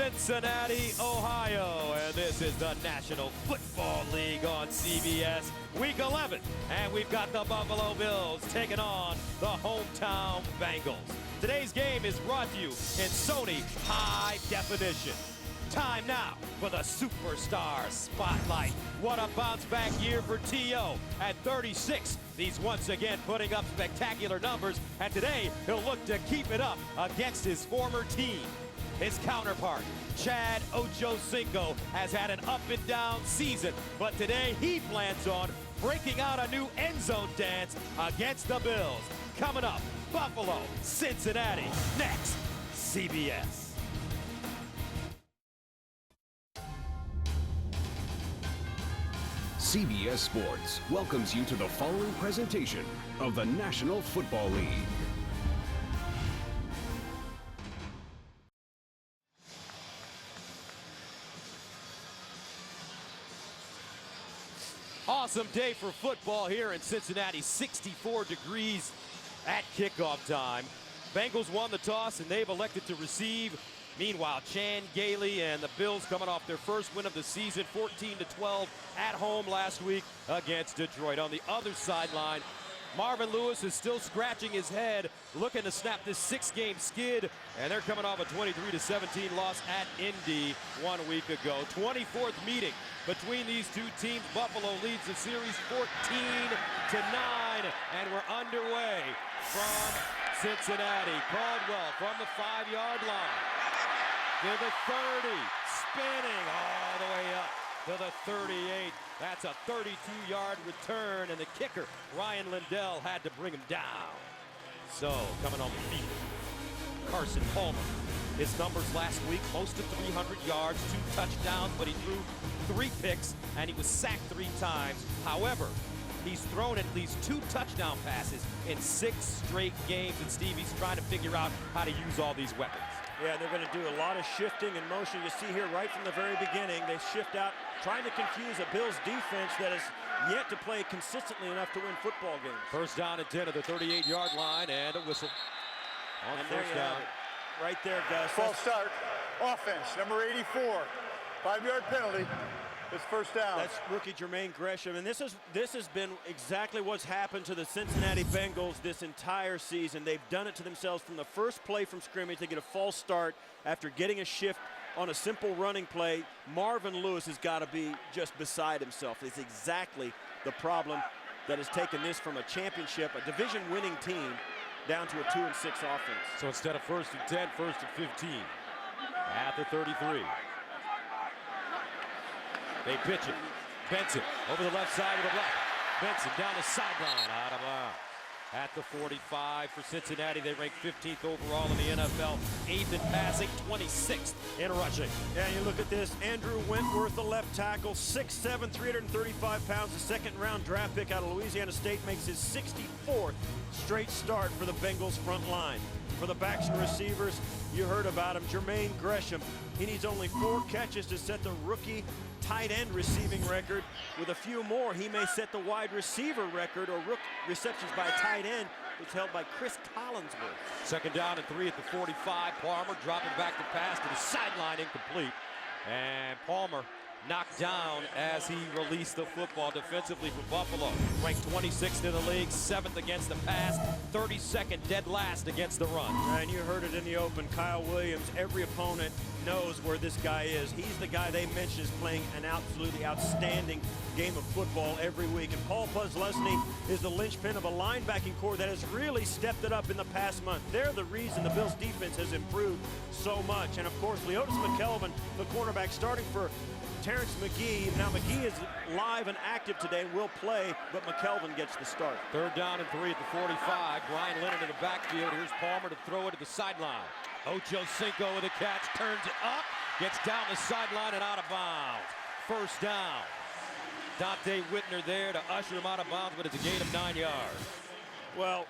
Cincinnati, Ohio, and this is the National Football League on CBS, Week 11, and we've got the Buffalo Bills taking on the hometown Bengals. Today's game is brought to you in Sony High Definition. Time now for the Superstar Spotlight. What a bounce-back year for T.O. At 36, he's once again putting up spectacular numbers, and today he'll look to keep it up against his former team. His counterpart, Chad Ochocinco, has had an up-and-down season, but today he plans on breaking out a new end zone dance against the Bills. Coming up, Buffalo, Cincinnati, next, CBS. CBS Sports welcomes you to the following presentation of the National Football League. Awesome day for football here in Cincinnati, 64 degrees at kickoff time. Bengals won the toss and they've elected to receive. Meanwhile, Chan Gailey and the Bills coming off their first win of the season, 14-12 at home last week against Detroit. On the other sideline, Marvin Lewis is still scratching his head, looking to snap this 6-game skid, and they're coming off a 23-17 loss at Indy 1 week ago. 24th meeting between these two teams. Buffalo leads the series 14-9, and we're underway from Cincinnati. Caldwell from the 5-yard line to the 30, spinning all the way up to the 38. That's a 32-yard return, and the kicker, Ryan Lindell, had to bring him down. So, coming on the feet, Carson Palmer. His numbers last week, close to 300 yards, 2 touchdowns, but he threw 3 picks, and he was sacked 3 times. However, he's thrown at least 2 touchdown passes in 6 straight games, and Stevie's trying to figure out how to use all these weapons. Yeah, they're going to do a lot of shifting and motion. You see here right from the very beginning, they shift out, trying to confuse a Bills defense that has yet to play consistently enough to win football games. First down and 10 at the 38-yard line, and a whistle. On and first down. Right there, Gus. False start, offense, number 84, 5-yard penalty. It's first down. That's rookie Jermaine Gresham, and this has been exactly what's happened to the Cincinnati Bengals this entire season. They've done it to themselves from the first play from scrimmage. They get a false start after getting a shift on a simple running play. Marvin Lewis has got to be just beside himself. It's exactly the problem that has taken this from a championship, a division-winning team, down to a 2-6 offense. So instead of 1st and 10, 1st and 15 at the 33. They pitch it. Benson over the left side of the left. Benson down the sideline, out of bounds. At the 45 for Cincinnati, they rank 15th overall in the NFL, 8th in passing, 26th in rushing. Yeah, you look at this. Andrew Wentworth, the left tackle, 6'7", 335 pounds, a second-round draft pick out of Louisiana State, makes his 64th straight start for the Bengals front line. For the backs and receivers, you heard about him, Jermaine Gresham. He needs only 4 catches to set the rookie tight end receiving record. With a few more, he may set the wide receiver record or receptions by a tight end. It's held by Chris Collinsworth. Second down and 3 at the 45. Palmer dropping back to pass to the sideline, incomplete. And Palmer knocked down as he released the football defensively for Buffalo. Ranked 26th in the league, 7th against the pass, 32nd dead last against the run. And you heard it in the open, Kyle Williams, every opponent knows where this guy is. He's the guy they mentioned is playing an absolutely outstanding game of football every week. And Paul Posluszny is the linchpin of a linebacking core that has really stepped it up in the past month. They're the reason the Bills defense has improved so much. And of course, Leotis McKelvin, the cornerback, starting for Terrence McGee. Now McGee is live and active today, will play, but McKelvin gets the start. Third down and 3 at the 45. Brian Leonard in the backfield. Here's Palmer to throw it to the sideline. Ochocinco with a catch, turns it up, gets down the sideline and out of bounds. First down. Dante Whitner there to usher him out of bounds, but it's a gain of 9 yards. Well,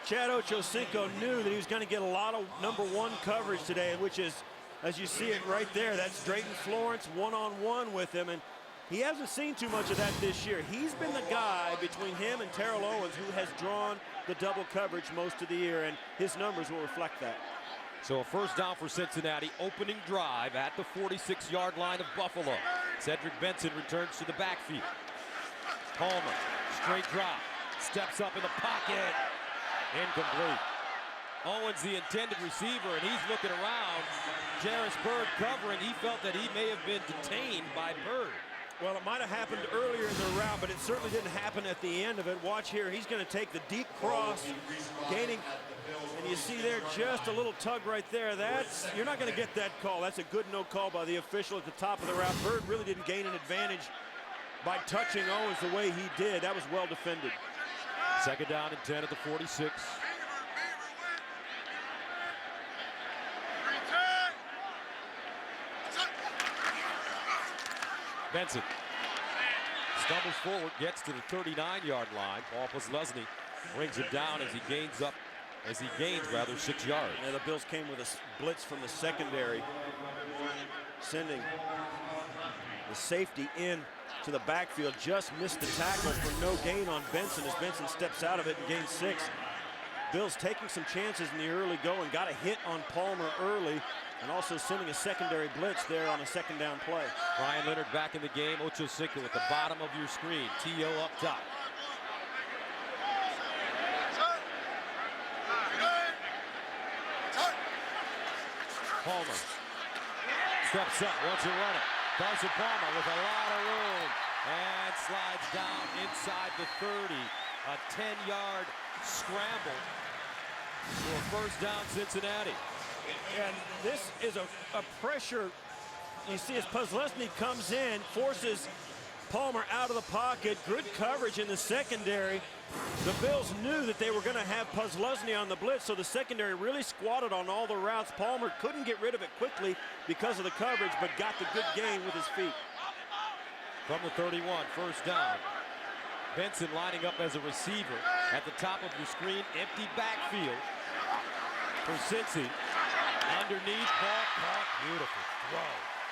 Chad Ochocinco knew that he was going to get a lot of #1 coverage today, which is, as you see it right there, that's Drayton Florence one-on-one with him, and he hasn't seen too much of that this year. He's been the guy between him and Terrell Owens who has drawn the double coverage most of the year, and his numbers will reflect that. So a first down for Cincinnati, opening drive at the 46-yard line of Buffalo. Cedric Benson returns to the backfield. Palmer, straight drop, steps up in the pocket, incomplete. Owens the intended receiver, and he's looking around. Jarris Byrd covering. He felt that he may have been detained by Byrd. Well, it might have happened earlier in the route, but it certainly didn't happen at the end of it. Watch here, he's going to take the deep cross, gaining, and you see there just a little tug right there. You're not going to get that call. That's a good no call by the official at the top of the route. Byrd really didn't gain an advantage by touching Owens the way he did. That was well defended. Second down and 10 at the 46. Benson stumbles forward, gets to the 39-yard line. Paul Posluszny brings him down as he gains 6 yards. Yeah, the Bills came with a blitz from the secondary, sending the safety in to the backfield. Just missed the tackle for no gain on Benson as Benson steps out of it and gains 6. Bills taking some chances in the early going, got a hit on Palmer early, and also sending a secondary blitz there on a second down play. Brian Leonard back in the game. Ocho Cinco at the bottom of your screen. T.O. up top. Palmer steps up, wants to run it. Carson Palmer with a lot of room and slides down inside the 30. A 10-yard scramble for a first down Cincinnati. And this is a pressure. You see as Posluszny comes in, forces Palmer out of the pocket. Good coverage in the secondary. The Bills knew that they were going to have Posluszny on the blitz, so the secondary really squatted on all the routes. Palmer couldn't get rid of it quickly because of the coverage, but got the good gain with his feet. From the 31, first down. Benson lining up as a receiver at the top of your screen. Empty backfield for Cincy. Underneath, ball caught, beautiful throw.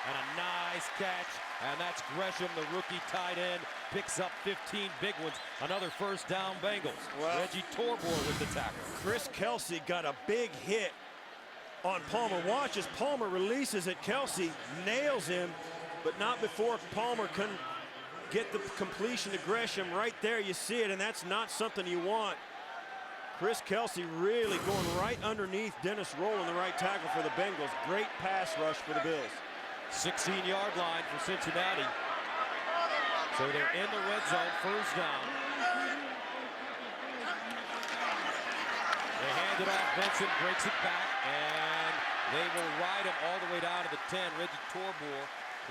And a nice catch, and that's Gresham, the rookie tight end, picks up 15 big ones. Another first down Bengals. Well, Reggie Torbor with the tackle. Chris Kelsey got a big hit on Palmer. Watch as Palmer releases it. Kelsey nails him, but not before Palmer can get the completion to Gresham. Right there, you see it, and that's not something you want. Chris Kelsey really going right underneath Dennis Roll in the right tackle for the Bengals. Great pass rush for the Bills. 16-yard line for Cincinnati. So they're in the red zone, first down. They hand it off, Benson breaks it back, and they will ride him all the way down to the 10. Reggie Torbor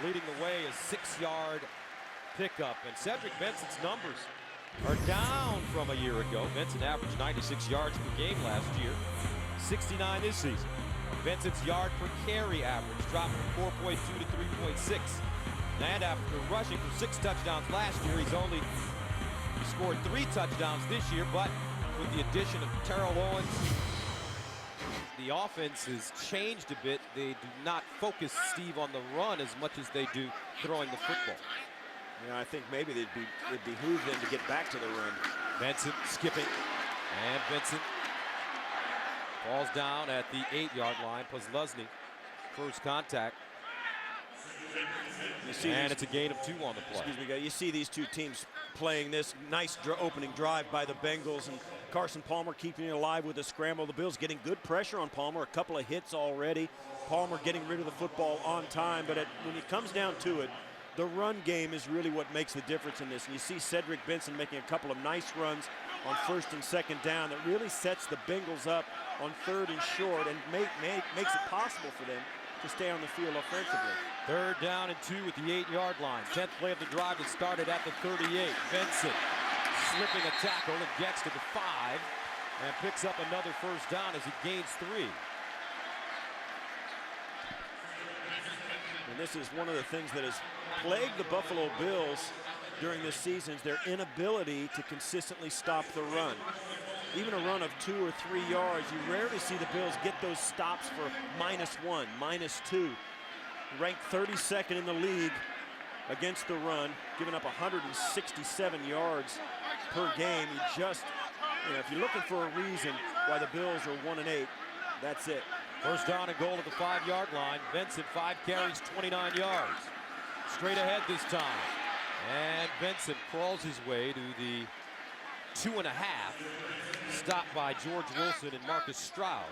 leading the way, a 6-yard pickup. And Cedric Benson's numbers are down from a year ago. Benson averaged 96 yards per game last year, 69 this season. Benson's yard per carry average dropped from 4.2 to 3.6. And after rushing for 6 touchdowns last year, he scored 3 touchdowns this year, but with the addition of Terrell Owens, the offense has changed a bit. They do not focus, Steve, on the run as much as they do throwing the football. Yeah, I think maybe it'd behoove them to get back to the run. Benson skipping, and Benson falls down at the 8-yard line. Posluszny, first contact. And it's a gain of 2 on the play. Excuse me, guys. You see these two teams playing this nice opening drive by the Bengals, and Carson Palmer keeping it alive with a scramble. The Bills getting good pressure on Palmer, a couple of hits already. Palmer getting rid of the football on time, but when it comes down to it, the run game is really what makes the difference in this. And you see Cedric Benson making a couple of nice runs on first and second down that really sets the Bengals up on 3rd and short and makes it possible for them to stay on the field offensively. 3rd down and 2 at the 8-yard line. 10th play of the drive that started at the 38. Benson slipping a tackle and gets to the 5 and picks up another first down as he gains 3. And this is one of the things that has plagued the Buffalo Bills during this season, is their inability to consistently stop the run. Even a run of 2 or 3 yards, you rarely see the Bills get those stops for -1, -2. Ranked 32nd in the league against the run, giving up 167 yards per game. If you're looking for a reason why the Bills are 1-8, that's it. First down and goal at the 5-yard line. Benson, 5 carries, 29 yards. Straight ahead this time. And Benson crawls his way to the 2.5. Stopped by George Wilson and Marcus Stroud.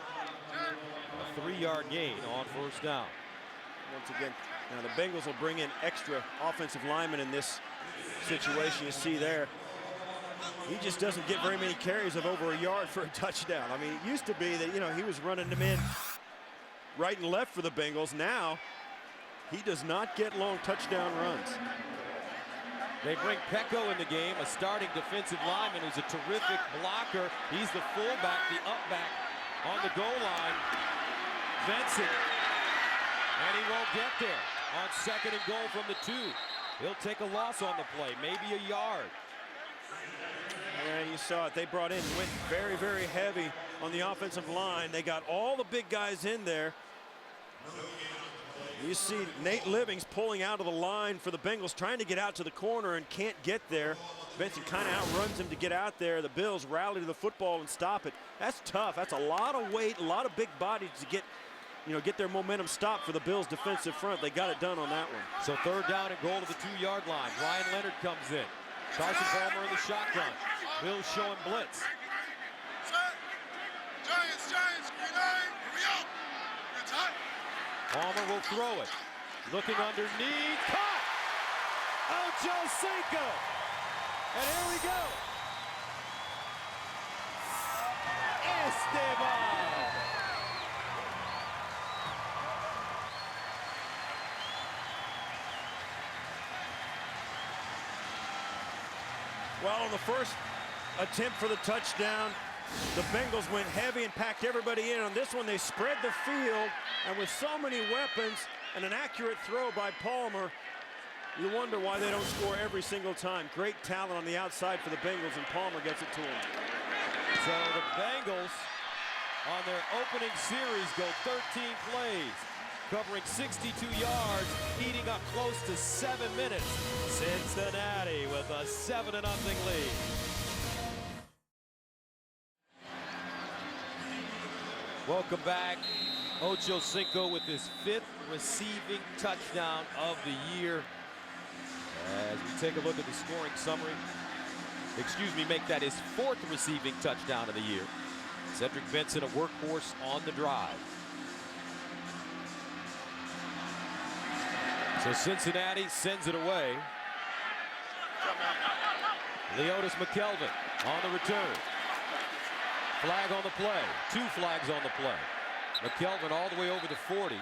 A 3-yard gain on first down. Once again, now the Bengals will bring in extra offensive linemen in this situation. You see there, he just doesn't get very many carries of over a yard for a touchdown. I mean, it used to be that, you know, he was running them in right and left for the Bengals. Now, he does not get long touchdown runs. They bring Pecco in the game, a starting defensive lineman who's a terrific blocker. He's the fullback, the upback on the goal line. Benson, and he won't get there on 2nd and goal from the 2. He'll take a loss on the play, maybe a yard. And you saw it, they brought in, went very, very heavy on the offensive line. They got all the big guys in there. You see Nate Livings pulling out of the line for the Bengals, trying to get out to the corner and can't get there. Benson kind of outruns him to get out there. The Bills rally to the football and stop it. That's tough. That's a lot of weight, a lot of big bodies to get their momentum stopped for the Bills defensive front. They got it done on that one. So 3rd down and goal to the 2-yard line. Ryan Leonard comes in. Carson Palmer in the shotgun. Bills showing blitz. Giants, green line, here we go. Good time. Palmer will throw it. Looking underneath. Caught! Ocho Cinco. And here we go. Esteban. Well, on the first attempt for the touchdown, the Bengals went heavy and packed everybody in. On this one, they spread the field, and with so many weapons and an accurate throw by Palmer, you wonder why they don't score every single time. Great talent on the outside for the Bengals, and Palmer gets it to him. So the Bengals, on their opening series, go 13 plays, covering 62 yards, eating up close to 7 minutes. Cincinnati with a 7-0 lead. Welcome back. Ocho Cinco with his 5th receiving touchdown of the year. As we take a look at the scoring summary, make that his 4th receiving touchdown of the year. Cedric Benson, a workhorse on the drive. So Cincinnati sends it away. Leotis McKelvin on the return. Flag on the play. 2 flags on the play. McKelvin all the way over the 40.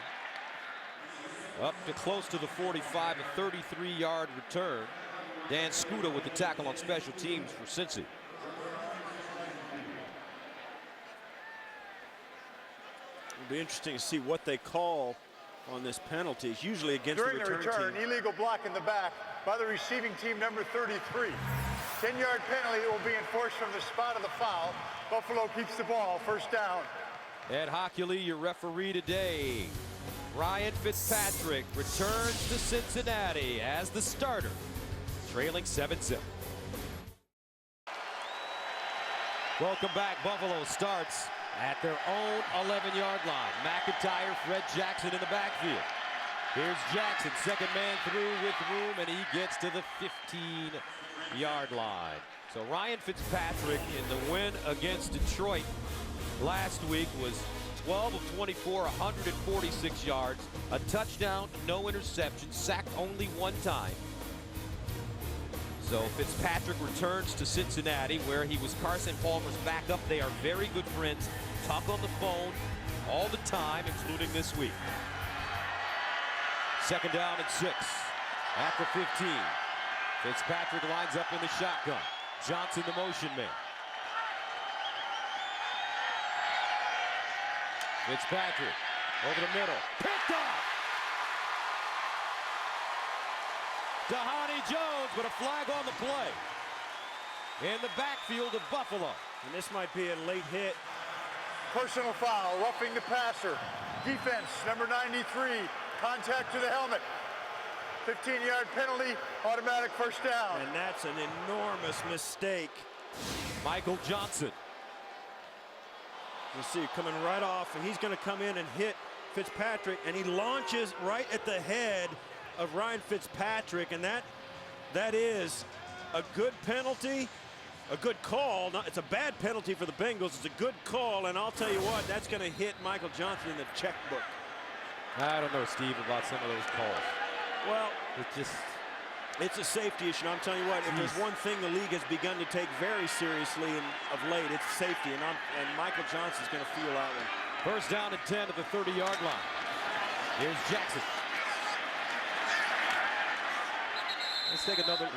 Up to close to the 45, a 33-yard return. Dan Scuda with the tackle on special teams for Cincy. It'll be interesting to see what they call on this penalty. It's usually against During the the return, team. illegal block in the back by the receiving team, number 33. 10-yard penalty will be enforced from the spot of the foul. Buffalo keeps the ball, first down. Ed Hockley, your referee today. Ryan Fitzpatrick returns to Cincinnati as the starter, trailing 7-0. Welcome back. Buffalo starts at their own 11-yard line. McIntyre, Fred Jackson in the backfield. Here's Jackson, 2nd man through with room, and he gets to the 15-yard line. So Ryan Fitzpatrick in the win against Detroit last week was 12 of 24, 146 yards, a touchdown, no interception, sacked only 1 time. So Fitzpatrick returns to Cincinnati, where he was Carson Palmer's backup. They are very good friends, talk on the phone all the time, including this week. 2nd down and 6 at the 15. Fitzpatrick lines up in the shotgun. Johnson, the motion man. Fitzpatrick over the middle. Picked off! Dhani Jones, but a flag on the play. In the backfield of Buffalo. And this might be a late hit. Personal foul, roughing the passer. Defense, number 93, contact to the helmet. 15-yard penalty, automatic first down. And that's an enormous mistake. Michael Johnson. You'll see coming right off, and he's going to come in and hit Fitzpatrick, and he launches right at the head of Ryan Fitzpatrick, and that is a good penalty, a good call. It's a bad penalty for the Bengals. It's a good call, and I'll tell you what, that's going to hit Michael Johnson in the checkbook. I don't know, Steve, about some of those calls. Well, it's a safety issue. And I'm telling you what, if there's one thing the league has begun to take very seriously of late, it's safety, and Michael Johnson's going to feel that one. First down and 10 at the 30-yard line. Here's Jackson. Let's take another.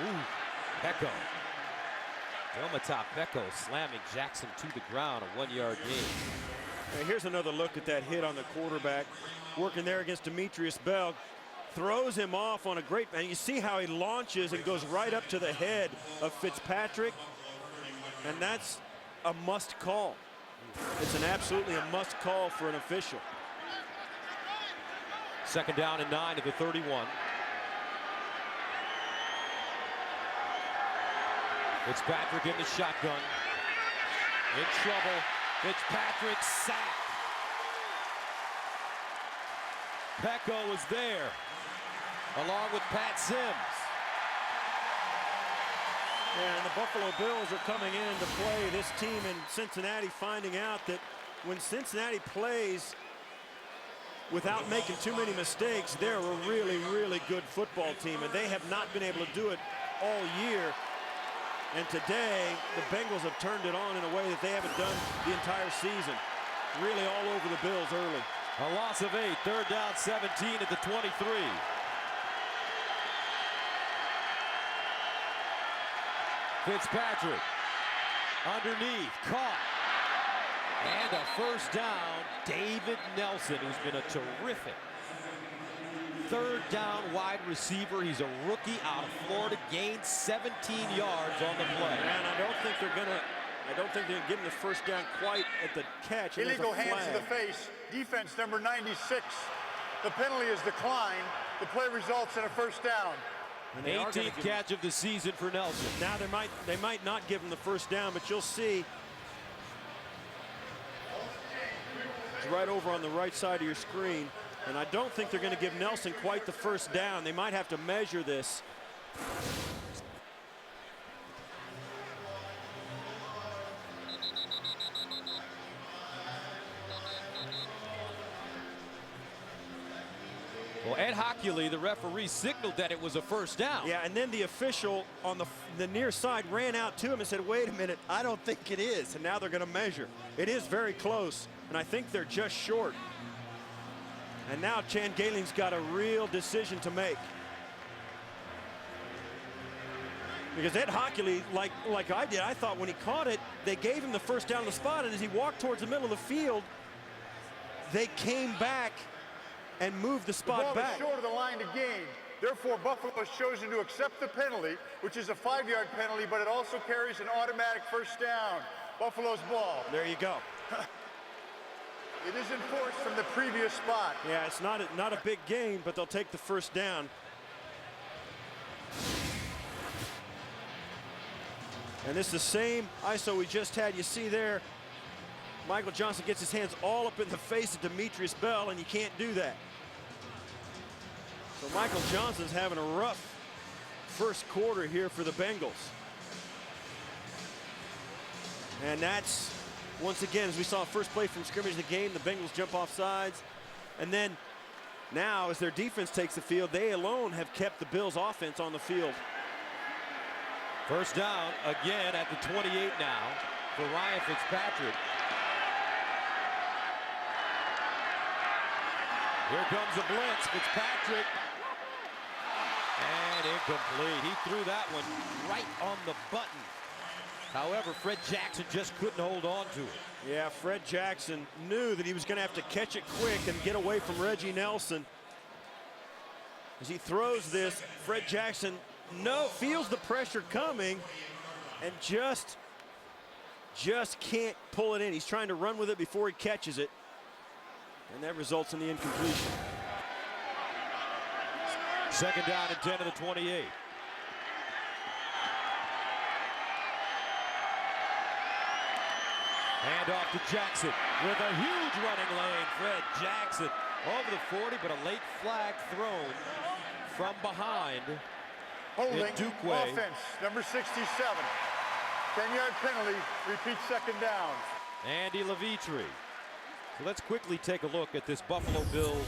Pecco. Delmatop Pecco slamming Jackson to the ground, a 1-yard gain. And here's another look at that hit on the quarterback. Working there against Demetrius Bell. Throws him off on a great, and you see how he launches and goes right up to the head of Fitzpatrick. And that's a must call. It's absolutely a must call for an official. Second down and 9 at the 31. Fitzpatrick in the shotgun. In trouble. Fitzpatrick sacked. Pecco was there, along with Pat Sims. And the Buffalo Bills are coming in to play this team in Cincinnati, finding out that when Cincinnati plays without making too many mistakes, they're a really, really good football team, and they have not been able to do it all year. And today, the Bengals have turned it on in a way that they haven't done the entire season. Really all over the Bills early. A loss of 8, third down 17 at the 23. Fitzpatrick underneath, caught. And a first down, David Nelson, who's been a terrific third down wide receiver. He's a rookie out of Florida, gained 17 yards on the play. And I don't think they're going to give him the first down quite at the catch. Illegal hands to the face. Defense number 96. The penalty is declined. The play results in a first down. 18th catch of the season for Nelson. Now they might not give him the first down, but you'll see. It's right over on the right side of your screen. And I don't think they're going to give Nelson quite the first down. They might have to measure this. Well, Ed Hockley, the referee, signaled that it was a first down. Yeah, and then the official on the near side ran out to him and said, wait a minute, I don't think it is. And now they're going to measure. It is very close, and I think they're just short. And now Chan Gailing's got a real decision to make. Because Ed Hockley, like I did, I thought when he caught it, they gave him the first down on the spot, and as he walked towards the middle of the field, they came back and moved the spot back. The ball is short of the line to gain. Therefore, Buffalo has chosen to accept the penalty, which is a 5-yard penalty, but it also carries an automatic first down. Buffalo's ball. There you go. It is enforced from the previous spot. Yeah, it's not a big gain, but they'll take the first down. And this is the same ISO we just had. You see there, Michael Johnson gets his hands all up in the face of Demetrius Bell, and you can't do that. So Michael Johnson's having a rough first quarter here for the Bengals. And that's, once again, as we saw first play from scrimmage of the game, the Bengals jump off sides. And then now, as their defense takes the field, they alone have kept the Bills offense on the field. First down again at the 28 now for Ryan Fitzpatrick. Here comes the blitz. Fitzpatrick. And incomplete. He threw that one right on the button. However, Fred Jackson just couldn't hold on to it. Yeah, Fred Jackson knew that he was going to have to catch it quick and get away from Reggie Nelson. As he throws this, Fred Jackson feels the pressure coming and just can't pull it in. He's trying to run with it before he catches it. And that results in the incompletion. Second down and 10 to the 28. Hand off to Jackson with a huge running lane. Fred Jackson over the 40, but a late flag thrown from behind. Holding Dukeway. offense, number 67. 10-yard penalty, repeat second down. Andy Levitri. So let's quickly take a look at this Buffalo Bills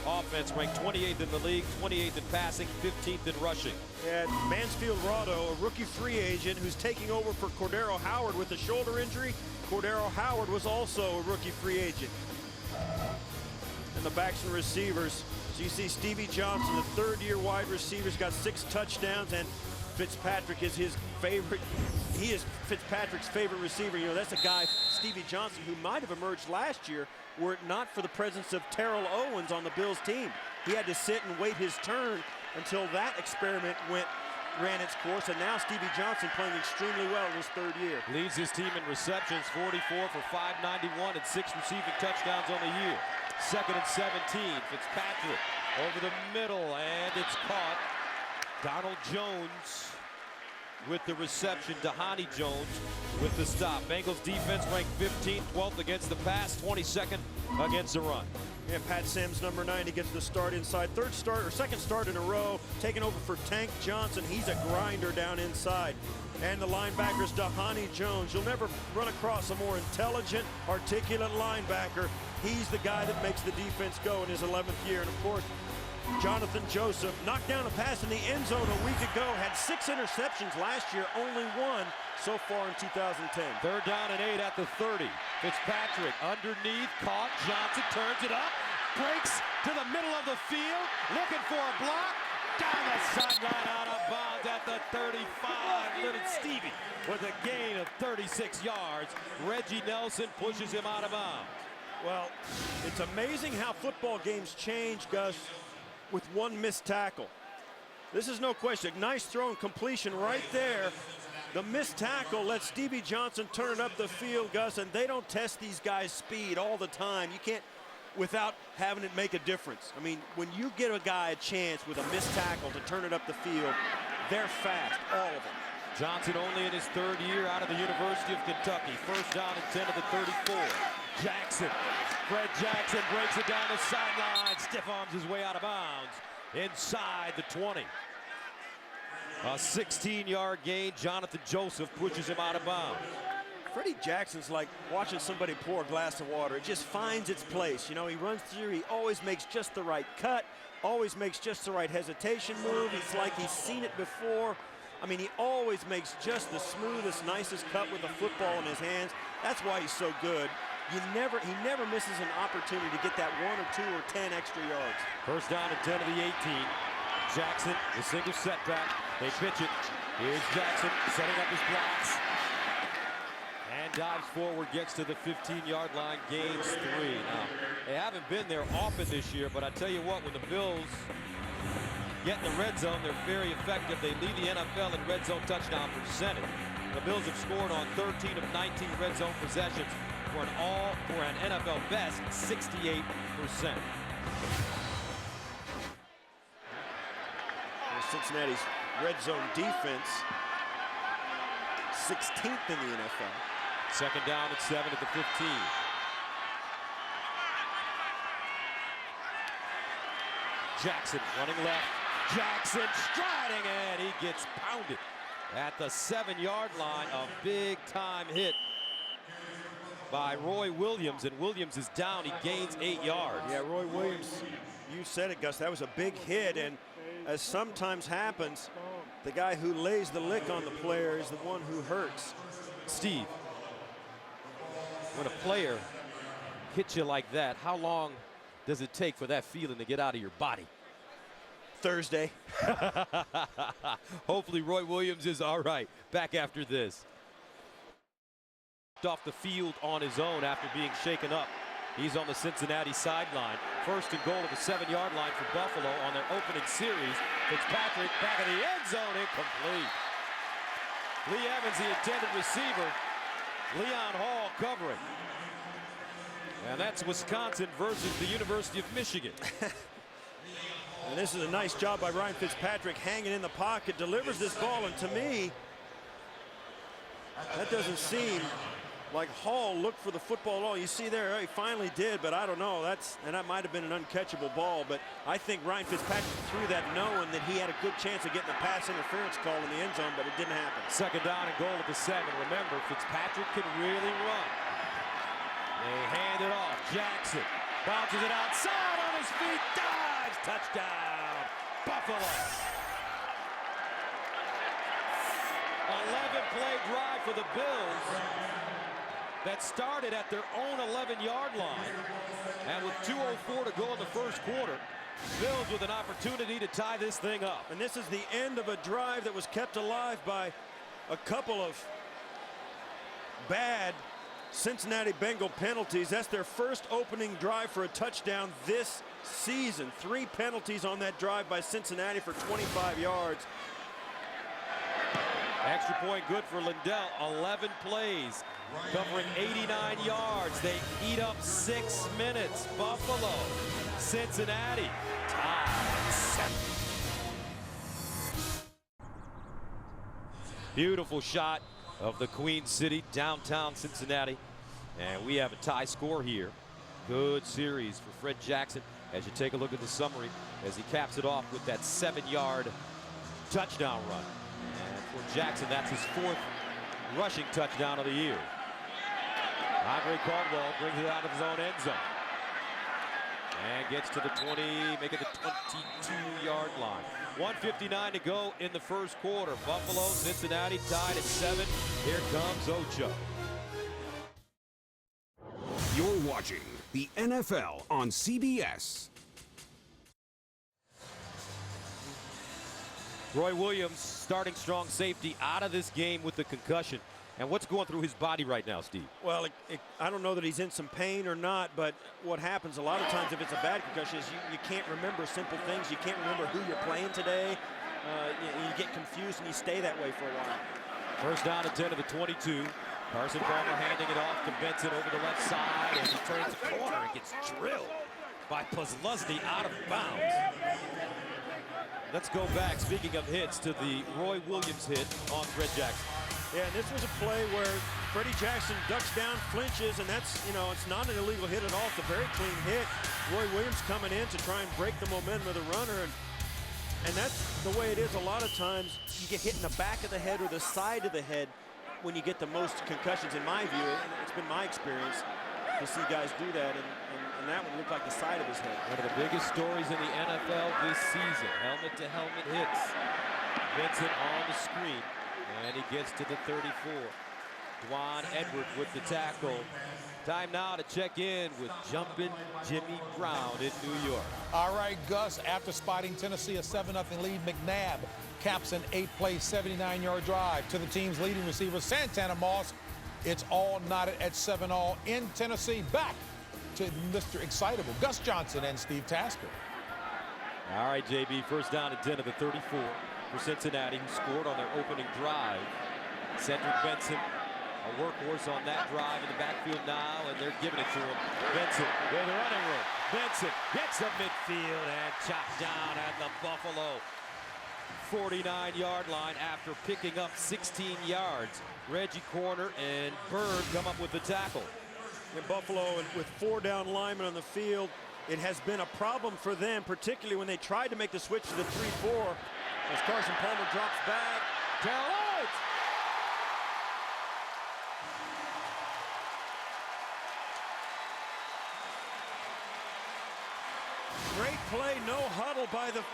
offense, ranked 28th in the league, 28th in passing, 15th in rushing. And Mansfield Rado, a rookie free agent who's taking over for Cordero Howard with a shoulder injury. Cordero Howard was also a rookie free agent. And the backs and receivers. So you see Stevie Johnson, the third-year wide receiver, has got 6 touchdowns, and Fitzpatrick is his favorite. He is Fitzpatrick's favorite receiver. You know, that's a guy, Stevie Johnson, who might have emerged last year were it not for the presence of Terrell Owens on the Bills team. He had to sit and wait his turn until that experiment ran its course, and now Stevie Johnson playing extremely well in his third year. Leads his team in receptions, 44 for 591 and 6 receiving touchdowns on the year. 2nd and 17, Fitzpatrick over the middle, and it's caught. Donald Jones with the reception. Dhani Jones with the stop. Bengals defense ranked 15th, 12th against the pass, 22nd against the run. Yeah, Pat Sims, number 90, gets the start inside. Second start in a row, taking over for Tank Johnson. He's a grinder down inside. And the linebackers, Dhani Jones. You'll never run across a more intelligent, articulate linebacker. He's the guy that makes the defense go in his 11th year. And of course, Jonathan Joseph knocked down a pass in the end zone a week ago, had 6 interceptions last year, only 1 so far in 2010. 3rd down and 8 at the 30. Fitzpatrick underneath, caught. Johnson turns it up, breaks to the middle of the field, looking for a block. Down the sideline, out of bounds at the 35. Little Stevie with a gain of 36 yards. Reggie Nelson pushes him out of bounds. Well, it's amazing how football games change, Gus, with one missed tackle. This is no question. Nice throw and completion right there. The missed tackle lets Stevie Johnson turn it up the field, Gus, and they don't test these guys' speed all the time. You can't, without having it make a difference. I mean, when you get a guy a chance with a missed tackle to turn it up the field, they're fast, all of them. Johnson only in his 3rd year out of the University of Kentucky. 1st down and 10 of the 34. Jackson, Fred Jackson breaks it down the sideline, stiff arms his way out of bounds inside the 20. A 16-yard gain. Jonathan Joseph pushes him out of bounds. Freddie Jackson's like watching somebody pour a glass of water. It just finds its place. You know, he runs through, he always makes just the right cut, always makes just the right hesitation move. It's like he's seen it before. I mean, he always makes just the smoothest, nicest cut with the football in his hands. That's why he's so good. He never misses an opportunity to get that 1 or 2 or 10 extra yards. 1st down and 10 of the 18. Jackson, the single setback. They pitch it. Here's Jackson setting up his blocks. And dives forward, gets to the 15-yard line, gains 3. Now, they haven't been there often this year, but I tell you what, when the Bills get in the red zone, they're very effective. They lead the NFL in red zone touchdown percentage. The Bills have scored on 13 of 19 red zone possessions for an NFL best 68%. Cincinnati's red zone defense, 16th in the NFL. 2nd down and 7 at the 15. Jackson running left. Jackson striding, and he gets pounded at the 7-yard line. A big-time hit by Roy Williams, and Williams is down. He gains 8 yards. Yeah, Roy Williams, you said it, Gus. That was a big hit, and as sometimes happens, the guy who lays the lick on the player is the one who hurts. Steve, when a player hits you like that, how long does it take for that feeling to get out of your body? Thursday. Hopefully Roy Williams is all right. Back after this. Off the field on his own after being shaken up. He's on the Cincinnati sideline. 1st and goal at the 7-yard line for Buffalo on their opening series. Fitzpatrick back of the end zone, incomplete. Lee Evans, the intended receiver. Leon Hall covering. And that's Wisconsin versus the University of Michigan. And this is a nice job by Ryan Fitzpatrick hanging in the pocket, delivers this ball, and to me, that doesn't seem like Hall looked for the football. Oh, you see there, he finally did, but I don't know. That might have been an uncatchable ball, but I think Ryan Fitzpatrick threw that knowing that he had a good chance of getting a pass interference call in the end zone, but it didn't happen. Second down and goal at the 7. Remember, Fitzpatrick can really run. They hand it off. Jackson bounces it outside on his feet, dives, touchdown, Buffalo. 11-play drive for the Bills that started at their own 11-yard line. And with 2:04 to go in the first quarter, Bills with an opportunity to tie this thing up. And this is the end of a drive that was kept alive by a couple of bad Cincinnati Bengal penalties. That's their first opening drive for a touchdown this season. 3 penalties on that drive by Cincinnati for 25 yards. Extra point good for Lindell. 11 plays, covering 89 yards. They eat up 6 minutes. Buffalo, Cincinnati, tied 7. Beautiful shot of the Queen City, downtown Cincinnati. And we have a tie score here. Good series for Fred Jackson as you take a look at the summary as he caps it off with that 7-yard touchdown run. For Jackson, that's his 4th rushing touchdown of the year. Andre Caldwell brings it out of his own end zone. And gets to the 20, making the 22-yard line. 1:59 to go in the first quarter. Buffalo, Cincinnati tied at 7. Here comes Ocho. You're watching the NFL on CBS. Roy Williams, starting strong safety, out of this game with the concussion. And what's going through his body right now, Steve? Well, I don't know that he's in some pain or not, but what happens a lot of times if it's a bad concussion is you can't remember simple things. You can't remember who you're playing today. You get confused and you stay that way for a while. First down and 10 to the 22. Carson Palmer handing it off to Benson over the left side, and he turns the corner and gets drilled by Posluszny out of bounds. Let's go back, speaking of hits, to the Roy Williams hit on Fred Jackson. Yeah, and this was a play where Freddie Jackson ducks down, flinches, and that's, it's not an illegal hit at all. It's a very clean hit. Roy Williams coming in to try and break the momentum of the runner, and that's the way it is a lot of times. You get hit in the back of the head or the side of the head when you get the most concussions, in my view. It's been my experience to see guys do that, and that one looked like the side of his head. One of the biggest stories in the NFL this season. Helmet-to-helmet hits. Vincent on the screen, and he gets to the 34. Dwan Edwards with the tackle. Time now to check in with Jumpin' Jimmy Brown in New York. All right, Gus, after spotting Tennessee a 7-0 lead, McNabb caps an 8-play, 79-yard drive to the team's leading receiver, Santana Moss. It's all knotted at 7-all in Tennessee. Back to Mr. Excitable, Gus Johnson and Steve Tasker. All right, JB, first down and 10 of the 34 for Cincinnati, who scored on their opening drive. Cedric Benson, a workhorse on that drive in the backfield now, and they're giving it to him. Benson with a running room. Benson gets to midfield and chopped down at the Buffalo 49-yard line after picking up 16 yards. Reggie Corner and Bird come up with the tackle. In Buffalo, and with 4 down linemen on the field, it has been a problem for them, particularly when they tried to make the switch to the 3-4. As Carson Palmer drops back. Terrell Owens! Great play, no huddle by the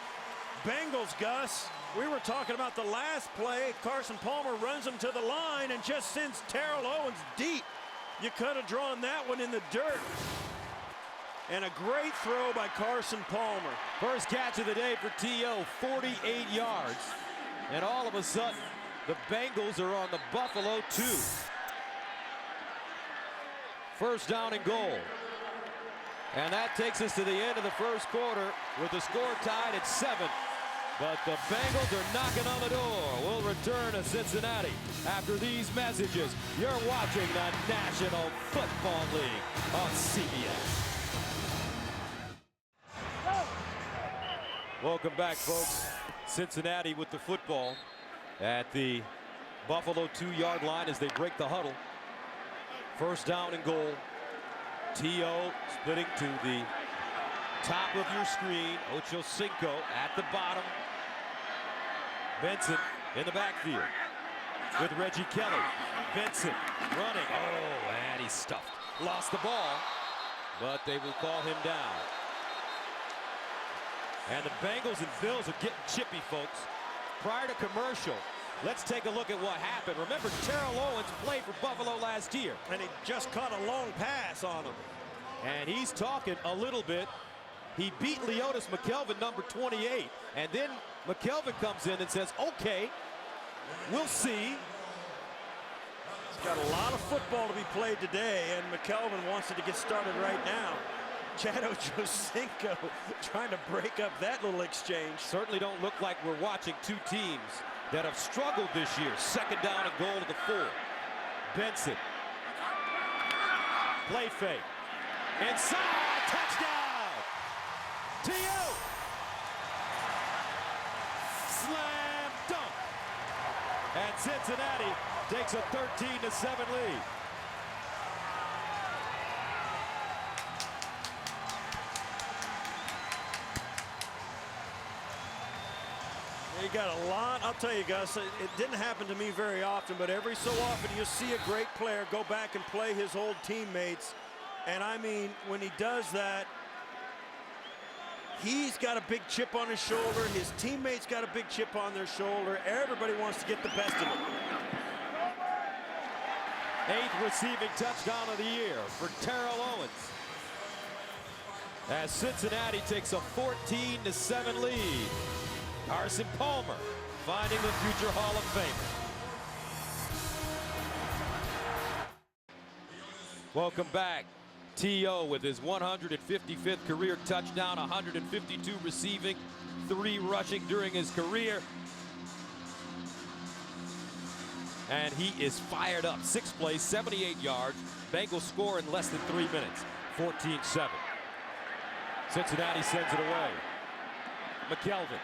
Bengals, Gus. We were talking about the last play. Carson Palmer runs him to the line and just sends Terrell Owens deep. You could have drawn that one in the dirt. And a great throw by Carson Palmer. First catch of the day for T.O., 48 yards. And all of a sudden, the Bengals are on the Buffalo 2. First down and goal. And that takes us to the end of the first quarter with the score tied at 7. But the Bengals are knocking on the door. We'll return to Cincinnati after these messages. You're watching the National Football League on CBS. Welcome back, folks. Cincinnati with the football at the Buffalo 2-yard line as they break the huddle. First down and goal. T.O. splitting to the top of your screen. Ocho Cinco at the bottom. Benson in the backfield with Reggie Kelly. Benson running. Oh, and he's stuffed. Lost the ball, but they will call him down. And the Bengals and Bills are getting chippy, folks. Prior to commercial, let's take a look at what happened. Remember, Terrell Owens played for Buffalo last year. And he just caught a long pass on him. And he's talking a little bit. He beat Leotis McKelvin, number 28. And then McKelvin comes in and says, okay, we'll see. He's got a lot of football to be played today, and McKelvin wants it to get started right now. Chad Ochocinco trying to break up that little exchange. Certainly don't look like we're watching two teams that have struggled this year. Second down and goal to the 4. Benson. Play fake. Inside. Touchdown. T.O. Slam dunk. And Cincinnati takes a 13-7 lead. You got a lot. I'll tell you, Gus, it didn't happen to me very often, but every so often you see a great player go back and play his old teammates. And I mean, when he does that, he's got a big chip on his shoulder. His teammates got a big chip on their shoulder. Everybody wants to get the best of him. 8th receiving touchdown of the year for Terrell Owens, as Cincinnati takes a 14-7 lead. Carson Palmer finding the future Hall of Famer. Welcome back. T.O. with his 155th career touchdown, 152 receiving, 3 rushing during his career. And he is fired up. 6 plays, 78 yards. Bengals score in less than 3 minutes. 14-7. Cincinnati sends it away. McKelvin.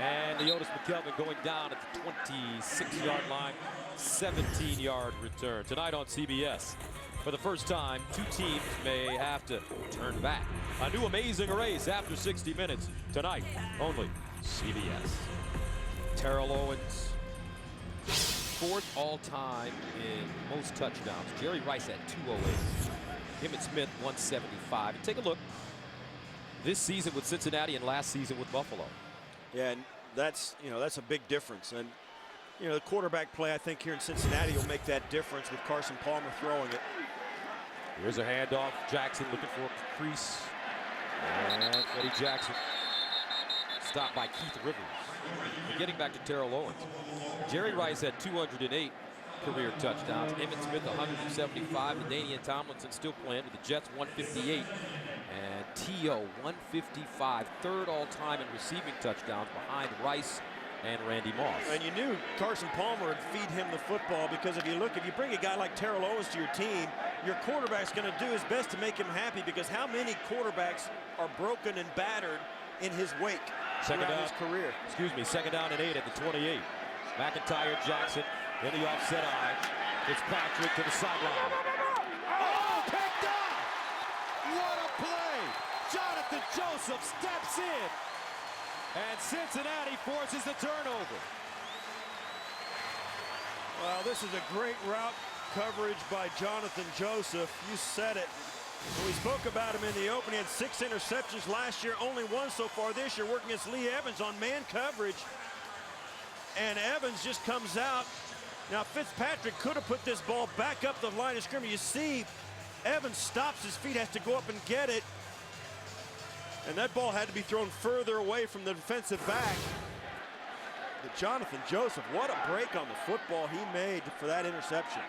And Leotis McKelvin going down at the 26-yard line. 17-yard return. Tonight on CBS, for the first time, 2 teams may have to turn back. A new Amazing Race after 60 minutes. Tonight, only CBS. Terrell Owens, 4th all-time in most touchdowns. Jerry Rice at 208. Emmitt Smith 175. And take a look. This season with Cincinnati and last season with Buffalo. Yeah, and that's a big difference. And the quarterback play, I think, here in Cincinnati will make that difference with Carson Palmer throwing it. Here's a handoff. Jackson looking for a crease. And Eddie Jackson stopped by Keith Rivers. And getting back to Terrell Owens. Jerry Rice had 208 career touchdowns. Emmitt Smith 175. Danian Tomlinson still playing with the Jets 158. And T.O. 155. 3rd all-time in receiving touchdowns behind Rice and Randy Moss. And you knew Carson Palmer would feed him the football, because if you bring a guy like Terrell Owens to your team, your quarterback's going to do his best to make him happy, because how many quarterbacks are broken and battered in his wake throughout his career? Second down and 8 at the 28. McIntyre, Jackson in the offset eye. Fitzpatrick to the sideline. Oh, picked up! What a play! Jonathan Joseph steps in, and Cincinnati forces the turnover. Well, this is a great route coverage by Jonathan Joseph. You said it. We spoke about him in the opening. He had 6 interceptions last year, only 1 so far this year, working against Lee Evans on man coverage. And Evans just comes out. Now, Fitzpatrick could have put this ball back up the line of scrimmage. You see, Evans stops his feet, has to go up and get it. And that ball had to be thrown further away from the defensive back. But Jonathan Joseph, what a break on the football he made for that interception.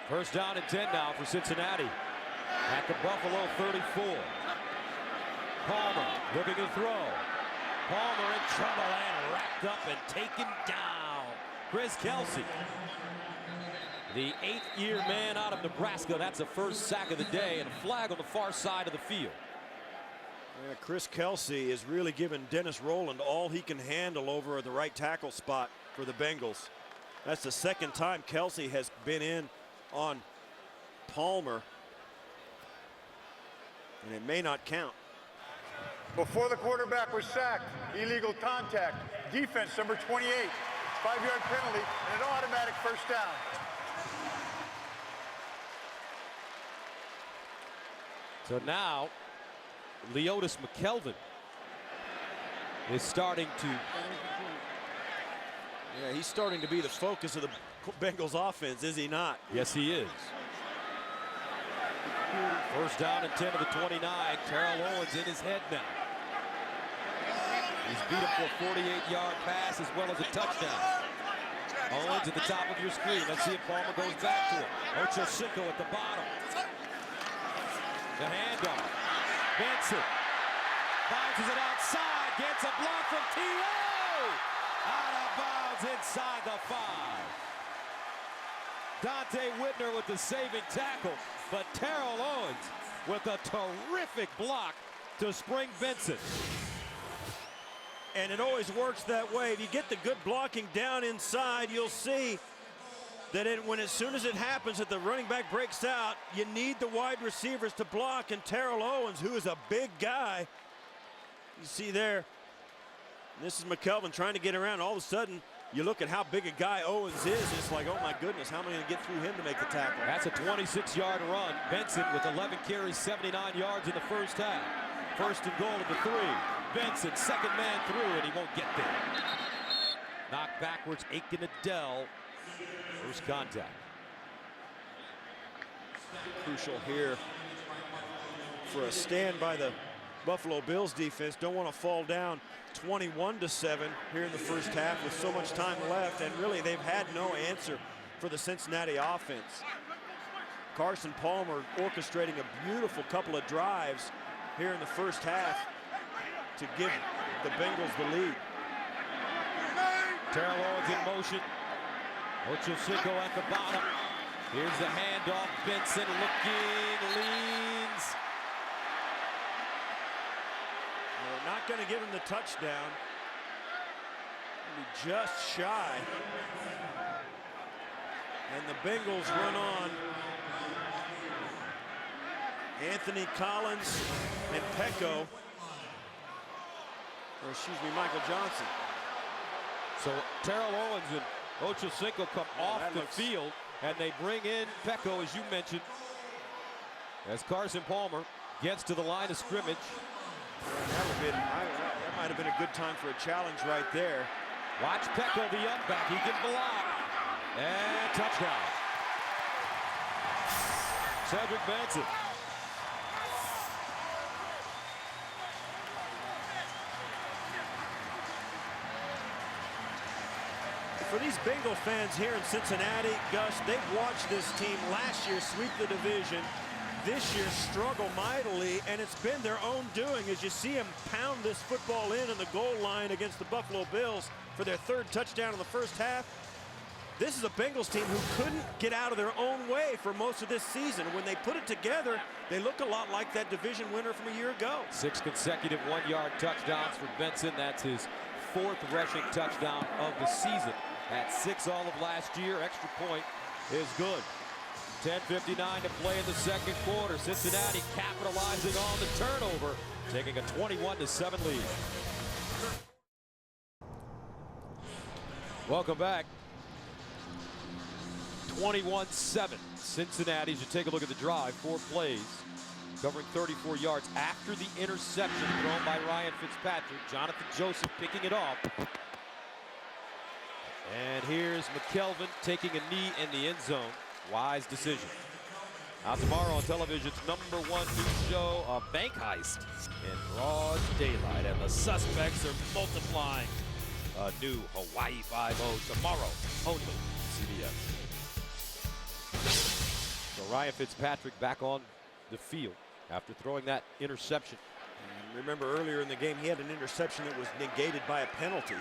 First down and 10 now for Cincinnati at the Buffalo 34. Palmer looking to throw. Palmer in trouble and wrapped up and taken down. Chris Kelsey, the 8th-year man out of Nebraska. That's the first sack of the day, and a flag on the far side of the field. Yeah, Chris Kelsey is really giving Dennis Rowland all he can handle over at the right tackle spot for the Bengals. That's the 2nd time Kelsey has been in on Palmer, and it may not count. Before the quarterback was sacked, illegal contact. Defense, number 28. 5-yard penalty and an automatic first down. So now, Leotis McKelvin is starting to... Yeah, he's starting to be the focus of the Bengals offense, is he not? Yes, he is. First down and 10 to the 29. Terrell Owens in his head now. He's beat him for a 48-yard pass as well as a touchdown. Owens at the top of your screen. Let's see if Palmer goes back to him. Ochocinco at the bottom. The handoff. Benson bounces it outside. Gets a block from T.O. Out of bounds inside the 5. Dante Whitner with the saving tackle, but Terrell Owens with a terrific block to spring Benson. And it always works that way. If you get the good blocking down inside, you'll see that as soon as it happens that the running back breaks out, you need the wide receivers to block, and Terrell Owens, who is a big guy, you see there, this is McKelvin trying to get around. All of a sudden, you look at how big a guy Owens is, it's like, oh my goodness, how am I going to get through him to make the tackle? That's a 26-yard run. Benson with 11 carries, 79 yards in the first half. First and goal at the 3. Benson, second man through, and he won't get there. Knocked backwards, Aiken Adell. First contact. Crucial here for a stand by the Buffalo Bills defense. Don't want to fall down 21-7 here in the first half with so much time left, and really they've had no answer for the Cincinnati offense. Carson Palmer orchestrating a beautiful couple of drives here in the first half to give the Bengals the lead. Terrell Owens in motion. Ochocinco at the bottom. Here's the handoff. Benson looking, leans. They're not going to give him the touchdown. Be just shy. And the Bengals run on. Anthony Collins and Pecco. Or excuse me, Michael Johnson. So Terrell Owens and Ochocinco come off the field, and they bring in Pecco, as you mentioned, as Carson Palmer gets to the line of scrimmage. That might have been a good time for a challenge right there. Watch Pecco, the young back. He can block. And touchdown. Cedric Benson. For these Bengal fans here in Cincinnati, Gus, they've watched this team last year sweep the division, this year struggle mightily, and it's been their own doing as you see them pound this football in on the goal line against the Buffalo Bills for their third touchdown in the first half. This is a Bengals team who couldn't get out of their own way for most of this season. When they put it together, they look a lot like that division winner from a year ago. 6 consecutive one-yard touchdowns for Benson. That's his 4th rushing touchdown of the season. At 6 all of last year, extra point is good. 10:59 to play in the second quarter. Cincinnati capitalizing on the turnover, taking a 21-7 lead. Welcome back. 21-7. Cincinnati, as you take a look at the drive, 4 plays, covering 34 yards after the interception thrown by Ryan Fitzpatrick. Jonathan Joseph picking it off. And here's McKelvin taking a knee in the end zone. Wise decision. Now tomorrow on television's #1 news show, a bank heist in broad daylight, and the suspects are multiplying. A new Hawaii 5-0 tomorrow, only CBS. So Ryan Fitzpatrick back on the field after throwing that interception. And remember earlier in the game, he had an interception that was negated by a penalty.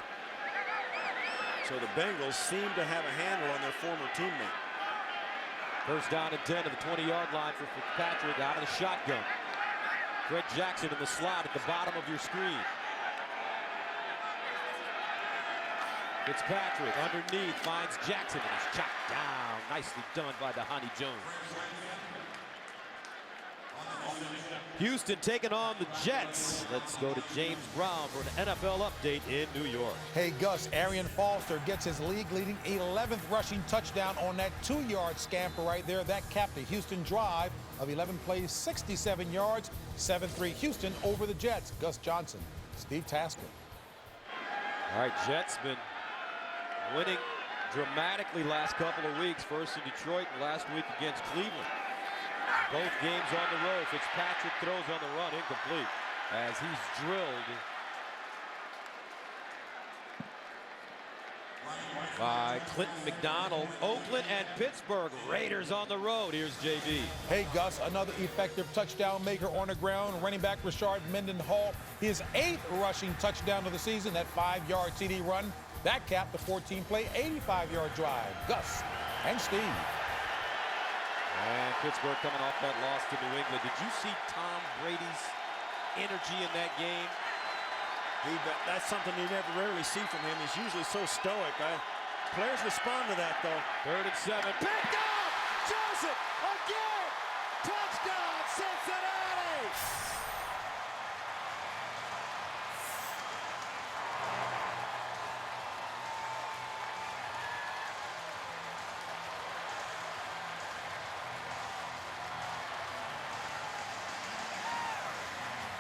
So the Bengals seem to have a handle on their former teammate. First down and 10 to the 20-yard line for Fitzpatrick out of the shotgun. Fred Jackson in the slot at the bottom of your screen. Fitzpatrick underneath finds Jackson, and he's chopped down. Nicely done by the Honey Jones. Houston taking on the Jets. Let's go to James Brown for an NFL update in New York. Hey, Gus, Arian Foster gets his league-leading 11th rushing touchdown on that 2-yard scamper right there. That capped a Houston drive of 11 plays, 67 yards, 7-3 Houston over the Jets. Gus Johnson, Steve Tasker. All right, Jets been winning dramatically last couple of weeks. First in Detroit and last week against Cleveland. Both games on the road. Fitzpatrick throws on the run, incomplete, as he's drilled by Clinton McDonald. Oakland and Pittsburgh Raiders on the road. Here's JB. Hey, Gus, another effective touchdown maker on the ground. Running back Rashard Mendenhall, his 8th rushing touchdown of the season. That 5-yard TD run, that capped the 14-play, 85-yard drive. Gus and Steve. And Pittsburgh coming off that loss to New England. Did you see Tom Brady's energy in that game? That's something you rarely see from him. He's usually so stoic. Players respond to that, though. 3rd and 7. Picked up! Joseph again! Touchdown, Cincinnati!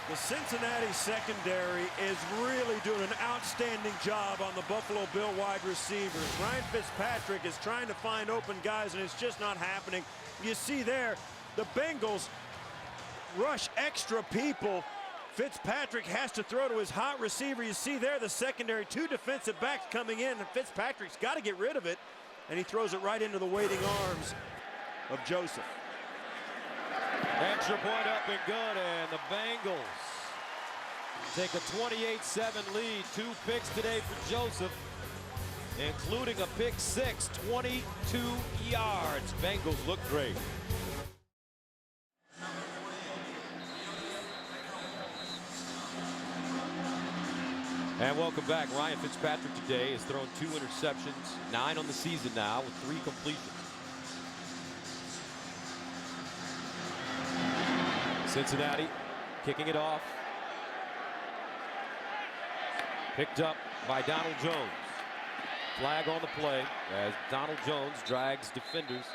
The Cincinnati secondary is really doing an outstanding job on the Buffalo Bill wide receivers. Ryan Fitzpatrick is trying to find open guys, and it's just not happening. You see there, the Bengals rush extra people. Fitzpatrick has to throw to his hot receiver. You see there the secondary, 2 defensive backs coming in, and Fitzpatrick's got to get rid of it, and he throws it right into the waiting arms of Joseph. Extra point up and good, and the Bengals take a 28-7 lead. 2 picks today for Joseph, including a pick 6, 22 yards. Bengals look great. And welcome back. Ryan Fitzpatrick today has thrown 2 interceptions, 9 on the season now with 3 completions. Cincinnati kicking it off. Picked up by Donald Jones. Flag on the play as Donald Jones drags defenders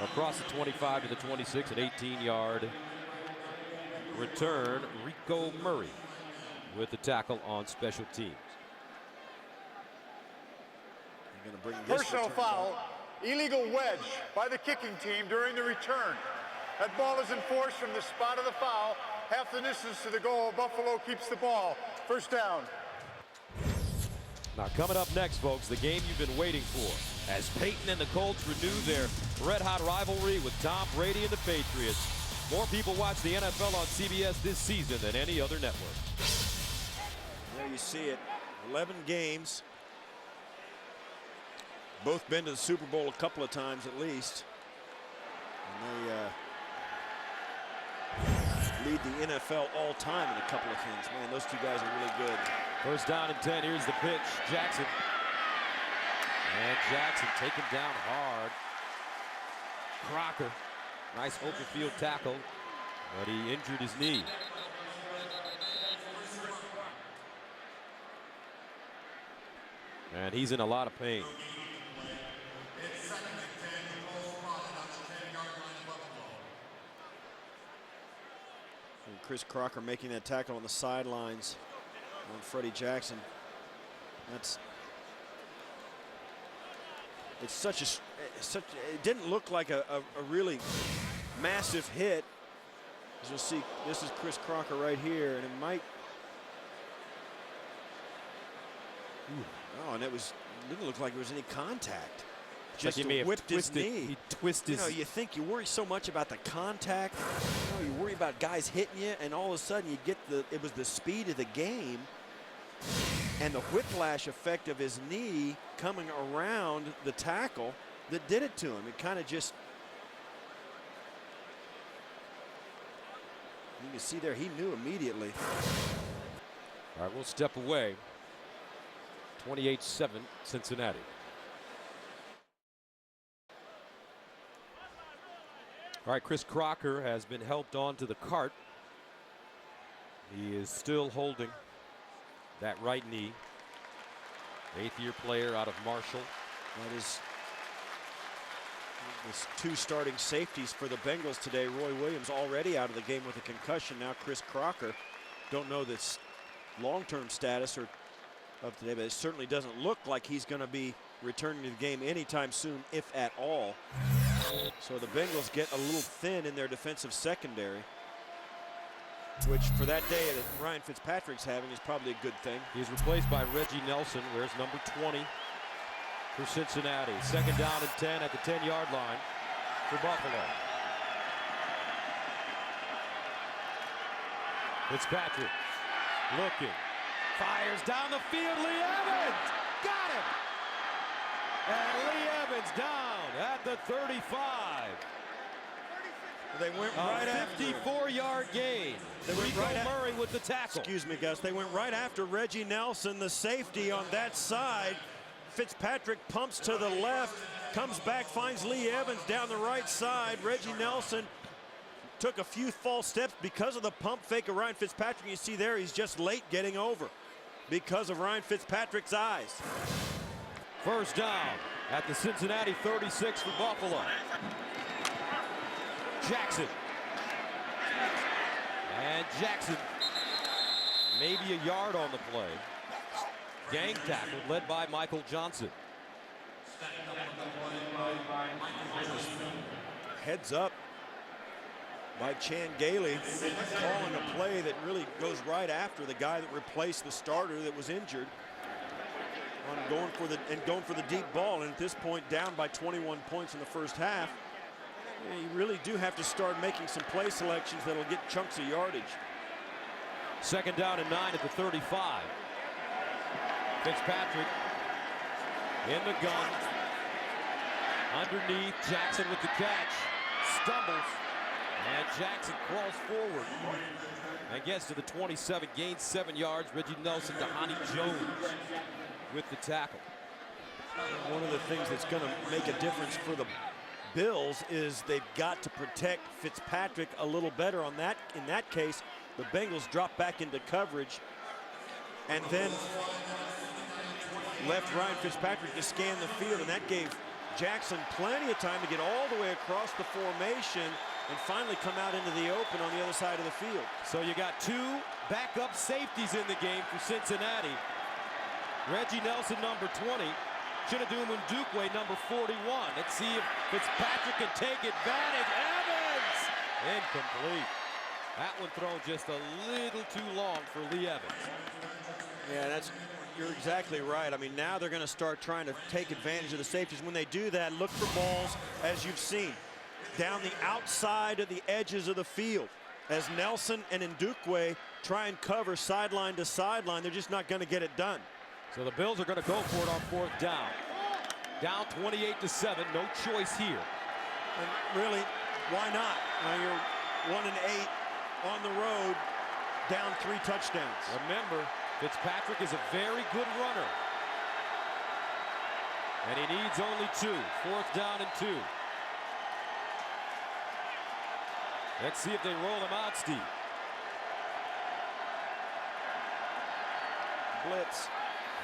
across the 25 to the 26, an 18-yard return. Rico Murray with the tackle on special teams. Personal foul, illegal wedge by the kicking team during the return. That ball is enforced from the spot of the foul. Half the distance to the goal. Buffalo keeps the ball. First down. Now coming up next, folks, the game you've been waiting for, as Peyton and the Colts renew their red-hot rivalry with Tom Brady and the Patriots. More people watch the NFL on CBS this season than any other network. There you see it, 11 games. Both been to the Super Bowl a couple of times at least. And they lead the NFL all time in a couple of things. Man, those 2 guys are really good. First down and 10. Here's the pitch. Jackson. And Jackson taken down hard. Crocker. Nice open field tackle, but he injured his knee. And he's in a lot of pain. And Chris Crocker making that tackle on the sidelines on Freddie Jackson. It didn't look like a really massive hit. As you'll see, this is Chris Crocker right here, and it might. Oh, and it didn't look like there was any contact. Just like whipped his knee. He twisted. You think you worry so much about the contact. You worry about guys hitting you, and all of a sudden you get it was the speed of the game and the whiplash effect of his knee coming around the tackle that did it to him. It kind of just, you can see there, he knew immediately. All right, we'll step away. 28-7 Cincinnati. All right, Chris Crocker has been helped onto the cart. He is still holding that right knee. 8th-year player out of Marshall. That is the 2 starting safeties for the Bengals today. Roy Williams already out of the game with a concussion. Now Chris Crocker. Don't know this long-term status or of today, but it certainly doesn't look like he's going to be returning to the game anytime soon, if at all. So the Bengals get a little thin in their defensive secondary, which for that day that Ryan Fitzpatrick's having is probably a good thing. He's replaced by Reggie Nelson. Wears number 20 for Cincinnati. 2nd down and 10 at the 10-yard line for Buffalo. Fitzpatrick looking, fires down the field. Lee Evans got him, and Lee Evans down at the 35. They went right after 54-yard gain. Rico Murray with the tackle. Excuse me, Gus. They went right after Reggie Nelson, the safety on that side. Fitzpatrick pumps to the left, comes back, finds Lee Evans down the right side. Reggie Nelson took a few false steps because of the pump fake of Ryan Fitzpatrick. You see there, he's just late getting over because of Ryan Fitzpatrick's eyes. 1st down at the Cincinnati 36 for Buffalo. Jackson. And Jackson, maybe a yard on the play. Gang tackle led by Michael Johnson. Heads up by Chan Gailey, calling a play that really goes right after the guy that replaced the starter that was injured. On going for the deep ball, and at this point down by 21 points in the first half. You really do have to start making some play selections that'll get chunks of yardage. 2nd down and 9 at the 35. Fitzpatrick in the gun. Underneath, Jackson with the catch. Stumbles. And Jackson crawls forward and gets to the 27, gains 7 yards. Reggie Nelson to Honey Jones with the tackle. One of the things that's going to make a difference for the Bills is they've got to protect Fitzpatrick a little better on that. In that case, the Bengals drop back into coverage and then left Ryan Fitzpatrick to scan the field, and that gave Jackson plenty of time to get all the way across the formation and finally come out into the open on the other side of the field. So you got 2 backup safeties in the game for Cincinnati. Reggie Nelson, number 20. Chinedum Ndukwe, number 41. Let's see if Fitzpatrick can take advantage. Evans! Incomplete. That one thrown just a little too long for Lee Evans. Yeah, you're exactly right. I mean, now they're going to start trying to take advantage of the safeties. When they do that, look for balls, as you've seen, down the outside of the edges of the field. As Nelson and Ndukwe try and cover sideline to sideline, they're just not going to get it done. So the Bills are going to go for it on 4th down. Down 28-7, no choice here. And really, why not? Now you're 1 and 8 on the road, down 3 touchdowns. Remember, Fitzpatrick is a very good runner. And he needs only 2. 4th down and 2. Let's see if they roll him out, Steve. Blitz.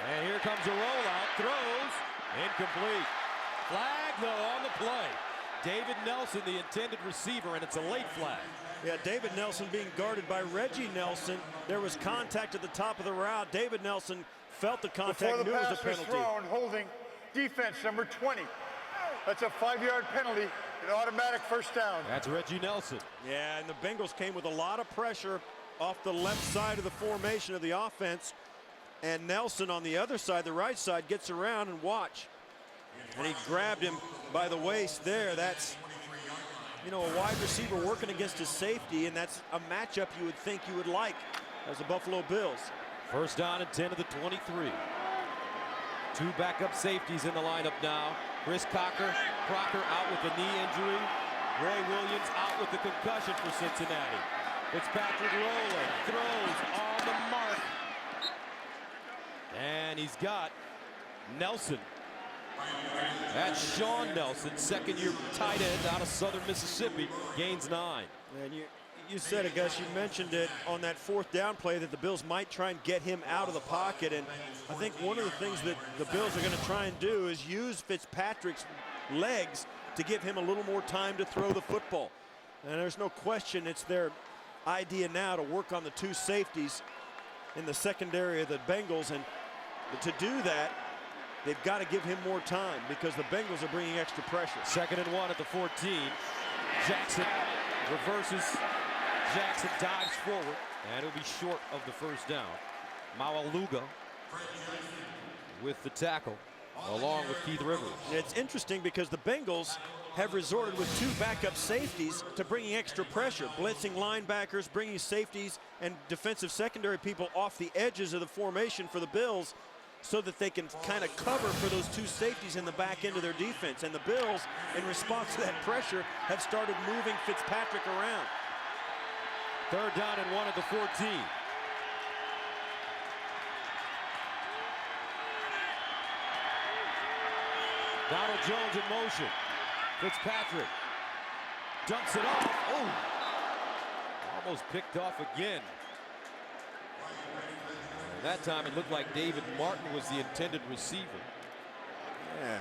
And here comes a rollout, throws, incomplete. Flag, though, on the play. David Nelson, the intended receiver, and it's a late flag. Yeah, David Nelson being guarded by Reggie Nelson. There was contact at the top of the route. David Nelson felt the contact, before the knew it was pass a penalty. was thrown, holding defense number 20. That's a 5-yard penalty, an automatic 1st down. That's Reggie Nelson. Yeah, and the Bengals came with a lot of pressure off the left side of the formation of the offense. And Nelson on the other side, the right side, gets around and watch. And he grabbed him by the waist there. That's, you know, a wide receiver working against his safety, and that's a matchup you would think you would like as the Buffalo Bills. 1st down and 10 to the 23. 2 backup safeties in the lineup now. Chris Crocker out with a knee injury. Roy Williams out with the concussion for Cincinnati. Fitzpatrick rolling, throws on the mark. And he's got Nelson. That's Sean Nelson, second-year tight end out of Southern Mississippi, gains 9. And you said it, Gus. You mentioned it on that fourth down play that the Bills might try and get him out of the pocket. And I think one of the things that the Bills are going to try and do is use Fitzpatrick's legs to give him a little more time to throw the football. And there's no question it's their idea now to work on the two safeties in the secondary of the Bengals. And to do that, they've got to give him more time because the Bengals are bringing extra pressure. 2nd and 1 at the 14. Jackson reverses. Jackson dives forward, and it'll be short of the first down. Maualuga with the tackle, along with Keith Rivers. And it's interesting because the Bengals have resorted with 2 backup safeties to bringing extra pressure, blitzing linebackers, bringing safeties and defensive secondary people off the edges of the formation for the Bills so that they can kind of cover for those 2 safeties in the back end of their defense. And the Bills, in response to that pressure, have started moving Fitzpatrick around. 3rd down and 1 at the 14. Donald Jones in motion. Fitzpatrick dumps it off. Oh, almost picked off again. And that time it looked like David Martin was the intended receiver. Yeah,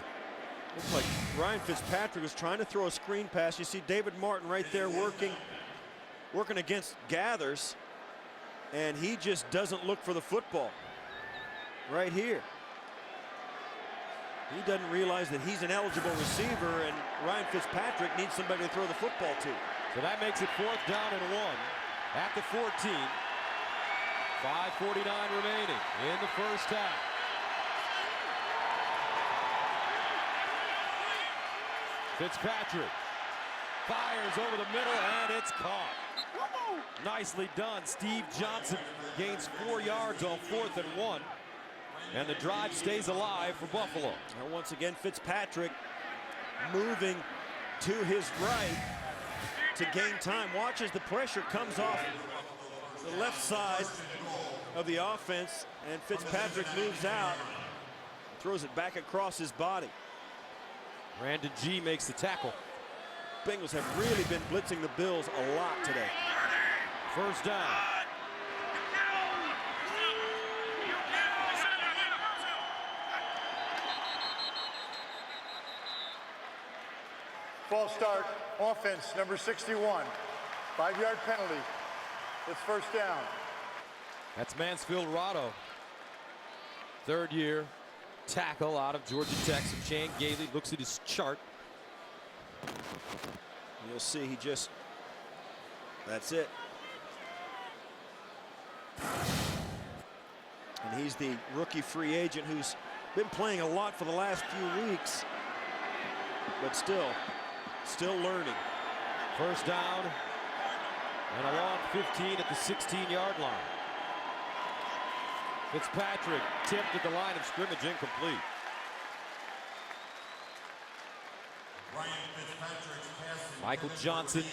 looks like Ryan Fitzpatrick was trying to throw a screen pass. You see David Martin right there working against Gathers, and he just doesn't look for the football right here. He doesn't realize that he's an eligible receiver, and Ryan Fitzpatrick needs somebody to throw the football to. So that makes it 4th down and 1 at the 14. 5:49 remaining in the first half. Fitzpatrick fires over the middle, and it's caught. Nicely done. Steve Johnson gains 4 yards on 4th and 1. And the drive stays alive for Buffalo. And once again, Fitzpatrick moving to his right to gain time. Watch as the pressure comes off the left side of the offense, and Fitzpatrick moves out, throws it back across his body. Brandon G makes the tackle. Bengals have really been blitzing the Bills a lot today. 1st down. False start, offense, number 61. 5-yard penalty. It's 1st down. That's Mansfield Rado. 3rd year tackle out of Georgia Tech. Some Chan Gailey looks at his chart. You'll see he just, that's it. And he's the rookie free agent who's been playing a lot for the last few weeks, but still learning. 1st down and a long 15 at the 16-yard line. Fitzpatrick tipped at the line of scrimmage, incomplete. Michael Johnson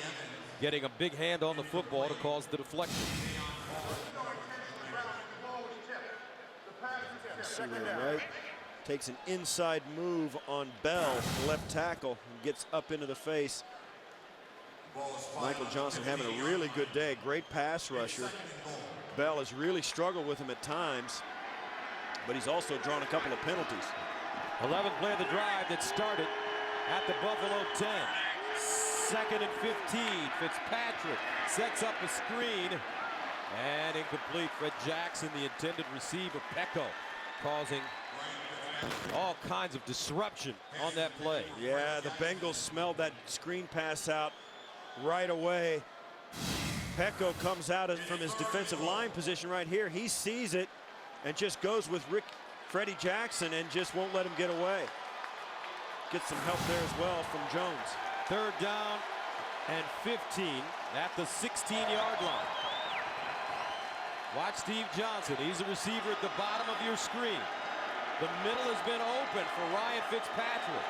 getting a big hand on the football to cause the deflection. Right. Takes an inside move on Bell, left tackle, and gets up into the face. Michael Johnson having a really good day. Great pass rusher. Bell has really struggled with him at times, but he's also drawn a couple of penalties. 11th play of the drive that started at the Buffalo 10. 2nd and 15. Fitzpatrick sets up a screen, and incomplete. Fred Jackson, the intended receiver. Pecco causing all kinds of disruption on that play. Yeah, the Bengals smelled that screen pass out right away. Pecco comes out from his defensive line position right here. He sees it and just goes with Freddie Jackson and just won't let him get away. Gets some help there as well from Jones. 3rd down and 15 at the 16-yard line. Watch Steve Johnson. He's a receiver at the bottom of your screen. The middle has been open for Ryan Fitzpatrick.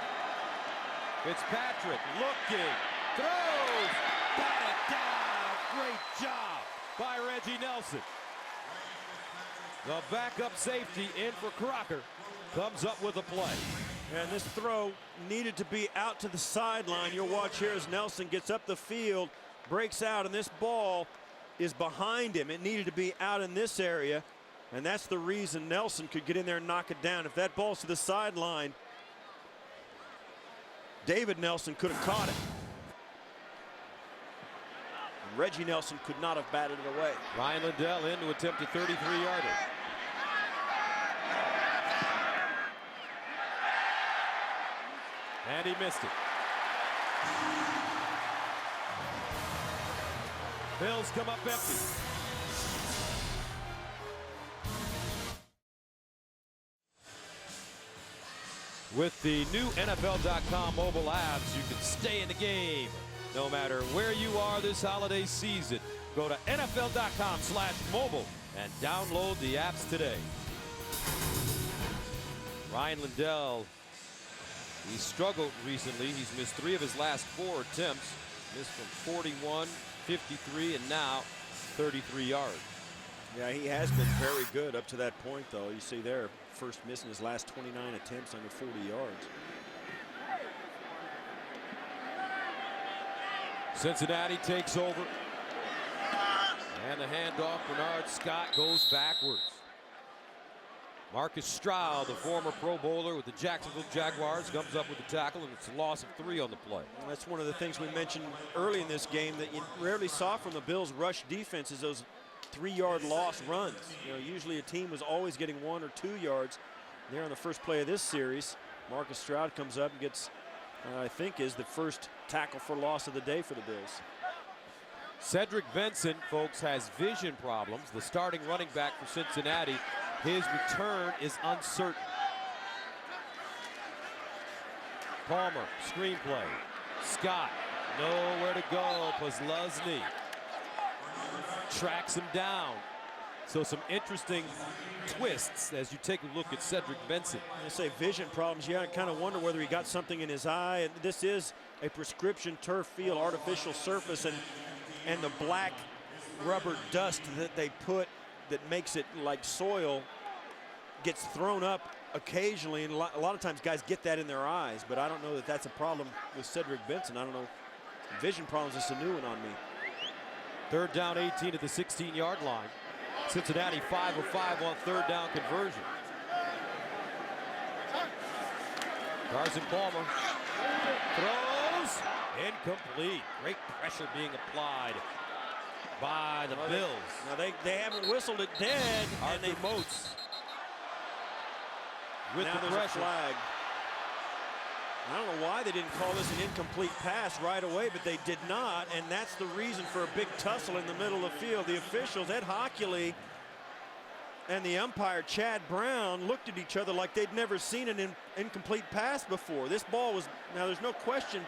Fitzpatrick looking, throws, got it down. Great job by Reggie Nelson. The backup safety in for Crocker. comes up with a play. And this throw needed to be out to the sideline. You'll watch here as Nelson gets up the field, breaks out, and this ball is behind him. It needed to be out in this area, and that's the reason Nelson could get in there and knock it down. If that ball's to the sideline, David Nelson could have caught it. And Reggie Nelson could not have batted it away. Ryan Lindell in to attempt a 33-yarder. And he missed it. Bills come up empty. With the new NFL.com mobile apps, you can stay in the game no matter where you are this holiday season. Go to NFL.com/mobile and download the apps today. Ryan Lindell, he struggled recently. He's missed 3 of his last 4 attempts. Missed from 41, 53, and now 33 yards. Yeah, he has been very good up to that point, though. You see there, first miss in his last 29 attempts under 40 yards. Cincinnati takes over. And the handoff, Bernard Scott goes backwards. Marcus Stroud, the former Pro Bowler with the Jacksonville Jaguars, comes up with the tackle, and it's a loss of 3 on the play. Well, that's one of the things we mentioned early in this game that you rarely saw from the Bills' rush defense is those 3-yard loss runs. You know, usually a team was always getting 1 or 2 yards. There on the first play of this series, Marcus Stroud comes up and gets, I think, is the first tackle for loss of the day for the Bills. Cedric Benson, folks, has vision problems. The starting running back for Cincinnati, his return is uncertain. Palmer, screenplay. Scott, nowhere to go. Posluszny tracks him down. So some interesting twists as you take a look at Cedric Benson. I say vision problems. You kind of wonder whether he got something in his eye. And this is a prescription turf field, artificial surface, and the black rubber dust that they put that makes it like soil gets thrown up occasionally, and a lot of times guys get that in their eyes, but I don't know that that's a problem with Cedric Benson. I don't know. Vision problems is a new one on me. 3rd down 18 at the 16-yard line. Cincinnati 5 of 5 on 3rd down conversion. Carson Palmer throws incomplete. Great pressure being applied by the Bills. Now they haven't whistled it dead. Arthur Moats with now the there's pressure. a flag. I don't know why they didn't call this an incomplete pass right away, but they did not, and that's the reason for a big tussle in the middle of the field. The officials, Ed Hockley and the umpire, Chad Brown, looked at each other like they'd never seen an incomplete pass before. This ball was, now there's no question,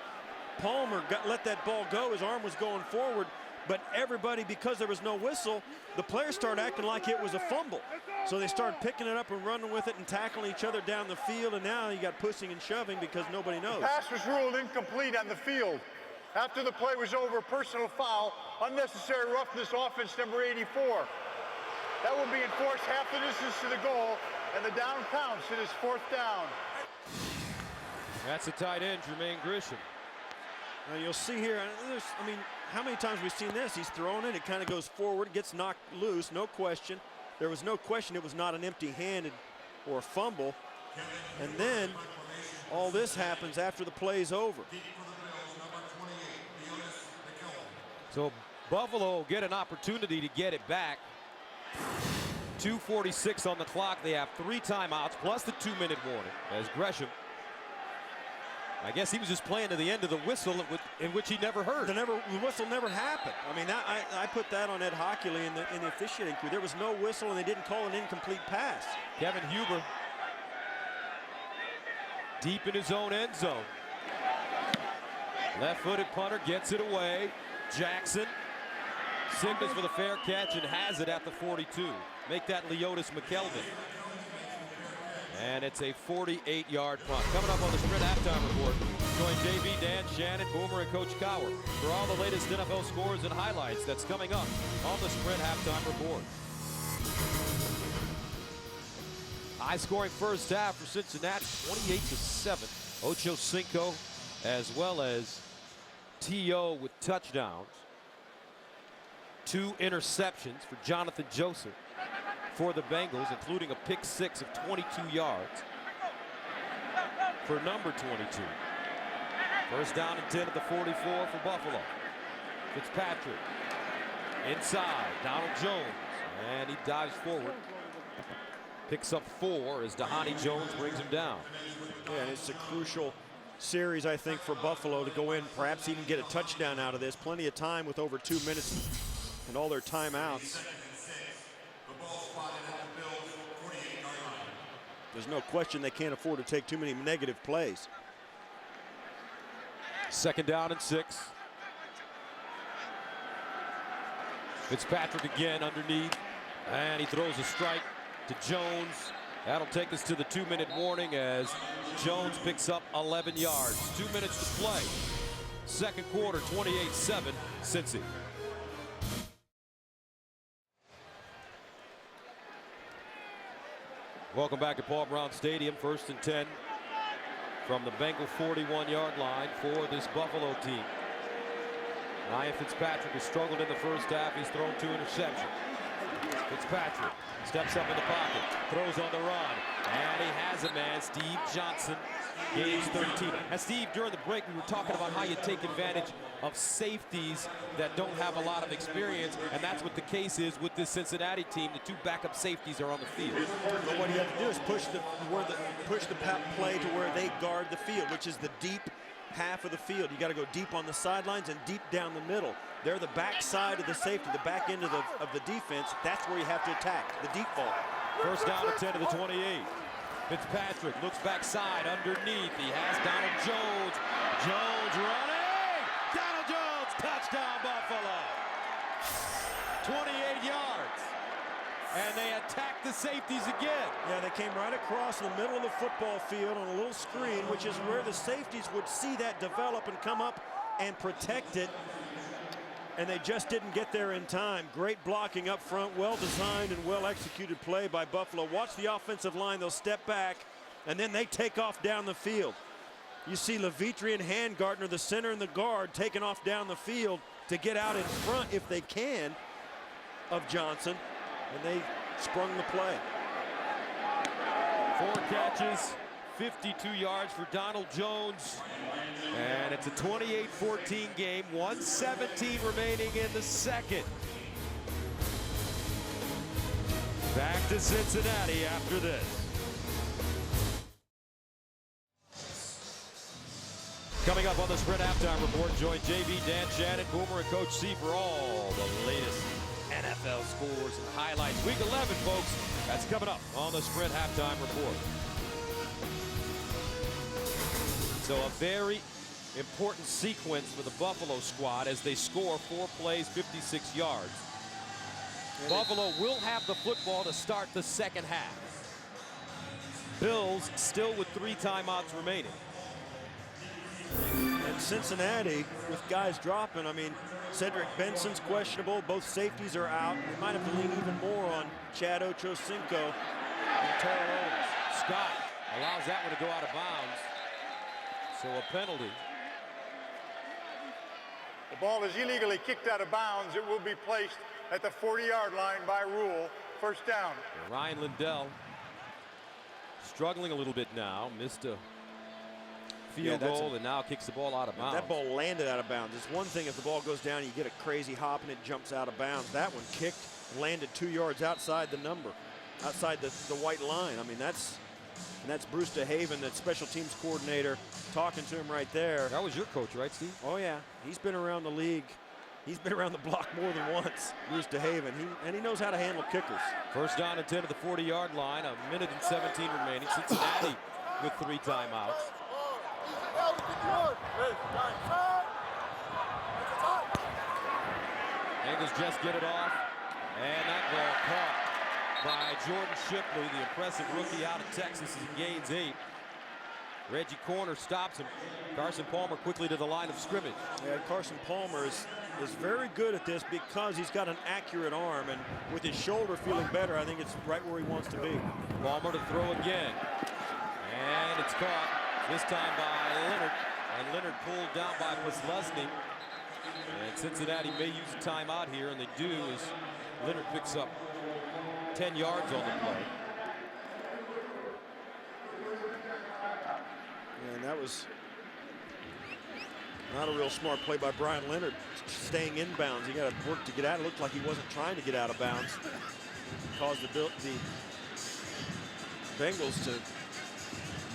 Palmer let that ball go. His arm was going forward, but everybody, because there was no whistle, the players started acting like it was a fumble. So they started picking it up and running with it and tackling each other down the field, and now you got pushing and shoving because nobody knows. The pass was ruled incomplete on the field. After the play was over, personal foul, unnecessary roughness, offense number 84. That will be enforced half the distance to the goal, and the down counts. It is 4th down. That's a tight end, Jermaine Grisham. Now you'll see here, I mean, how many times we've seen this? He's throwing it kind of goes forward, gets knocked loose, no question. There was no question it was not an empty-handed or a fumble. And then all this happens after the play's over. So Buffalo get an opportunity to get it back. 2:46 on the clock. They have 3 timeouts plus the 2-minute warning as Gresham, I guess he was just playing to the end of the whistle in which he never heard. The whistle never happened. I mean, I put that on Ed Hockley in the officiating crew. There was no whistle, and they didn't call an incomplete pass. Kevin Huber deep in his own end zone. Left-footed punter gets it away. Jackson signals for the fair catch and has it at the 42. Make that Leotis McKelvin. And it's a 48-yard punt. Coming up on the Sprint halftime report, join JB, Dan, Shannon, Boomer, and Coach Cowher for all the latest NFL scores and highlights. That's coming up on the Sprint halftime report. High-scoring first half for Cincinnati, 28-7. Ocho Cinco as well as T.O. with touchdowns. 2 interceptions for Jonathan Joseph for the Bengals, including a pick 6 of 22 yards for number 22. First down and 10 at the 44 for Buffalo. Fitzpatrick inside, Donald Jones, and he dives forward. Picks up 4 as Dhani Jones brings him down. Yeah, and it's a crucial series, I think, for Buffalo to go in, perhaps even get a touchdown out of this. Plenty of time with over 2 minutes and all their timeouts. There's no question they can't afford to take too many negative plays. Second down and 6. Fitzpatrick again underneath, and he throws a strike to Jones. That'll take us to the 2-minute warning as Jones picks up 11 yards. 2 minutes to play. Second quarter, 28-7, Cincy. Welcome back to Paul Brown Stadium. 1st and 10 from the Bengal 41-yard line for this Buffalo team. Ryan Fitzpatrick has struggled in the first half. He's thrown 2 interceptions. Fitzpatrick steps up in the pocket, throws on the run, and he has a man, Steve Johnson, gains 13. And Steve, during the break, we were talking about how you take advantage of safeties that don't have a lot of experience, and that's what the case is with this Cincinnati team. The 2 backup safeties are on the field. But what you have to do is push the play to where they guard the field, which is the deep half of the field. You got to go deep on the sidelines and deep down the middle. They're the back side of the safety, the back end of the defense. That's where you have to attack, the deep ball. First down and 10 to the 28. Fitzpatrick looks backside underneath. He has Donald Jones. Jones running. Donald Jones, touchdown Buffalo. 28 yards. And they attack the safeties again. Yeah, they came right across in the middle of the football field on a little screen, which is where the safeties would see that develop and come up and protect it. And they just didn't get there in time. Great blocking up front, well-designed and well-executed play by Buffalo. Watch the offensive line. They'll step back, and then they take off down the field. You see Levitre and Handgartner, the center and the guard, taking off down the field to get out in front, if they can, of Johnson. And they sprung the play. 4 catches, 52 yards for Donald Jones. And it's a 28-14 game, 1:17 remaining in the second. Back to Cincinnati after this. Coming up on the Sprint Halftime Report, join JV, Dan Shannon, Boomer, and Coach C for all the latest NFL scores and highlights. Week 11, folks. That's coming up on the Sprint Halftime Report. So a very important sequence for the Buffalo squad as they score 4 plays, 56 yards. Buffalo will have the football to start the second half. Bills still with 3 timeouts remaining. And Cincinnati, with guys dropping, I mean, Cedric Benson's questionable. Both safeties are out. They might have to lean even more on Chad Ochocinco and Terrell Owens. Scott allows that one to go out of bounds. So a penalty. The ball is illegally kicked out of bounds. It will be placed at the 40-yard line by rule. First down. And Ryan Lindell struggling a little bit now. Missed a field goal and now kicks the ball out of bounds. That ball landed out of bounds. It's one thing if the ball goes down, you get a crazy hop and it jumps out of bounds. That one kicked, landed 2 yards outside the number, outside the white line. I mean, that's Bruce DeHaven, that special teams coordinator, talking to him right there. That was your coach, right, Steve? Oh, yeah. He's been around the league. He's been around the block more than once, Bruce DeHaven. He knows how to handle kickers. First down and 10 to the 40-yard line. 1:17 remaining. Cincinnati with 3 timeouts. Bengals just get it off. And that ball caught by Jordan Shipley, the impressive rookie out of Texas, as he gains 8. Reggie Corner stops him. Carson Palmer quickly to the line of scrimmage. Yeah, Carson Palmer is very good at this because he's got an accurate arm, and with his shoulder feeling better, I think it's right where he wants to be. Palmer to throw again. And it's caught, this time by Leonard. And Leonard pulled down by Posluszny. And Cincinnati may use a timeout here, and they do, as Leonard picks up 10 yards on the play. And that was not a real smart play by Brian Leonard, staying inbounds. He got to work to get out. It looked like he wasn't trying to get out of bounds. Caused the Bengals to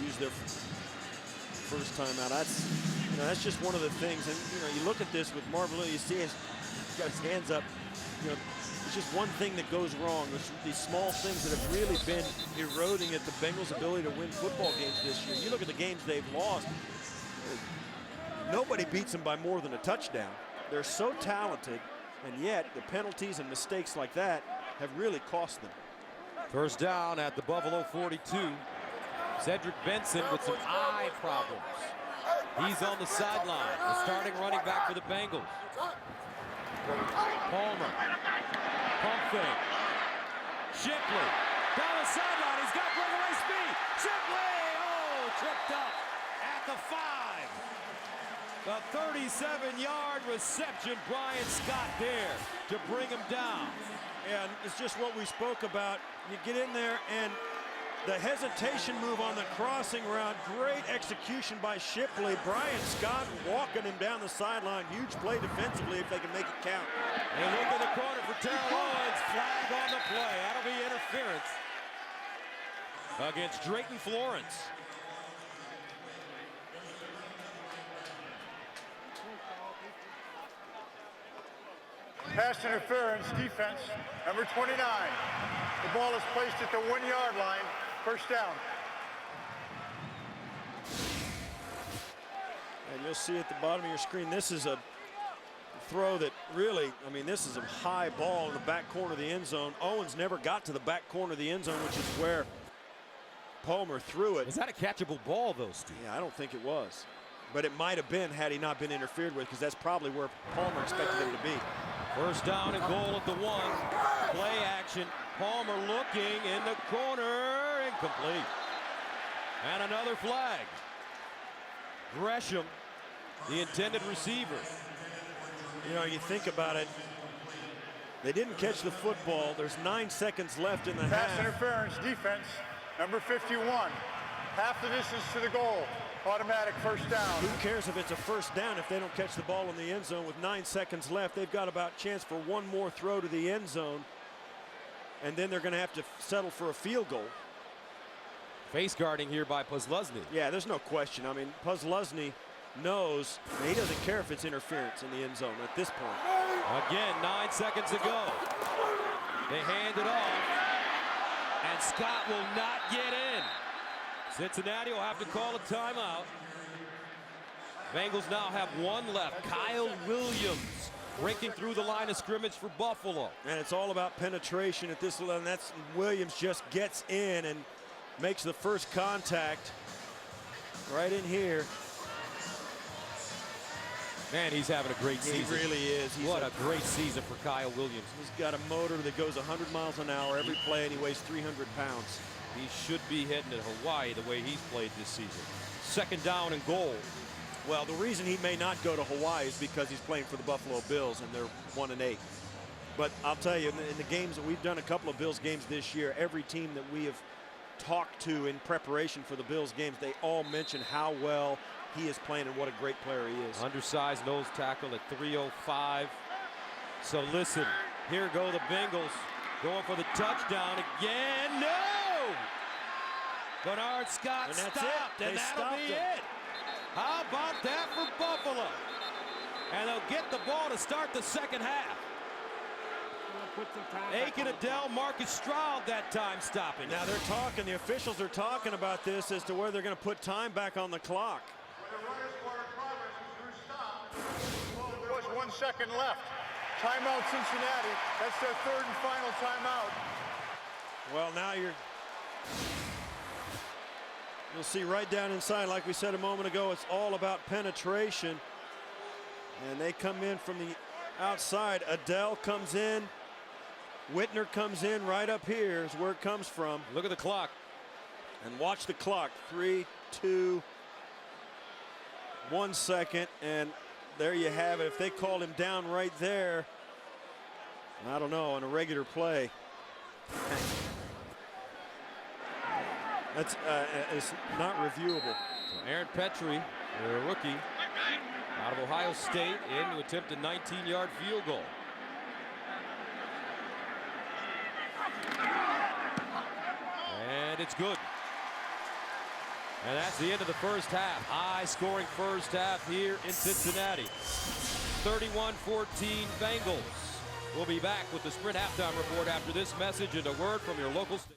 use their first time out. That's just one of the things. And you look at this with Marvin Lewis, you see he's got his hands up. It's just one thing that goes wrong. These small things that have really been eroding at the Bengals' ability to win football games this year. You look at the games they've lost, nobody beats them by more than a touchdown. They're so talented, and yet the penalties and mistakes like that have really cost them. First down at the Buffalo 42. Cedric Benson with some eye problems. He's on the sideline, the starting running back for the Bengals. Palmer, pump fake. Shipley, down the sideline, he's got breakaway speed. Shipley, tripped up at the 5. The 37-yard reception, Brian Scott there to bring him down. And it's just what we spoke about. You get in there, and the hesitation move on the crossing route, great execution by Shipley. Brian Scott walking him down the sideline. Huge play defensively if they can make it count. They look in the corner for Terrell Owens. Flag on the play. That'll be interference against Drayton Florence. Pass interference, defense, number 29. The ball is placed at the 1-yard line. First down. And you'll see at the bottom of your screen, this is a throw that really, this is a high ball in the back corner of the end zone. Owens never got to the back corner of the end zone, which is where Palmer threw it. Was that a catchable ball, though, Steve? Yeah, I don't think it was. But it might have been had he not been interfered with, because that's probably where Palmer expected him to be. First down and goal at the 1. Play action. Palmer looking in the corner. Incomplete. And another flag. Gresham, the intended receiver. You think about it. They didn't catch the football. There's 9 seconds left in the Pass half. interference, defense, number 51. Half the distance to the goal. Automatic first down. Who cares if it's a first down if they don't catch the ball in the end zone with 9 seconds left? They've got about a chance for one more throw to the end zone, and then they're going to have to settle for a field goal. Face guarding here by Posluszny. Yeah, there's no question. Posluszny knows he doesn't care if it's interference in the end zone at this point. Again, 9 seconds to go. They hand it off, and Scott will not get in. Cincinnati will have to call a timeout. Bengals now have one left. Kyle Williams breaking through the line of scrimmage for Buffalo. And it's all about penetration at this level. And that's Williams just gets in and makes the first contact right in here. Man, he's having a great season. He really is. What a great season for Kyle Williams. He's got a motor that goes 100 miles an hour every play, and he weighs 300 pounds. He should be heading to Hawaii the way he's played this season. Second down and goal. Well, the reason he may not go to Hawaii is because he's playing for the Buffalo Bills, and they're 1-8. But I'll tell you, in the games that we've done, a couple of Bills games this year, every team that we have talked to in preparation for the Bills games, they all mention how well he is playing and what a great player he is. Undersized nose tackle at 305. So listen, here go the Bengals going for the touchdown again. No! Bernard Scott stopped, and that'll be it. How about that for Buffalo? And they'll get the ball to start the second half. Aiken Adele, Marcus Stroud that time stopping. Now they're talking, the officials are talking about this as to where they're going to put time back on the clock. There was 1 second left. Timeout Cincinnati. That's their third and final timeout. Well, now you're... You'll see right down inside, like we said a moment ago, it's all about penetration. And they come in from the outside. Adele comes in. Whitner comes in right up here is where it comes from. Look at the clock. And watch the clock. 3, 2, 1 second. And there you have it. If they call him down right there, I don't know, on a regular play. That's it's not reviewable. Aaron Petrie, a rookie out of Ohio State, in to attempt a 19-yard field goal. And it's good. And that's the end of the first half. High-scoring first half here in Cincinnati. 31-14 Bengals. We'll be back with the Sprint halftime report after this message and a word from your local station.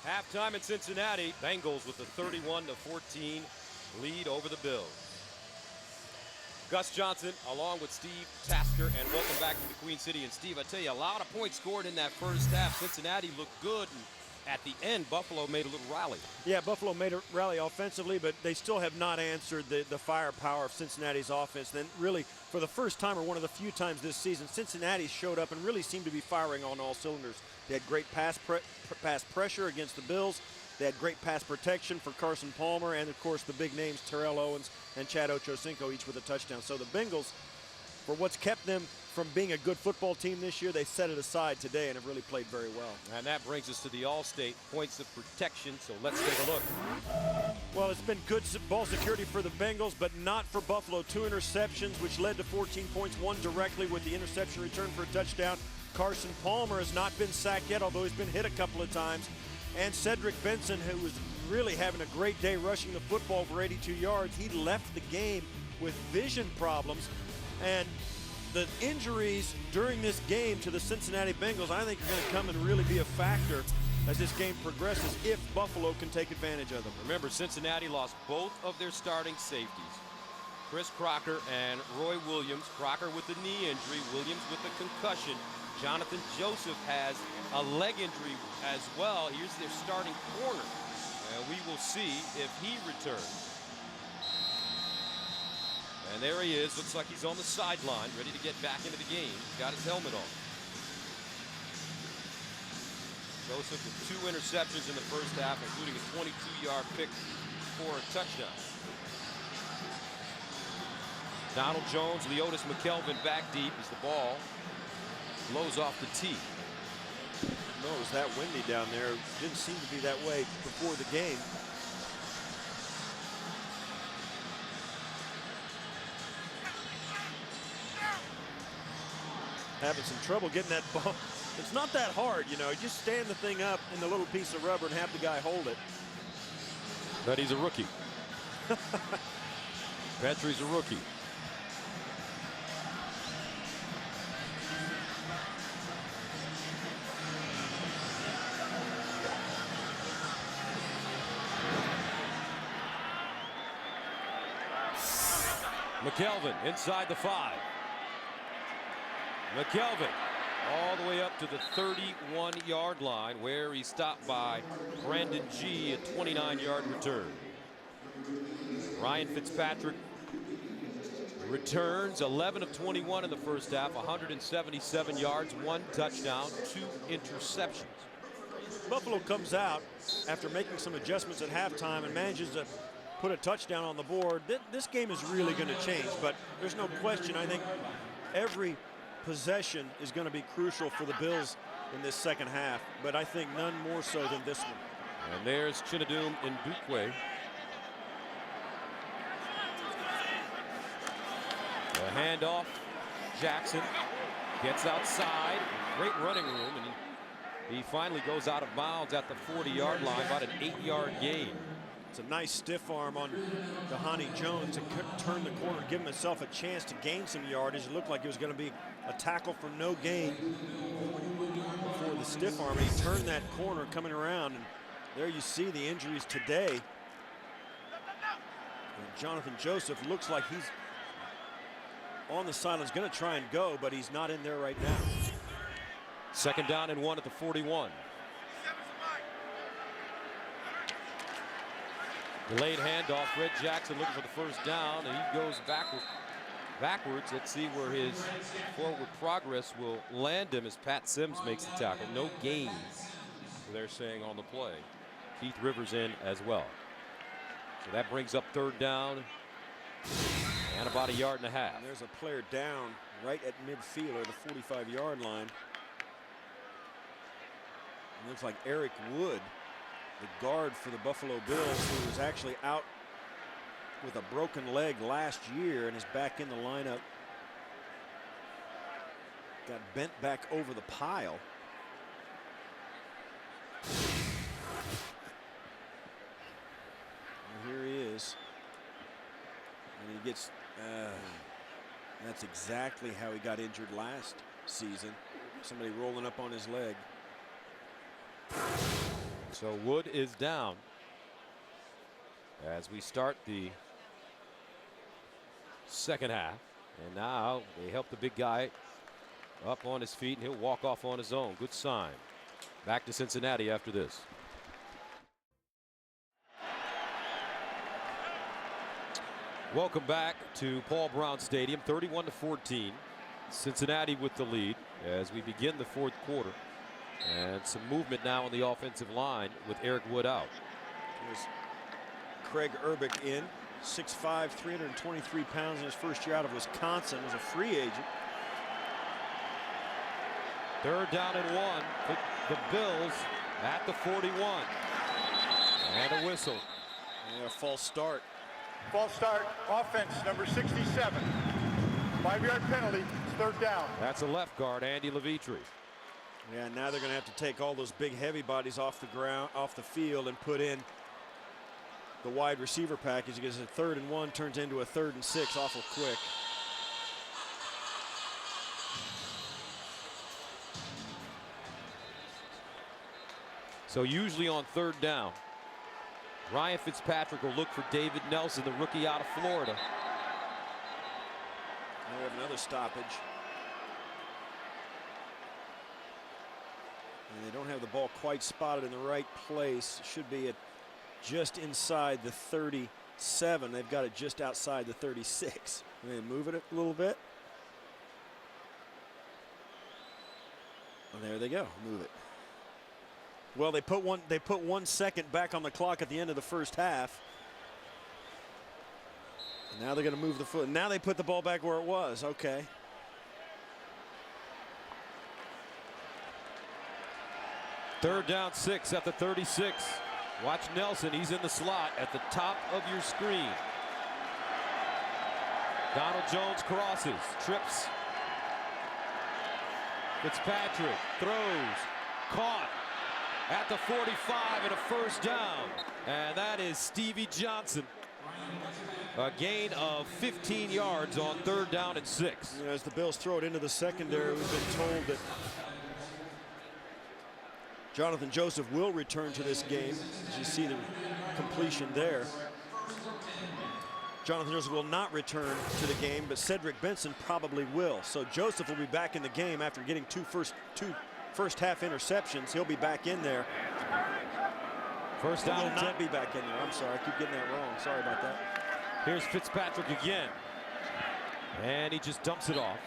Halftime in Cincinnati. Bengals with a 31-14 lead over the Bills. Gus Johnson along with Steve Tasker, and welcome back to the Queen City. And Steve, I tell you, a lot of points scored in that first half. Cincinnati looked good, and at the end Buffalo made a little rally. Yeah, Buffalo made a rally offensively, but they still have not answered the firepower of Cincinnati's offense. Then really, for the first time, or one of the few times this season, Cincinnati showed up and really seemed to be firing on all cylinders. They had great pass pressure against the Bills. They had great pass protection for Carson Palmer, and of course the big names Terrell Owens and Chad Ochocinco, each with a touchdown. So the Bengals, for what's kept them from being a good football team this year, they set it aside today and have really played very well. And that brings us to the All-State points of protection, so let's take a look. Well, it's been good ball security for the Bengals, but not for Buffalo. 2 interceptions, which led to 14 points, one directly with the interception return for a touchdown. Carson Palmer has not been sacked yet, although he's been hit a couple of times. And Cedric Benson, who was really having a great day rushing the football for 82 yards, he left the game with vision problems. And the injuries during this game to the Cincinnati Bengals, I think, are going to come and really be a factor as this game progresses if Buffalo can take advantage of them. Remember, Cincinnati lost both of their starting safeties, Chris Crocker and Roy Williams. Crocker with a knee injury, Williams with a concussion. Jonathan Joseph has a leg injury as well. Here's their starting corner. And we will see if he returns. And there he is. Looks like he's on the sideline, ready to get back into the game. He's got his helmet on. Joseph with 2 interceptions in the first half, including a 22-yard pick for a touchdown. Donald Jones, Leotis McKelvin back deep as the ball blows off the tee. No, it was that windy down there. It didn't seem to be that way before the game. Having some trouble getting that ball. It's not that hard, you know. You just stand the thing up in the little piece of rubber and have the guy hold it. But he's a rookie. Petrie's a rookie. McKelvin inside the 5. McKelvin all the way up to the 31-yard line, where he stopped by Brandon G, a 29-yard return. Ryan Fitzpatrick returns 11 of 21 in the first half, 177 yards, 1 touchdown, 2 interceptions. Buffalo comes out after making some adjustments at halftime and manages to put a touchdown on the board. This game is really going to change, but there's no question. I think every possession is going to be crucial for the Bills in this second half, but I think none more so than this one. And there's Chinadum Ndukwe. A handoff. Jackson gets outside. Great running room, and he finally goes out of bounds at the 40-yard line, about an 8-yard gain. It's a nice stiff arm on Dhani Jones to turn the corner, give himself a chance to gain some yardage. It looked like it was going to be a tackle for no gain before the the stiff arm, and he turned that corner coming around, and there you see the injuries today. And Jonathan Joseph looks like he's on the sidelines, going to try and go, but he's not in there right now. 2nd down and 1 at the 41. Delayed handoff. Fred Jackson looking for the 1st down, and he goes backwards. Let's see where his forward progress will land him as Pat Sims makes the tackle. No gains, they're saying, on the play. Keith Rivers in as well. So that brings up 3rd down and about 1.5 yards. And there's a player down right at midfield or the 45-yard line. It looks like Eric Wood, the guard for the Buffalo Bills, who was actually out with a broken leg last year and is back in the lineup. Got bent back over the pile. And here he is. And he gets, that's exactly how he got injured last season. Somebody rolling up on his leg. So Wood is down as we start the 2nd half. And now they help the big guy up on his feet, and he'll walk off on his own. Good sign. Back to Cincinnati after this. Welcome back to Paul Brown Stadium. 31-14. Cincinnati with the lead as we begin the 4th quarter. And some movement now on the offensive line with Eric Wood out. Here's Craig Urbick in, 6'5", 323 pounds in his first year out of Wisconsin, was a free agent. 3rd down and 1. The Bills at the 41. And a whistle. And a false start. False start, offense, number 67. 5-yard penalty, it's 3rd down. That's a left guard, Andy Levitri. Yeah, now they're going to have to take all those big heavy bodies off the ground, off the field, and put in the wide receiver package because a 3rd and 1 turns into a 3rd and 6 awful quick. So usually on 3rd down, Ryan Fitzpatrick will look for David Nelson, the rookie out of Florida. Now we have another stoppage. And they don't have the ball quite spotted in the right place. Should be at just inside the 37. They've got it just outside the 36. They move it a little bit. And there they go. Move it. Well, they put 1 second back on the clock at the end of the 1st half. And now they're going to move the foot. Now they put the ball back where it was. Okay. Third down 6 at the 36. Watch Nelson. He's in the slot at the top of your screen. Donald Jones crosses, trips. Fitzpatrick throws, caught at the 45 and a 1st down. And that is Stevie Johnson. A gain of 15 yards on 3rd down and 6. You know, as the Bills throw it into the secondary, we've been told that Jonathan Joseph will return to this game. As you see the completion there. Jonathan Joseph will not return to the game, but Cedric Benson probably will. So Joseph will be back in the game after getting two first half interceptions. He'll be back in there. 1st down. He will not be back in there. I'm sorry, I keep getting that wrong. Sorry about that. Here's Fitzpatrick again. And he just dumps it off.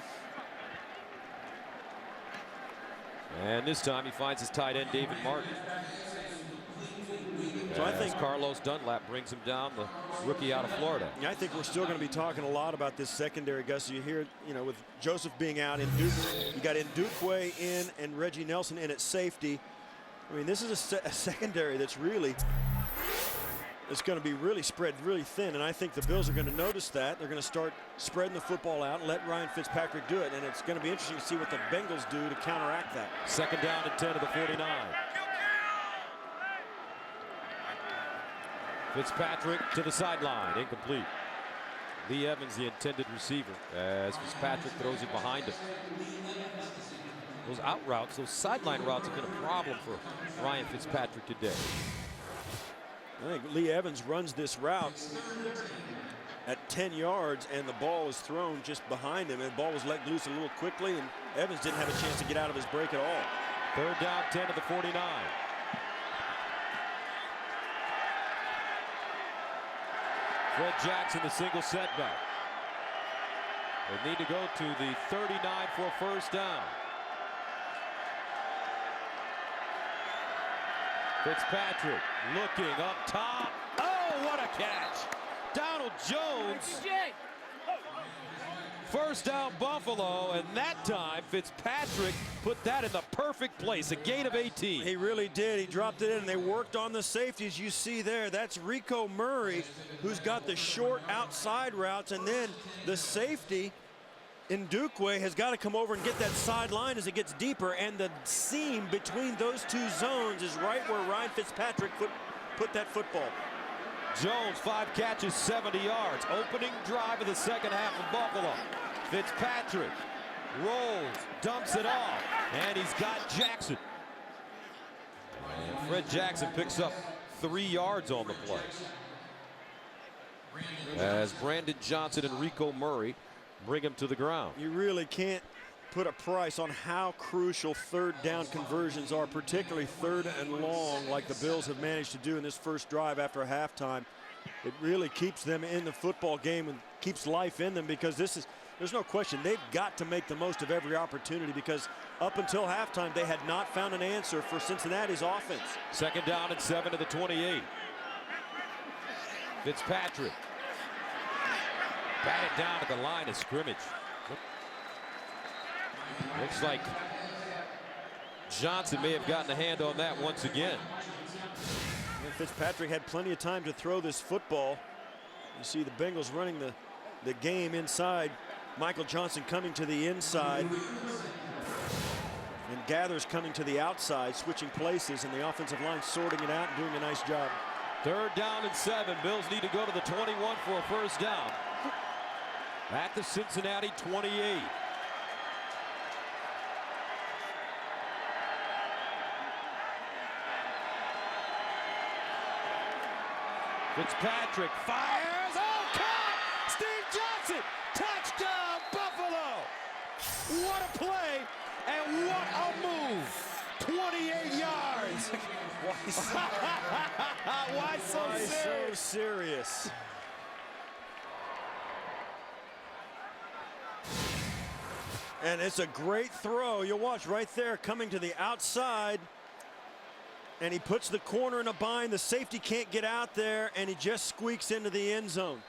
And this time he finds his tight end, David Martin. So I think Carlos Dunlap brings him down, the rookie out of Florida. I think we're still going to be talking a lot about this secondary, Gus. You hear, you know, with Joseph being out, you got Ndukwe in and Reggie Nelson in at safety. I mean, this is a secondary that's really, it's going to be really spread really thin, and I think the Bills are going to notice that. They're going to start spreading the football out and let Ryan Fitzpatrick do it, and it's going to be interesting to see what the Bengals do to counteract that. 2nd down and 10 to the 49. Fitzpatrick to the sideline, incomplete. Lee Evans, the intended receiver, as Fitzpatrick throws it behind him. Those out routes, those sideline routes have been a problem for Ryan Fitzpatrick today. I think Lee Evans runs this route at 10 yards, and the ball was thrown just behind him, and the ball was let loose a little quickly, and Evans didn't have a chance to get out of his break at all. 3rd down, 10 to the 49. Fred Jackson, the single setback. They need to go to the 39 for a 1st down. Fitzpatrick looking up top. Oh, what a catch. Donald Jones. 1st down Buffalo, and that time Fitzpatrick put that in the perfect place, a gain of 18. He really did. He dropped it in, and they worked on the safeties. You see there, that's Rico Murray, who's got the short outside routes, and then the safety in Ndukwe has got to come over and get that sideline as it gets deeper, and the seam between those two zones is right where Ryan Fitzpatrick put that football. Jones, 5 catches, 70 yards. Opening drive of the 2nd half of Buffalo. Fitzpatrick rolls, dumps it off, and he's got Jackson. And Fred Jackson picks up 3 yards on the play. As Brandon Johnson and Rico Murray bring him to the ground. You really can't put a price on how crucial 3rd down conversions are, particularly 3rd and long, like the Bills have managed to do in this first drive after a halftime. It really keeps them in the football game and keeps life in them, because there's no question they've got to make the most of every opportunity, because up until halftime they had not found an answer for Cincinnati's offense. 2nd down and 7 to the 28. Fitzpatrick batted down at the line of scrimmage. Looks like Johnson may have gotten a hand on that once again. And Fitzpatrick had plenty of time to throw this football. You see the Bengals running the game inside. Michael Johnson coming to the inside, and Gathers coming to the outside, switching places, and the offensive line sorting it out and doing a nice job. 3rd down and 7. Bills need to go to the 21 for a 1st down. At the Cincinnati 28. Fitzpatrick fires. Oh, caught! Steve Johnson! Touchdown, Buffalo! What a play and what a move! 28 yards. Why so serious? And it's a great throw. You'll watch right there, coming to the outside, and he puts the corner in a bind. The safety can't get out there, and he just squeaks into the end zone.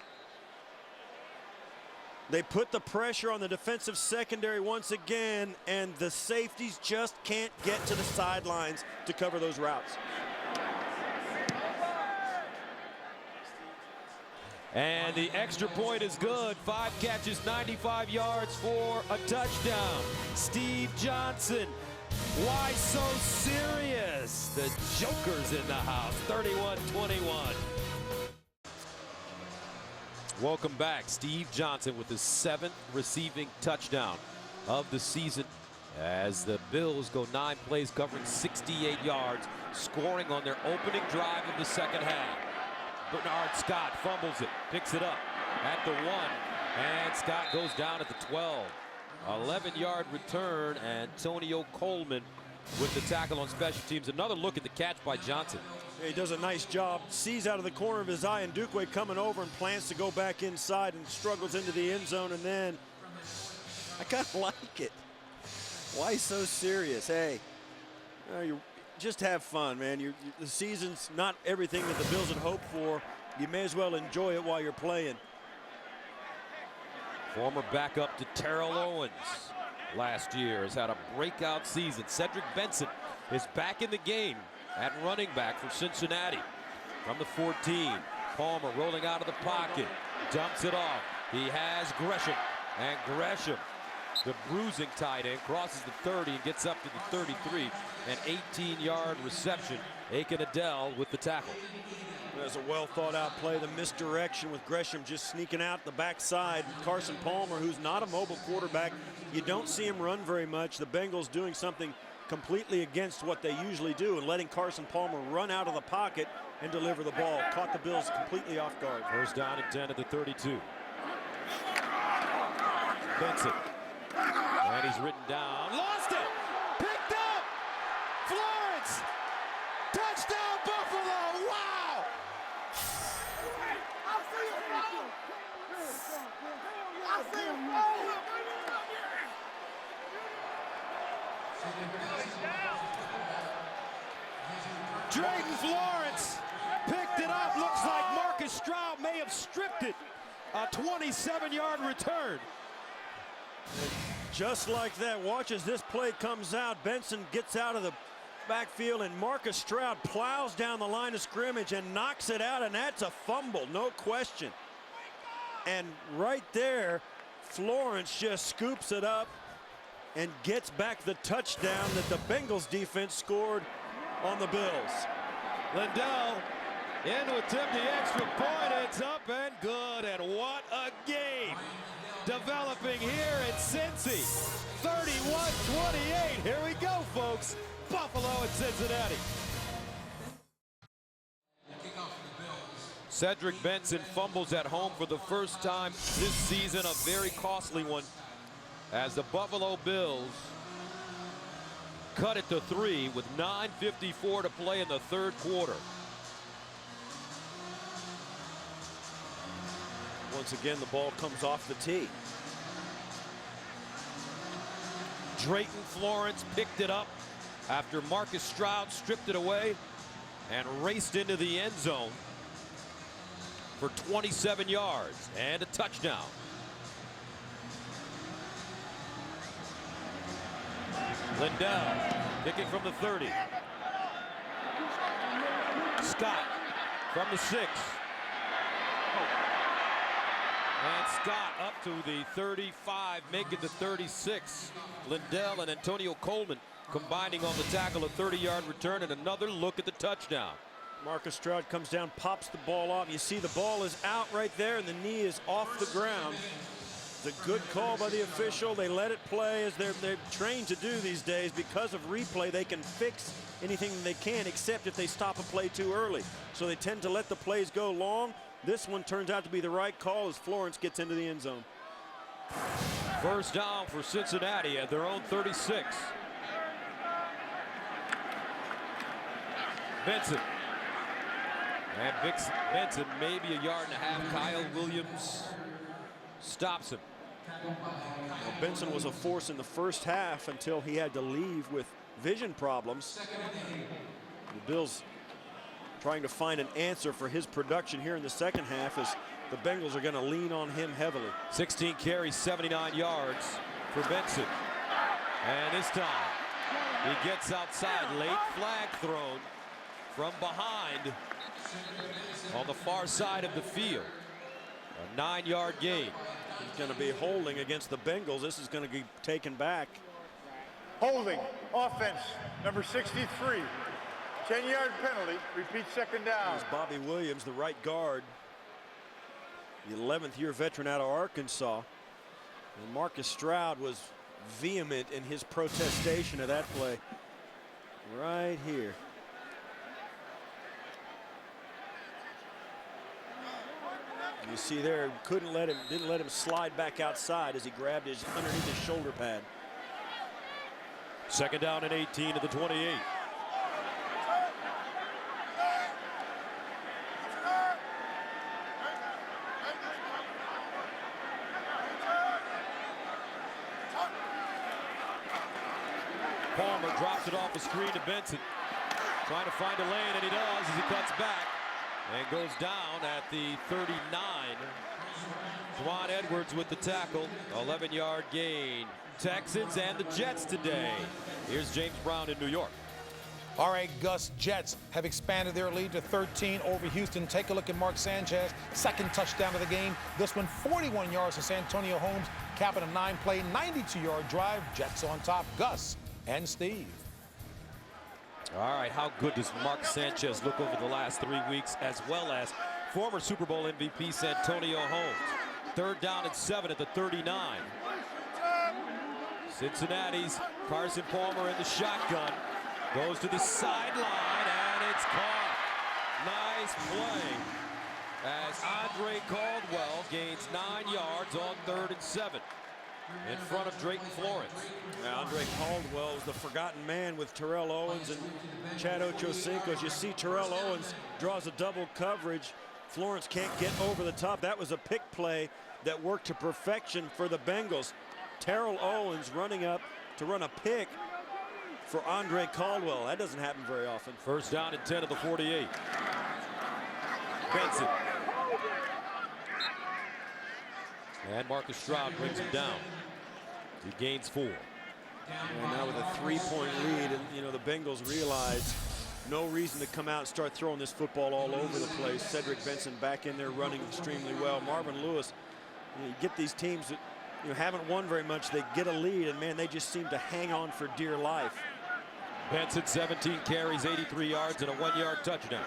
They put the pressure on the defensive secondary once again, and the safeties just can't get to the sidelines to cover those routes. And the extra point is good. 5 catches, 95 yards for a touchdown. Steve Johnson. Why so serious? The Joker's in the house. 31-21. Welcome back. Steve Johnson with his 7th receiving touchdown of the season, as the Bills go 9 plays covering 68 yards, scoring on their opening drive of the 2nd half. Bernard Scott fumbles it, picks it up at the 1, and Scott goes down at the 12. 11-yard return, and Antonio Coleman with the tackle on special teams. Another look at the catch by Johnson. He does a nice job, sees out of the corner of his eye, and Ndukwe coming over and plans to go back inside and struggles into the end zone, and then I kind of like it. Why so serious? Hey, you just have fun, man. The season's not everything that the Bills had hoped for. You may as well enjoy it while you're playing. Former backup to Terrell Owens last year has had a breakout season. Cedric Benson is back in the game at running back for Cincinnati. From the 14, Palmer rolling out of the pocket, dumps it off. He has Gresham, and Gresham, the bruising tight end, crosses the 30 and gets up to the 33. An 18-yard reception. Aiken Adele with the tackle. There's a well-thought-out play. The misdirection with Gresham just sneaking out the backside. Carson Palmer, who's not a mobile quarterback, you don't see him run very much. The Bengals doing something completely against what they usually do and letting Carson Palmer run out of the pocket and deliver the ball. Caught the Bills completely off guard. First down and 10 at the 32. Benson. And he's written down. Lost it! Picked up! Florence! Touchdown Buffalo! Wow! Drayton Florence picked it up. Looks like Marcus Stroud may have stripped it. A 27-yard return. Just like that, watch as this play comes out. Benson gets out of the backfield, and Marcus Stroud plows down the line of scrimmage and knocks it out, and that's a fumble, no question. And right there, Florence just scoops it up and gets back the touchdown that the Bengals defense scored on the Bills. Lindell in to attempt the extra point. It's up and good, and what a game developing here at Cincy. 31-28. Here we go, folks. Buffalo and Cincinnati. Cedric Benson fumbles at home for the first time this season, a very costly one, as the Buffalo Bills cut it to 3 with 9:54 to play in the third quarter. Once again, the ball comes off the tee. Drayton Florence picked it up after Marcus Stroud stripped it away and raced into the end zone for 27 yards and a touchdown. Lindell kicking from the 30. Scott from the 6. And Scott up to the 35, making the 36. Lindell and Antonio Coleman combining on the tackle, a 30-yard return, and another look at the touchdown. Marcus Stroud comes down, pops the ball off. You see the ball is out right there, and the knee is off the ground. It's a good call by the official. They let it play, as they're trained to do these days. Because of replay, they can fix anything they can, except if they stop a play too early. So they tend to let the plays go long. This one turns out to be the right call as Florence gets into the end zone. First down for Cincinnati at their own 36. Benson. And Benson maybe a yard and a half. Kyle Williams stops him. Well, Benson was a force in the first half until he had to leave with vision problems. The Bills trying to find an answer for his production here in the second half, as the Bengals are going to lean on him heavily. 16 carries, 79 yards for Benson. And this time he gets outside. Late flag thrown from behind on the far side of the field. A 9-yard gain. He's going to be holding against the Bengals. This is going to be taken back. Holding, offense, number 63. 10-yard penalty, repeat second down. There's Bobby Williams, the right guard. The 11th year veteran out of Arkansas. And Marcus Stroud was vehement in his protestation of that play. Right here. You see there, didn't let him slide back outside as he grabbed his underneath his shoulder pad. Second down and 18 to the 28. Palmer drops it off the screen to Benson. Trying to find a lane, and he does as he cuts back and goes down at the 39. Juwan Edwards with the tackle. 11-yard gain. Texans and the Jets today. Here's James Brown in New York. All right, Gus, Jets have expanded their lead to 13 over Houston. Take a look at Mark Sanchez, second touchdown of the game. This one, 41 yards to Santonio Holmes, capping a 9-play, 92-yard drive. Jets on top. Gus and Steve. All right, how good does Mark Sanchez look over the last 3 weeks, as well as former Super Bowl MVP Santonio Holmes. 3rd down and 7 at the 39. Cincinnati's Carson Palmer in the shotgun. Goes to the sideline, and it's caught. Nice play as Andre Caldwell gains 9 yards on 3rd and 7 in front of Drayton Florence. Now, Andre Caldwell is the forgotten man with Terrell Owens and Chad Ochocinco. As you see, Terrell Owens draws a double coverage. Florence can't get over the top. That was a pick play that worked to perfection for the Bengals. Terrell Owens running up to run a pick for Andre Caldwell. That doesn't happen very often. 1st down and 10 of the 48. Benson. And Marcus Stroud brings him down. He gains 4. And now with a 3-point lead, and you know the Bengals realize no reason to come out and start throwing this football all over the place. Cedric Benson back in there running extremely well. Marvin Lewis, you get these teams that haven't won very much, they get a lead, and man, they just seem to hang on for dear life. Benson 17 carries, 83 yards, and a 1-yard touchdown.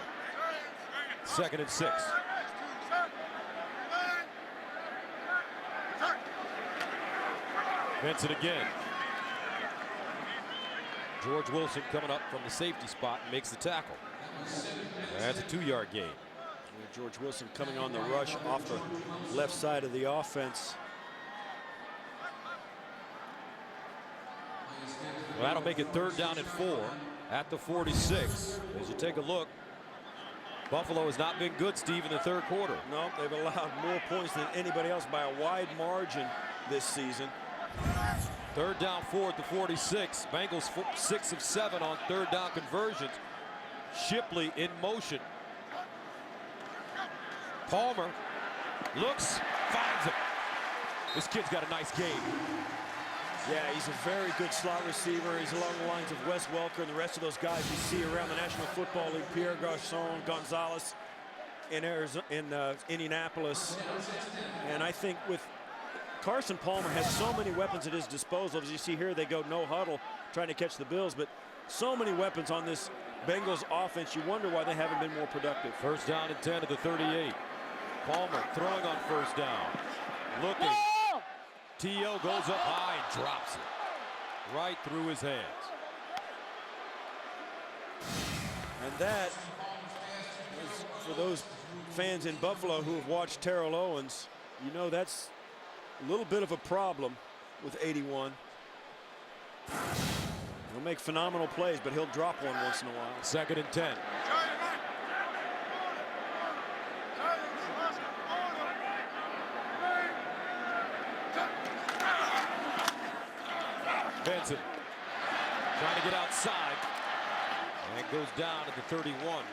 2nd and 6. Benson again. George Wilson coming up from the safety spot and makes the tackle. That's a 2-yard gain. George Wilson coming on the rush off the left side of the offense. Well, that'll make it 3rd down and 4 at the 46. As you take a look, Buffalo has not been good, Steve, in the 3rd quarter. No, they've allowed more points than anybody else by a wide margin this season. 3rd down 4 at the 46. Bengals 6 of 7 on 3rd down conversions. Shipley in motion. Palmer looks, finds him. This kid's got a nice game. Yeah, he's a very good slot receiver. He's along the lines of Wes Welker and the rest of those guys you see around the National Football League. Pierre Garçon, Gonzalez in Indianapolis. And I think with Carson Palmer has so many weapons at his disposal. As you see here, they go no huddle trying to catch the Bills, but so many weapons on this Bengals offense. You wonder why they haven't been more productive. 1st down and 10 to the 38. Palmer throwing on 1st down. Looking. T.O. goes up high and drops it right through his hands. And that is for those fans in Buffalo who have watched Terrell Owens. You know that's a little bit of a problem with 81. He'll make phenomenal plays, but he'll drop one once in a while. 2nd and 10. Benson trying to get outside and goes down at the 31.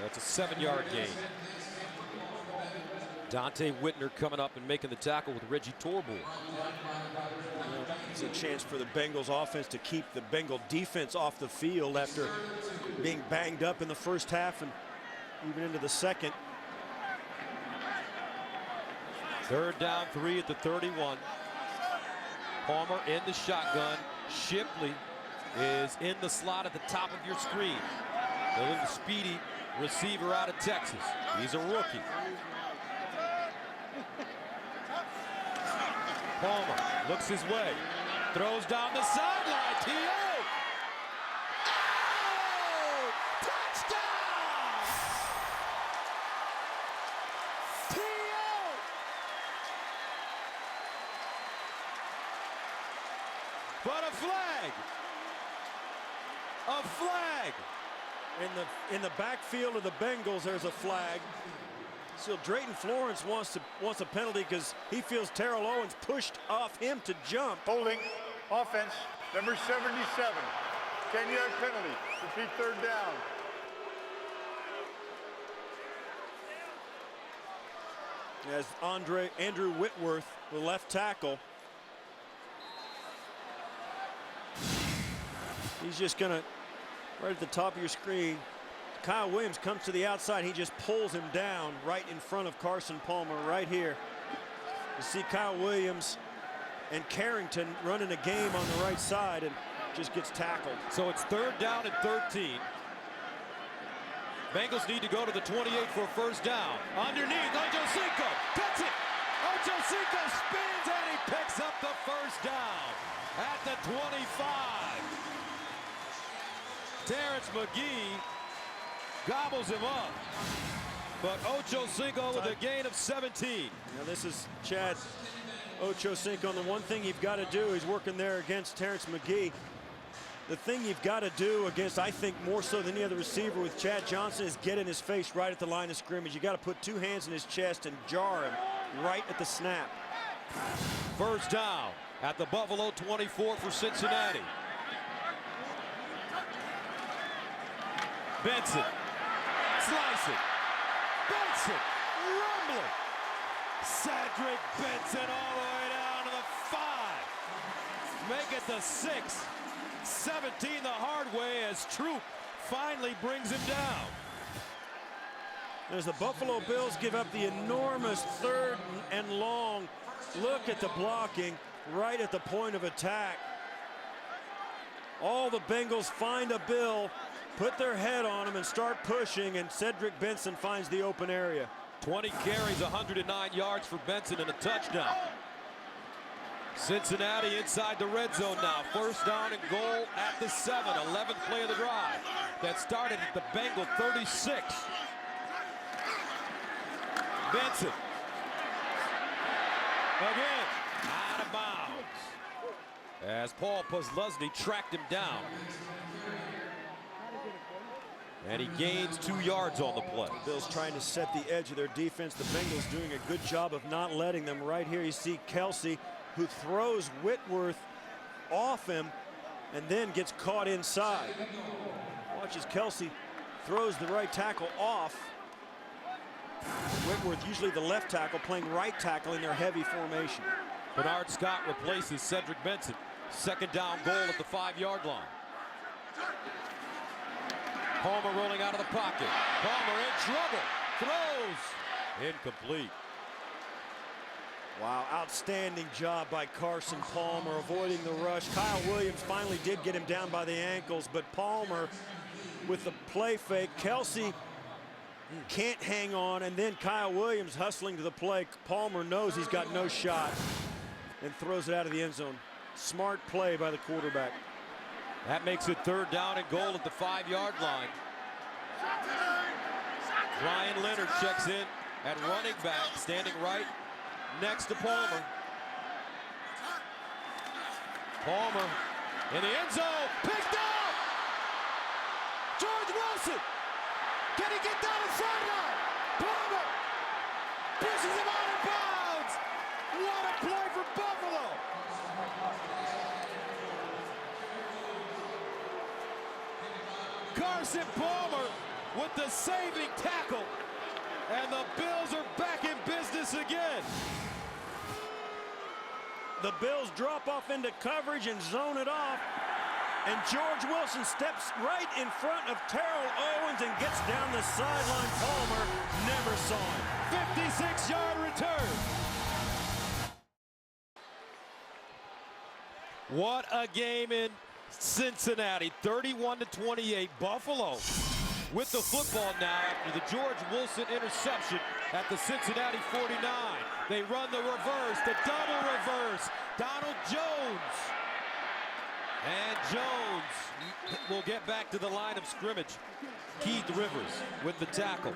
That's a 7-yard gain. Dante Whitner coming up and making the tackle with Reggie Torborg. It's a chance for the Bengals offense to keep the Bengal defense off the field after being banged up in the 1st half and even into the 2nd. 3rd down 3 at the 31. Palmer in the shotgun. Shipley is in the slot at the top of your screen. The little speedy receiver out of Texas. He's a rookie. Palmer looks his way. Throws down the sideline. T.O. Oh! Touchdown! T.O. But a flag. A flag. In the backfield of the Bengals, there's a flag. So Drayton Florence wants a penalty because he feels Terrell Owens pushed off him to jump. Holding, offense, number 77. 10-yard penalty. Repeat 3rd down. As Andrew Whitworth, the left tackle. He's just gonna, right at the top of your screen, Kyle Williams comes to the outside. He just pulls him down right in front of Carson Palmer right here. You see Kyle Williams and Carrington running a game on the right side, and just gets tackled. So it's 3rd down and 13. Bengals need to go to the 28 for a first down. Underneath, Ochocinco cuts it. Ochocinco spins and he picks up the first down at the 25. Terrence McGee gobbles him up. But Ochocinco with a gain of 17. Now this is Chad Ochocinco, and the one thing you've got to do, he's working there against Terrence McGee. The thing you've got to do against, I think more so than any other receiver with Chad Johnson, is get in his face right at the line of scrimmage. You got to put 2 hands in his chest and jar him right at the snap. First down at the Buffalo 24 for Cincinnati. Benson, slice it. Benson, rumbling. Cedric Benson all the way down to the 5. Make it the 6. 17 the hard way as Troop finally brings him down. As the Buffalo Bills give up the enormous 3rd and long. Look at the blocking right at the point of attack. All the Bengals find a Bill, put their head on him and start pushing, and Cedric Benson finds the open area. 20 carries, 109 yards for Benson and a touchdown. Cincinnati inside the red zone now. First down and goal at the 7. 11th play of the drive. That started at the Bengal 36. Benson. Again, out of bounds. As Paul Posluszny tracked him down. And he gains 2 yards on the play. Bills trying to set the edge of their defense. The Bengals doing a good job of not letting them. Right here you see Kelsey, who throws Whitworth off him and then gets caught inside. Watch as Kelsey throws the right tackle off. Whitworth, usually the left tackle, playing right tackle in their heavy formation. Bernard Scott replaces Cedric Benson. 2nd down goal at the 5-yard line. Palmer rolling out of the pocket. Palmer in trouble. Throws. Incomplete. Wow, outstanding job by Carson Palmer avoiding the rush. Kyle Williams finally did get him down by the ankles, but Palmer with the play fake. Kelsey can't hang on, and then Kyle Williams hustling to the play. Palmer knows he's got no shot and throws it out of the end zone. Smart play by the quarterback. That makes it 3rd down and goal at the 5-yard line. Ryan Leonard checks in at running back, standing right next to Palmer. Palmer in the end zone, picked up! George Wilson! Can he get down the sideline? Palmer pushes him out of bounds! What a play for Buffalo! Carson Palmer with the saving tackle, and the Bills are back in business again. The Bills drop off into coverage and zone it off, and George Wilson steps right in front of Terrell Owens and gets down the sideline. Palmer never saw him. 56-yard return. What a game in Cincinnati. 31-28. Buffalo with the football now after the George Wilson interception at the Cincinnati 49. They run the reverse, the double reverse. Donald Jones. And Jones will get back to the line of scrimmage. Keith Rivers with the tackle.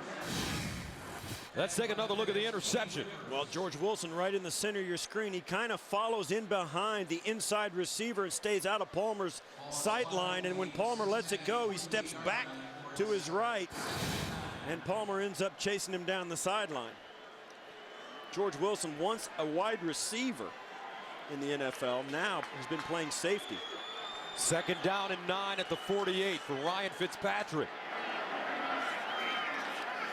Let's take another look at the interception. Well, George Wilson right in the center of your screen. He kind of follows in behind the inside receiver and stays out of Palmer's sight line. And when Palmer lets it go, he steps back to his right. And Palmer ends up chasing him down the sideline. George Wilson, once a wide receiver in the NFL, now has been playing safety. 2nd down and 9 at the 48 for Ryan Fitzpatrick.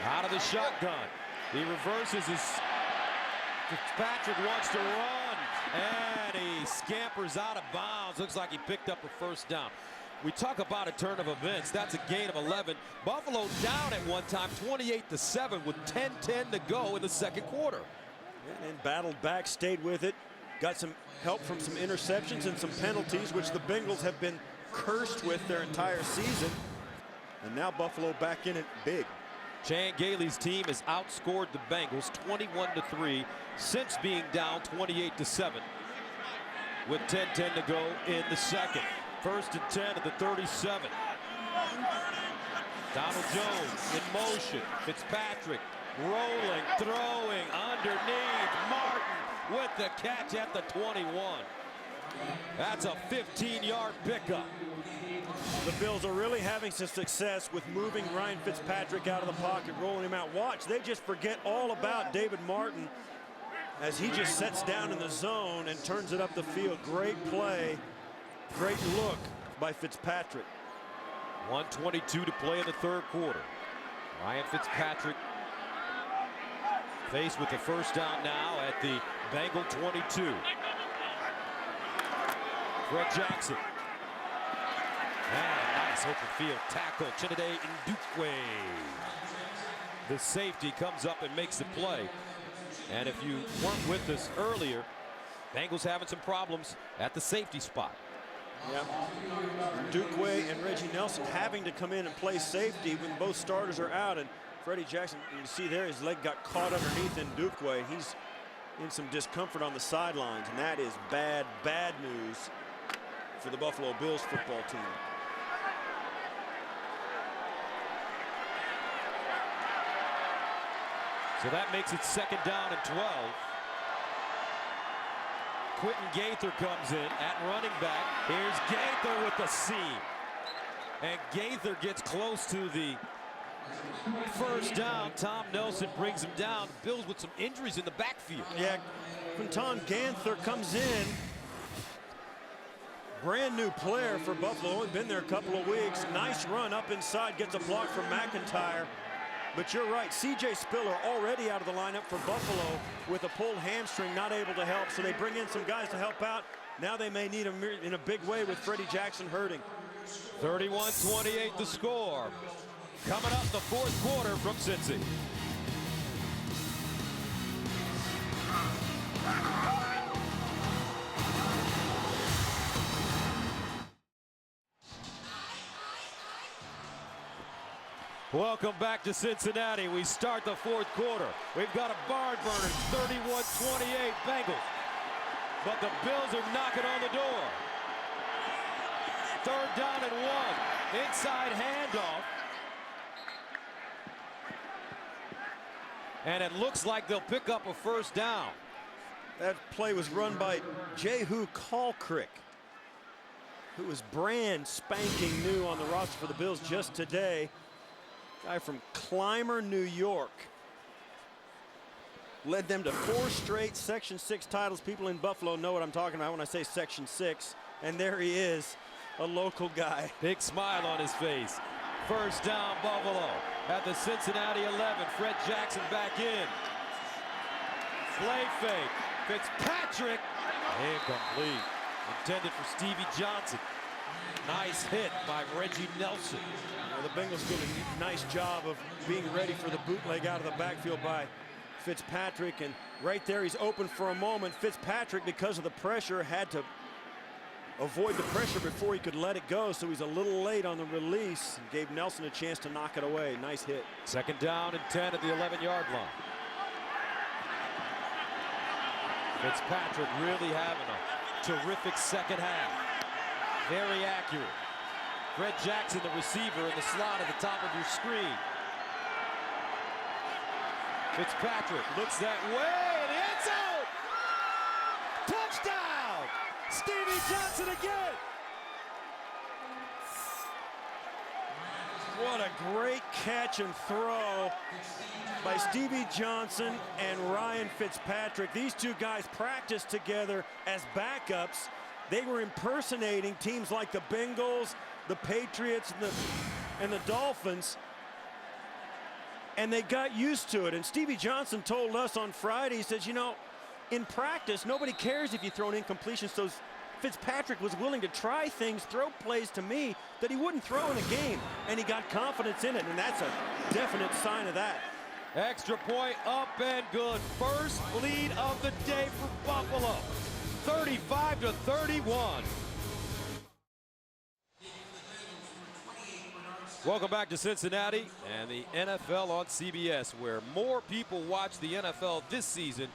Out of the shotgun. He reverses his. Fitzpatrick wants to run, and he scampers out of bounds. Looks like he picked up a first down. We talk about a turn of events. That's a gain of 11. Buffalo down at one time, 28-7, with 10:10 to go in the 2nd quarter. And battled back, stayed with it. Got some help from some interceptions and some penalties, which the Bengals have been cursed with their entire season. And now Buffalo back in it big. Chan Gailey's team has outscored the Bengals 21-3 since being down 28-7 with 10:10 to go in the second. 1st and 10 at the 37. Donald Jones in motion. Fitzpatrick rolling, throwing underneath. Martin with the catch at the 21. That's a 15-yard pickup. The Bills are really having some success with moving Ryan Fitzpatrick out of the pocket, rolling him out. Watch, they just forget all about David Martin as he just sets down in the zone and turns it up the field. Great play, great look by Fitzpatrick. 1:22 to play in the 3rd quarter. Ryan Fitzpatrick faced with the first down now at the Bengal 22. Fred Jackson. And nice open field tackle. Chinade Ndukwe. The safety comes up and makes the play. And if you weren't with us earlier, Bengals having some problems at the safety spot. Yeah. Ndukwe and Reggie Nelson having to come in and play safety when both starters are out. And Freddie Jackson, you can see there, his leg got caught underneath Ndukwe. He's in some discomfort on the sidelines, and that is bad, bad news for the Buffalo Bills football team. So that makes it 2nd down and 12. Quentin Gaither comes in at running back. Here's Gaither with the seam. And Gaither gets close to the first down. Tom Nelson brings him down. Bills with some injuries in the backfield. Yeah, Quentin Gaither comes in. Brand new player for Buffalo. Only been there a couple of weeks. Nice run up inside. Gets a block from McIntyre. But you're right, C.J. Spiller already out of the lineup for Buffalo with a pulled hamstring, not able to help. So they bring in some guys to help out. Now they may need him in a big way with Freddie Jackson hurting. 31-28 the score. Coming up the 4th quarter from Cincy. Welcome back to Cincinnati. We start the 4th quarter. We've got a barn burner, 31-28 Bengals. But the Bills are knocking on the door. 3rd down and 1. Inside handoff. And it looks like they'll pick up a first down. That play was run by Jehu Kalkrick, who was brand spanking new on the roster for the Bills just today. Guy from Clymer, New York. Led them to 4 straight Section 6 titles. People in Buffalo know what I'm talking about when I say Section 6. And there he is, a local guy. Big smile on his face. First down, Buffalo at the Cincinnati 11. Fred Jackson back in. Play fake. Fitzpatrick. Incomplete. Intended for Stevie Johnson. Nice hit by Reggie Nelson. The Bengals did a nice job of being ready for the bootleg out of the backfield by Fitzpatrick. And right there, he's open for a moment. Fitzpatrick, because of the pressure, had to avoid the pressure before he could let it go. So he's a little late on the release and gave Nelson a chance to knock it away. Nice hit. 2nd down and 10 at the 11-yard line. Fitzpatrick really having a terrific second half. Very accurate. Fred Jackson, the receiver, in the slot at the top of your screen. Fitzpatrick looks that way, and the end zone! Touchdown! Stevie Johnson again! What a great catch and throw by Stevie Johnson and Ryan Fitzpatrick. These two guys practiced together as backups. They were impersonating teams like the Bengals, the Patriots, and the Dolphins, and they got used to it. And Stevie Johnson told us on Friday, he says, you know, in practice, nobody cares if you throw an incompletion, so Fitzpatrick was willing to try things, throw plays to me that he wouldn't throw in a game, and he got confidence in it, and that's a definite sign of that. Extra point up and good. First lead of the day for Buffalo. 35-31. Welcome back to Cincinnati and the NFL on CBS, where more people watch the NFL this season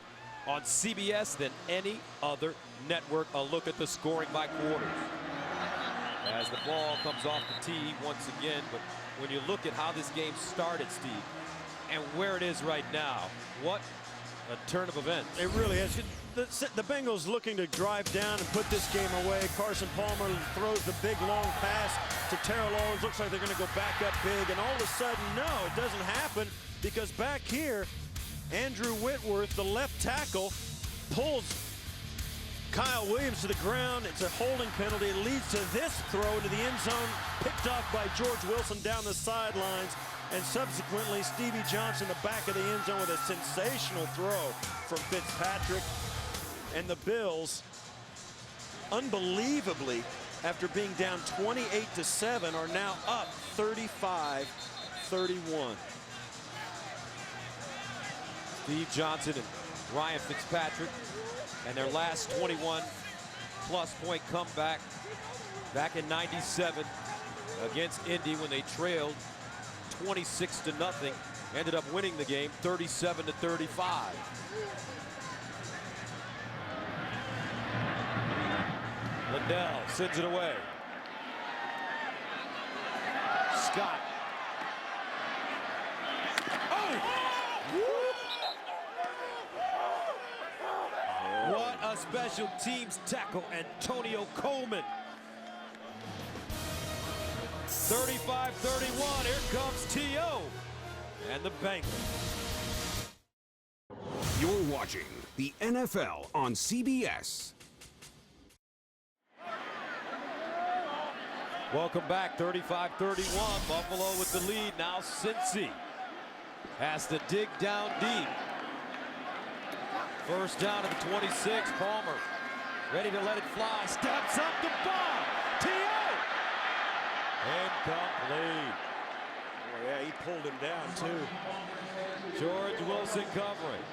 on CBS than any other network. A look at the scoring by quarters. As the ball comes off the tee once again, but when you look at how this game started, Steve, and where it is right now, what a turn of events. It really is. The Bengals looking to drive down and put this game away. Carson Palmer throws the big long pass to Terrell Owens. Looks like they're going to go back up big, and all of a sudden, no, it doesn't happen, because back here, Andrew Whitworth, the left tackle, pulls Kyle Williams to the ground. It's a holding penalty. It leads to this throw into the end zone, picked off by George Wilson down the sidelines, and subsequently Stevie Johnson, the back of the end zone, with a sensational throw from Fitzpatrick. And the Bills, unbelievably, after being down 28-7, are now up 35-31. Steve Johnson and Ryan Fitzpatrick, and their last 21-plus point comeback back in '97 against Indy when they trailed 26-0, ended up winning the game 37-35. Liddell sends it away. Scott. What a special teams tackle, Antonio Coleman. 35-31, here comes T.O. and the Bengals. You're watching the NFL on CBS. Welcome back, 35-31, Buffalo with the lead. Now Cincy has to dig down deep. First down at the 26, Palmer ready to let it fly, steps up the ball, T.O. Incomplete. Oh, yeah, he pulled him down too. George Wilson covering.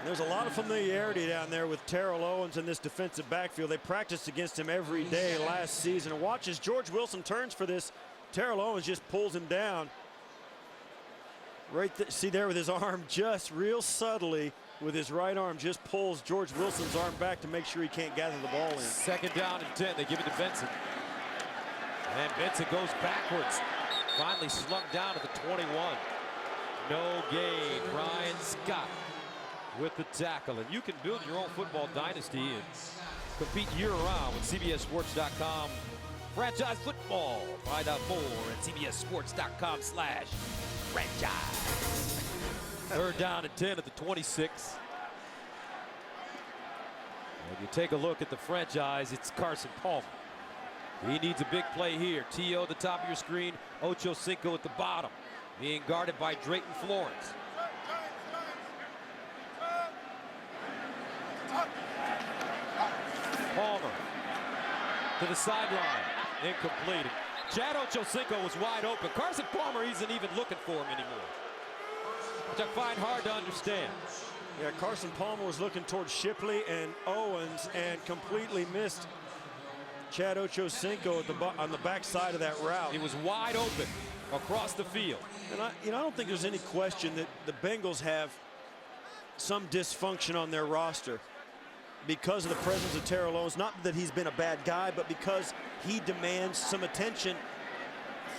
There's a lot of familiarity down there with Terrell Owens in this defensive backfield. They practiced against him every day last season. And watch as George Wilson turns for this. Terrell Owens just pulls him down. Right there, see there with his arm, just real subtly with his right arm, just pulls George Wilson's arm back to make sure he can't gather the ball in. Second down and 10, they give it to Benson. And Benson goes backwards. Finally slung down at the 21. No gain, Ryan Scott with the tackle. And you can build your own football dynasty and compete year-round with CBSSports.com. Franchise football. Find out more at CBSSports.com/franchise. Third down and 10 at the 26. And you take a look at the franchise, it's Carson Palmer. He needs a big play here. T.O. at the top of your screen, Ocho Cinco at the bottom, being guarded by Drayton Florence. Palmer to the sideline, incomplete. Chad Ochocinco was wide open. Carson Palmer isn't even looking for him anymore, which I find hard to understand. Yeah, Carson Palmer was looking towards Shipley and Owens and completely missed Chad Ochocinco on the backside of that route. He was wide open across the field. And I don't think there's any question that the Bengals have some dysfunction on their roster because of the presence of Terrell Owens. Not that he's been a bad guy, but because he demands some attention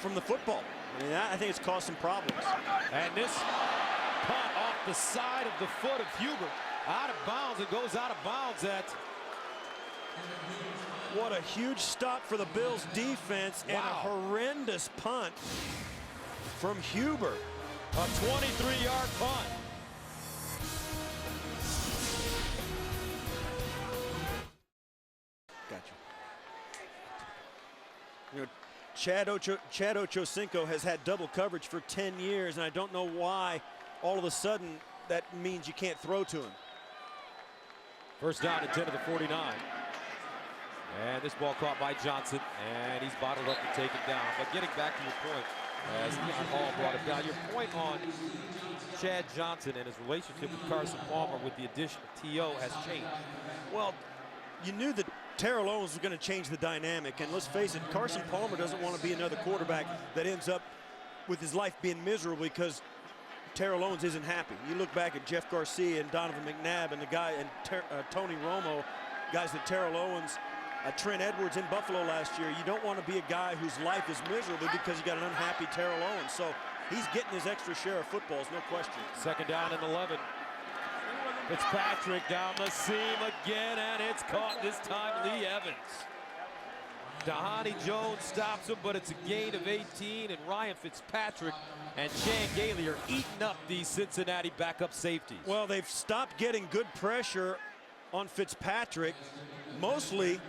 from the football. I mean, I think it's caused some problems. And this punt off the side of the foot of Huber, out of bounds. It goes out of bounds at... What a huge stop for the Bills defense. Wow. And a horrendous punt from Huber. A 23-yard punt. Gotcha. You know, Chad Ochocinco has had double coverage for 10 years, and I don't know why all of a sudden that means you can't throw to him. First down and 10 to the 49. And this ball caught by Johnson, and he's bottled up to take it down. But getting back to your point, as Leon Hall brought it down, your point on Chad Johnson and his relationship with Carson Palmer with the addition of T.O. has changed. Well, you knew that Terrell Owens was going to change the dynamic. And let's face it, Carson Palmer doesn't want to be another quarterback that ends up with his life being miserable because Terrell Owens isn't happy. You look back at Jeff Garcia and Donovan McNabb and the guy and Tony Romo, guys that Terrell Owens, Trent Edwards in Buffalo last year. You don't want to be a guy whose life is miserable because you got an unhappy Terrell Owens. So he's getting his extra share of footballs, no question. Second down and 11. Fitzpatrick down the seam again, and it's caught this time Lee Evans. Dhani Jones stops him, but it's a gain of 18, and Ryan Fitzpatrick and Chan Gailey are eating up these Cincinnati backup safeties. Well, they've stopped getting good pressure on Fitzpatrick, mostly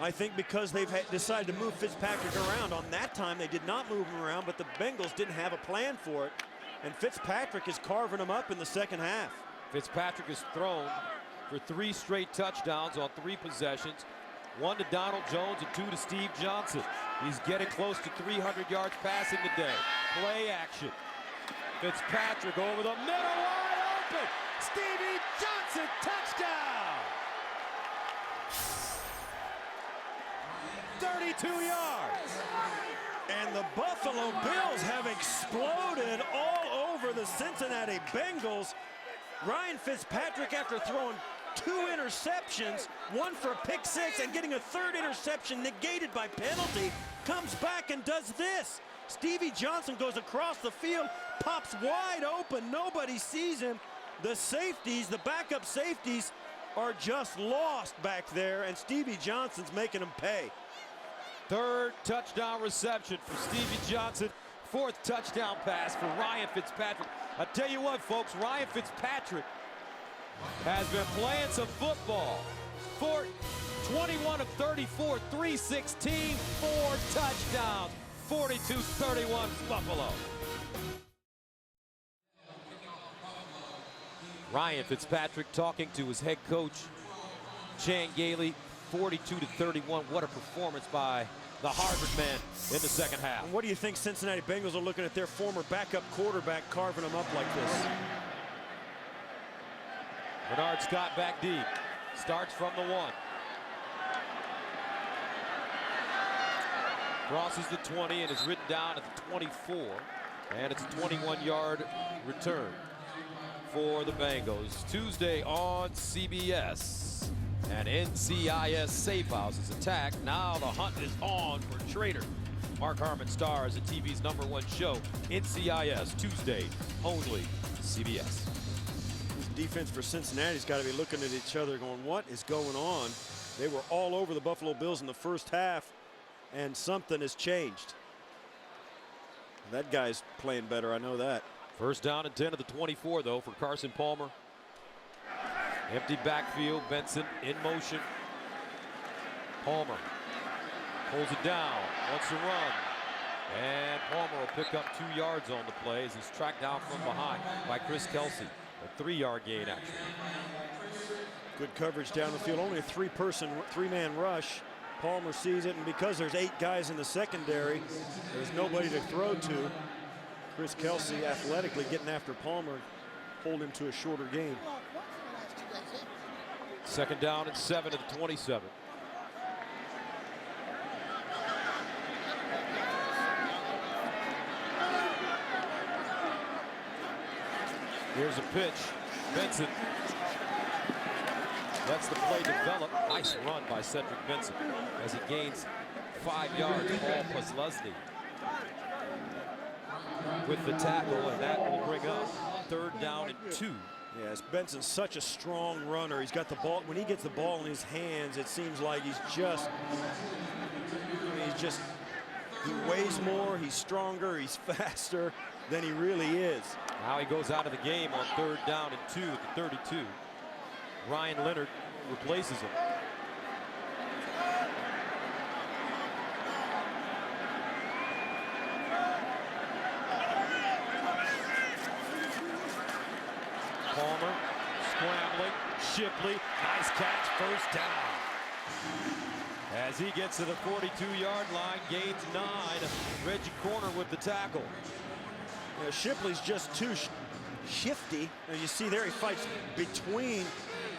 I think because they've decided to move Fitzpatrick around. On that time, they did not move him around, but the Bengals didn't have a plan for it. And Fitzpatrick is carving him up in the second half. Fitzpatrick has thrown for 3 straight touchdowns on 3 possessions. 1 to Donald Jones and 2 to Steve Johnson. He's getting close to 300 yards passing today. Play action. Fitzpatrick over the middle, wide open. Stevie Johnson, touchdown. 32 yards. And the Buffalo Bills have exploded all over the Cincinnati Bengals. Ryan Fitzpatrick, after throwing 2 interceptions, 1 for a pick 6 and getting a 3rd interception negated by penalty, comes back and does this. Stevie Johnson goes across the field, pops wide open, nobody sees him. The safeties, the backup safeties, are just lost back there, and Stevie Johnson's making them pay. 3rd touchdown reception for Stevie Johnson. 4th touchdown pass for Ryan Fitzpatrick. I tell you what, folks, Ryan Fitzpatrick has been playing some football. 21 of 34, 316, 4 touchdowns, 42-31 Buffalo. Ryan Fitzpatrick talking to his head coach, Chan Gailey. 42-31. What a performance by the Harvard man in the second half. And what do you think Cincinnati Bengals are looking at their former backup quarterback carving them up like this? Bernard Scott back deep. Starts from the 1. Crosses the 20 and is ridden down at the 24. And it's a 21-yard return for the Bengals. Tuesday on CBS. And NCIS Safe House is attacked. Now the hunt is on for Trader. Mark Harmon stars at TV's #1 show, NCIS, Tuesday, only CBS. This defense for Cincinnati's got to be looking at each other going, what is going on? They were all over the Buffalo Bills in the first half, and something has changed. That guy's playing better, I know that. First down and 10 at the 24, though, for Carson Palmer. Empty backfield, Benson in motion. Palmer pulls it down, wants to run. And Palmer will pick up 2 yards on the play as he's tracked down from behind by Chris Kelsey. A 3-yard gain, actually. Good coverage down the field, only a 3-man rush. Palmer sees it, and because there's 8 guys in the secondary, there's nobody to throw to. Chris Kelsey athletically getting after Palmer, hold him to a shorter gain. Second down and 7 at the 27. Here's a pitch. Benson lets the play develop. Nice run by Cedric Benson as he gains 5 yards. Paul Posluszny with the tackle, and that will bring up 3rd down and 2. Yes, Benson's such a strong runner. He's got the ball. When he gets the ball in his hands, it seems like he weighs more, he's stronger, he's faster than he really is. Now he goes out of the game on 3rd down and 2 at the 32. Ryan Leonard replaces him. Palmer scrambling. Shipley, nice catch, first down. As he gets to the 42-yard line, gains 9. Reggie Corner with the tackle. Yeah, Shipley's just too shifty. As you see there, he fights between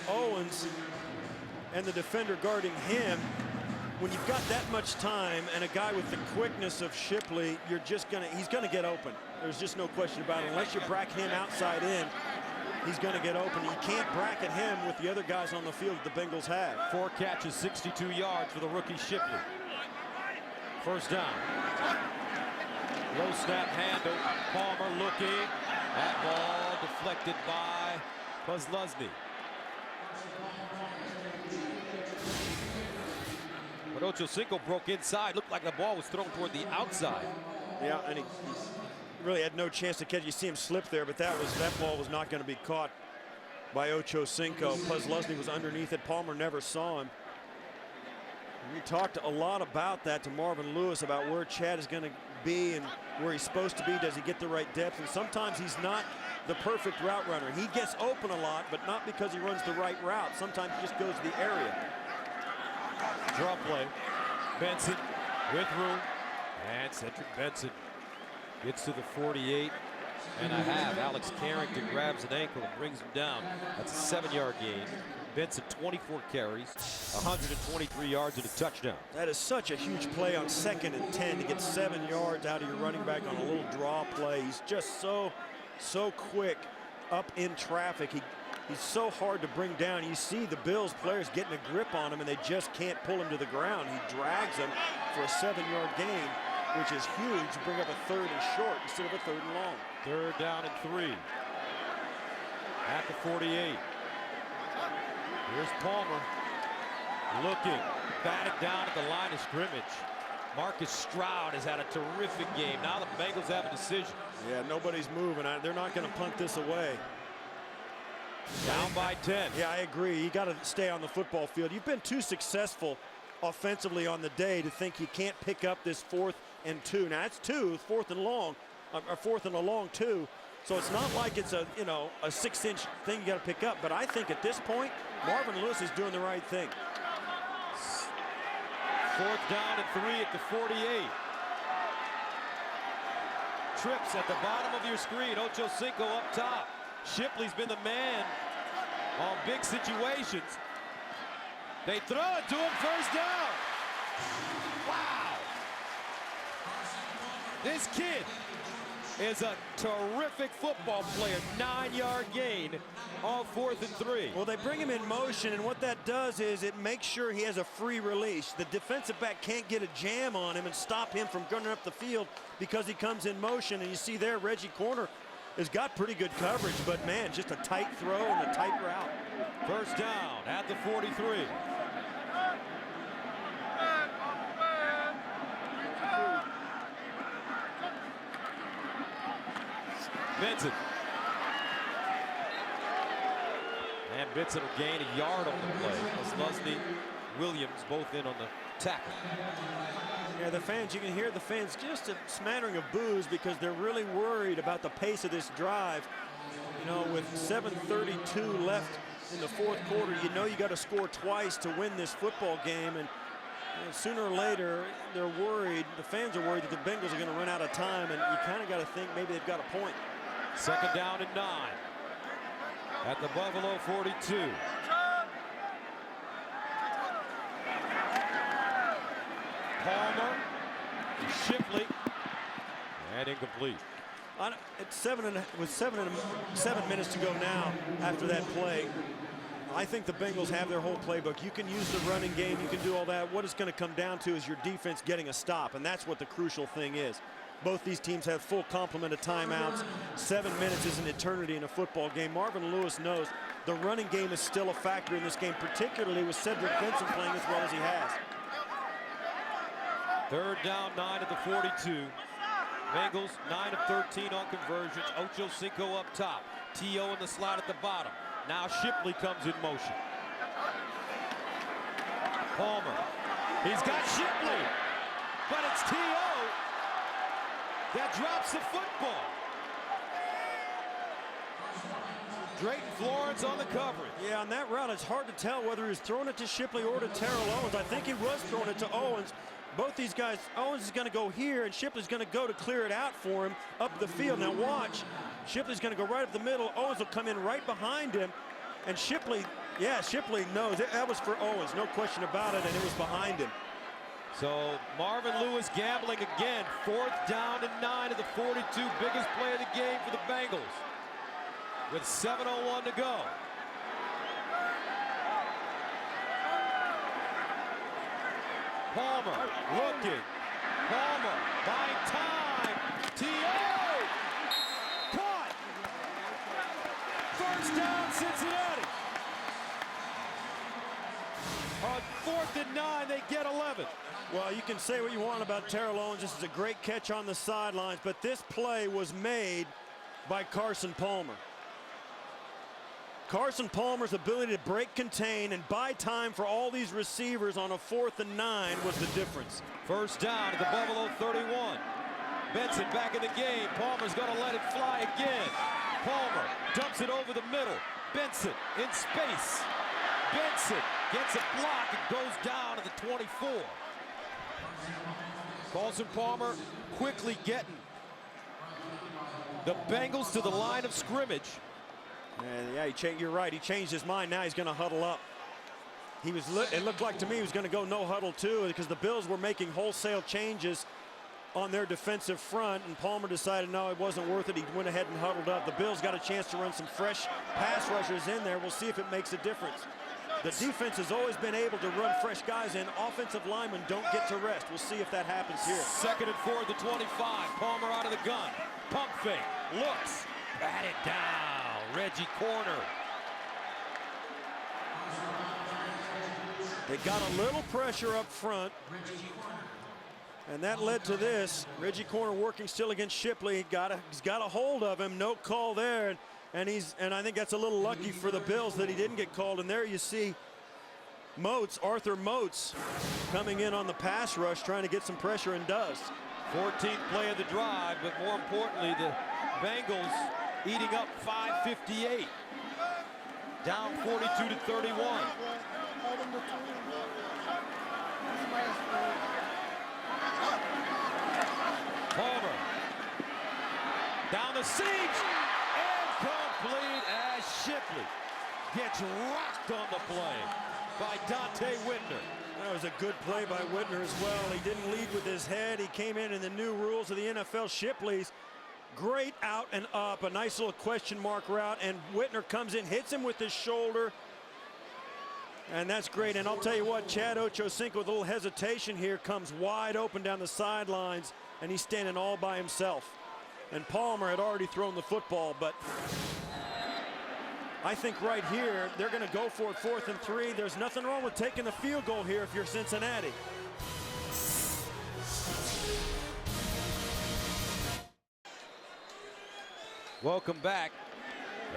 Owens and the defender guarding him, when you've got that much time and a guy with the quickness of Shipley, he's gonna get open. There's just no question about it. Unless you bracket him outside in, he's gonna get open. You can't bracket him with the other guys on the field that the Bengals have. 4 catches, 62 yards for the rookie Shipley. First down. Low snap handle. Palmer looking. That ball deflected by Buffalonian. When Ochocinco broke inside, looked like the ball was thrown toward the outside. Yeah, and he really had no chance to catch. You see him slip there, but that ball was not going to be caught by Ochocinco. Buffalonian was underneath it. Palmer never saw him. We talked a lot about that to Marvin Lewis, about where Chad is going to be and where he's supposed to be. Does he get the right depth? And sometimes he's not the perfect route runner. He gets open a lot, but not because he runs the right route. Sometimes he just goes to the area. Draw play. Benson with room. And Cedric Benson gets to the 48 and a half. Alex Carrington grabs an ankle and brings him down. That's a 7-yard gain. Benson 24 carries, 123 yards and a touchdown. That is such a huge play on 2nd and 10 to get 7 yards out of your running back on a little draw play. He's just so quick up in traffic. He's so hard to bring down. You see the Bills players getting a grip on him and they just can't pull him to the ground. He drags him for a 7-yard gain, which is huge to bring up a 3rd and short instead of a 3rd and long. 3rd down and 3 at the 48. Here's Palmer looking, batted down at the line of scrimmage. Marcus Stroud has had a terrific game. Now the Bengals have a decision. Yeah, nobody's moving. They're not going to punt this away. Down by 10. Yeah, I agree. You got to stay on the football field. You've been too successful offensively on the day to think you can't pick up this 4th and 2. Now it's 2, 4th and long, or 4th and a long 2. So it's not like it's a 6-inch thing you got to pick up. But I think at this point, Marvin Lewis is doing the right thing. 4th down and 3 at the 48. Trips at the bottom of your screen. Ochocinco up top. Shipley's been the man on big situations. They throw it to him, first down. Wow. This kid is a terrific football player. 9-yard gain on 4th and 3. Well, they bring him in motion, and what that does is it makes sure he has a free release. The defensive back can't get a jam on him and stop him from running up the field because he comes in motion. And you see there, Reggie Corner has got pretty good coverage, but man, just a tight throw and a tight route. First down at the 43. Benson. And Benson will gain a yard on the play. Buffalonian, Williams both in on the tackle. Yeah, the fans, you can hear the fans just a smattering of boos because they're really worried about the pace of this drive. You know, with 7:32 left in the 4th quarter, you know you got to score twice to win this football game. And sooner or later, they're worried, the fans are worried that the Bengals are going to run out of time, and you kind of got to think maybe they've got a point. 2nd down and 9 at the Buffalo 42. Palmer, Shipley, and incomplete. It's 7 minutes to go now after that play. I think the Bengals have their whole playbook. You can use the running game, you can do all that. What it's going to come down to is your defense getting a stop, and that's what the crucial thing is. Both these teams have full complement of timeouts. 7 minutes is an eternity in a football game. Marvin Lewis knows the running game is still a factor in this game, particularly with Cedric Benson playing as well as he has. 3rd down, 9 at the 42. Bengals 9 of 13 on conversions. Ochocinco up top. T.O. in the slot at the bottom. Now Shipley comes in motion. Palmer. He's got Shipley, but it's T.O. that drops the football. Drayton Florence on the coverage. Yeah, on that route, it's hard to tell whether he was throwing it to Shipley or to Terrell Owens. I think he was throwing it to Owens. Both these guys, Owens is going to go here, and Shipley's going to go to clear it out for him up the field. Now watch, Shipley's going to go right up the middle. Owens will come in right behind him, and Shipley Yeah, Shipley knows. That was for Owens, no question about it, and it was behind him. So Marvin Lewis gambling again. 4th down and 9 of the 42. Biggest play of the game for the Bengals. With 7:01 to go. Palmer looking. Palmer buying time. T.O. Caught. 1st down, Cincinnati. On 4th and 9, they get 11. Well, you can say what you want about Terrell Owens. This is a great catch on the sidelines, but this play was made by Carson Palmer. Carson Palmer's ability to break, contain, and buy time for all these receivers on a 4th and 9 was the difference. 1st down at the Buffalo 31. Benson back in the game. Palmer's going to let it fly again. Palmer dumps it over the middle. Benson in space. Benson gets a block and goes down to the 24. Carson Palmer quickly getting the Bengals to the line of scrimmage. And yeah, you're right. He changed his mind. Now he's going to huddle up. It looked like to me he was going to go no huddle too, because the Bills were making wholesale changes on their defensive front, and Palmer decided no, it wasn't worth it. He went ahead and huddled up. The Bills got a chance to run some fresh pass rushers in there. We'll see if it makes a difference. The defense has always been able to run fresh guys in. Offensive linemen don't get to rest. We'll see if that happens here. 2nd and 4 at the 25. Palmer out of the gun. Pump fake. Looks. Bat it down. Reggie Corner. They got a little pressure up front, and that led to this. Reggie Corner working still against Shipley. He's got a hold of him. No call there, and I think that's a little lucky for the Bills that he didn't get called. And there you see Arthur Moats, coming in on the pass rush, trying to get some pressure, and does. 14th play of the drive, but more importantly, the Bengals eating up 5:58. Down 42 to 31. Palmer down the seams, incomplete as Shipley gets rocked on the play by Dante Whitner. That was a good play by Whitner as well. He didn't lead with his head. He came in the new rules of the NFL. Shipley's great out and up, a nice little question mark route, and Whitner comes in, hits him with his shoulder, and that's great. And I'll tell you what, Chad Ochocinco with a little hesitation here comes wide open down the sidelines, and he's standing all by himself. And Palmer had already thrown the football, but I think right here they're going to go for it, 4th and 3. There's nothing wrong with taking the field goal here if you're Cincinnati. Welcome back.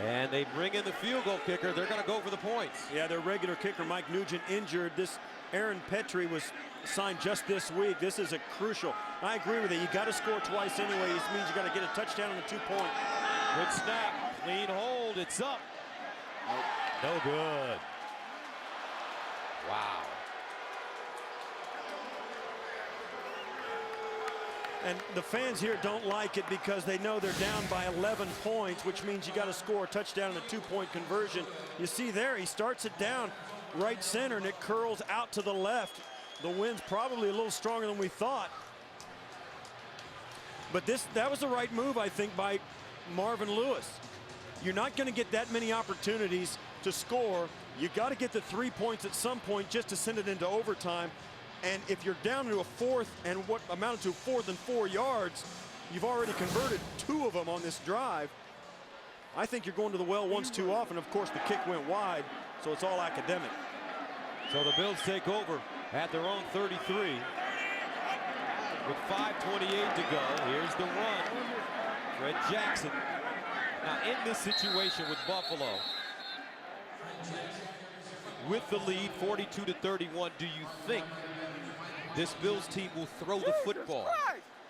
And they bring in the field goal kicker. They're going to go for the points. Yeah, their regular kicker, Mike Nugent, injured. This Aaron Petrie was signed just this week. This is a crucial. I agree with it. You got to score twice anyway. This means you got to get a touchdown on the 2-point. Good snap. Clean hold. It's up. No good. Wow. And the fans here don't like it because they know they're down by 11 points, which means you got to score a touchdown in a 2-point conversion. You see there, he starts it down right center, and it curls out to the left. The wind's probably a little stronger than we thought. But that was the right move, I think, by Marvin Lewis. You're not going to get that many opportunities to score. You got to get the 3 points at some point just to send it into overtime. And if you're down to a 4th and what amounted to 4th and 4 yards, you've already converted 2 of them on this drive. I think you're going to the well once too often. Of course, the kick went wide, so it's all academic. So the Bills take over at their own 33 with 5:28 to go. Here's the run. Fred Jackson. Now in this situation with Buffalo, with the lead 42 to 31, do you think this Bills team will throw the football,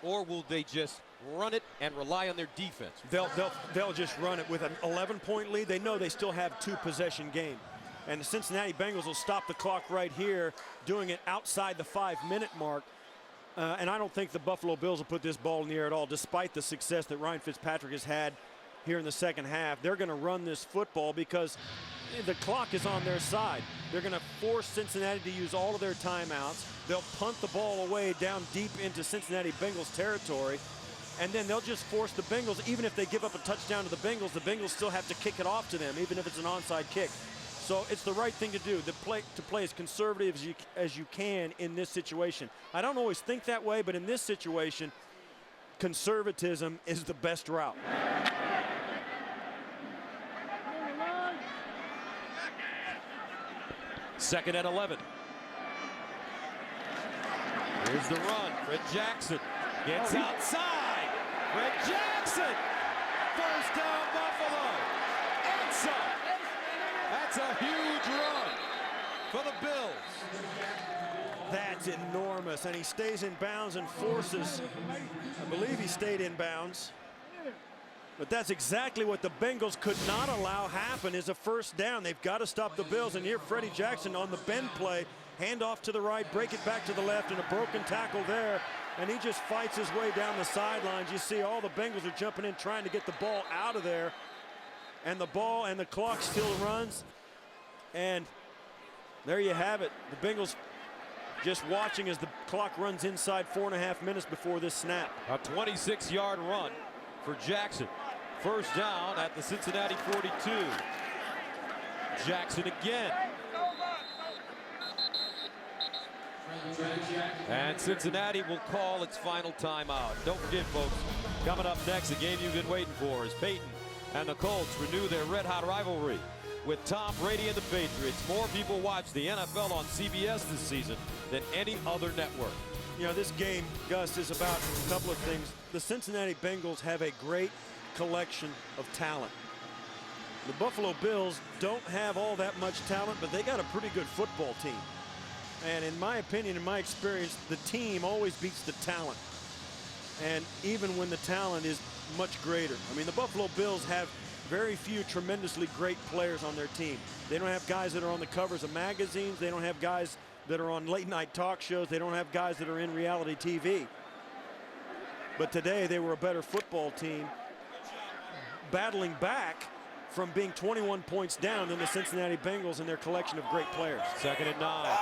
or will they just run it and rely on their defense? They'll just run it with an 11-point lead. They know they still have 2-possession game. And the Cincinnati Bengals will stop the clock right here, doing it outside the 5-minute mark. And I don't think the Buffalo Bills will put this ball in the air at all, despite the success that Ryan Fitzpatrick has had here in the second half. They're going to run this football because the clock is on their side. They're going to force Cincinnati to use all of their timeouts. They'll punt the ball away down deep into Cincinnati Bengals territory. And then they'll just force the Bengals. Even if they give up a touchdown to the Bengals still have to kick it off to them, even if it's an onside kick. So it's the right thing to do, to play as conservative as you can in this situation. I don't always think that way, but in this situation, conservatism is the best route. Second and 11. Here's the run. Fred Jackson gets outside. Fred Jackson. First down, Buffalo. And some. That's a huge run for the Bills. That's enormous, and he stays in bounds and forces, I believe he stayed in bounds. But that's exactly what the Bengals could not allow happen, is a first down. They've got to stop the Bills, and here Freddie Jackson on the bend play, hand off to the right, break it back to the left, and a broken tackle there. And he just fights his way down the sidelines. You see all the Bengals are jumping in trying to get the ball out of there. And the ball and the clock still runs. And there you have it. The Bengals just watching as the clock runs inside 4.5 minutes before this snap. A 26-yard run for Jackson. First down at the Cincinnati 42. Jackson again. And Cincinnati will call its final timeout. Don't forget, folks, coming up next, the game you've been waiting for is Peyton and the Colts renew their red-hot rivalry with Tom Brady and the Patriots. More people watch the NFL on CBS this season than any other network. You know, this game, Gus, is about a couple of things. The Cincinnati Bengals have a great collection of talent. The Buffalo Bills don't have all that much talent, but they got a pretty good football team. And in my opinion, in my experience, the team always beats the talent. And even when the talent is much greater. I mean, the Buffalo Bills have very few tremendously great players on their team. They don't have guys that are on the covers of magazines. They don't have guys that are on late night talk shows. They don't have guys that are in reality TV. But today they were a better football team, battling back from being 21 points down than the Cincinnati Bengals and their collection of great players. Second and 9.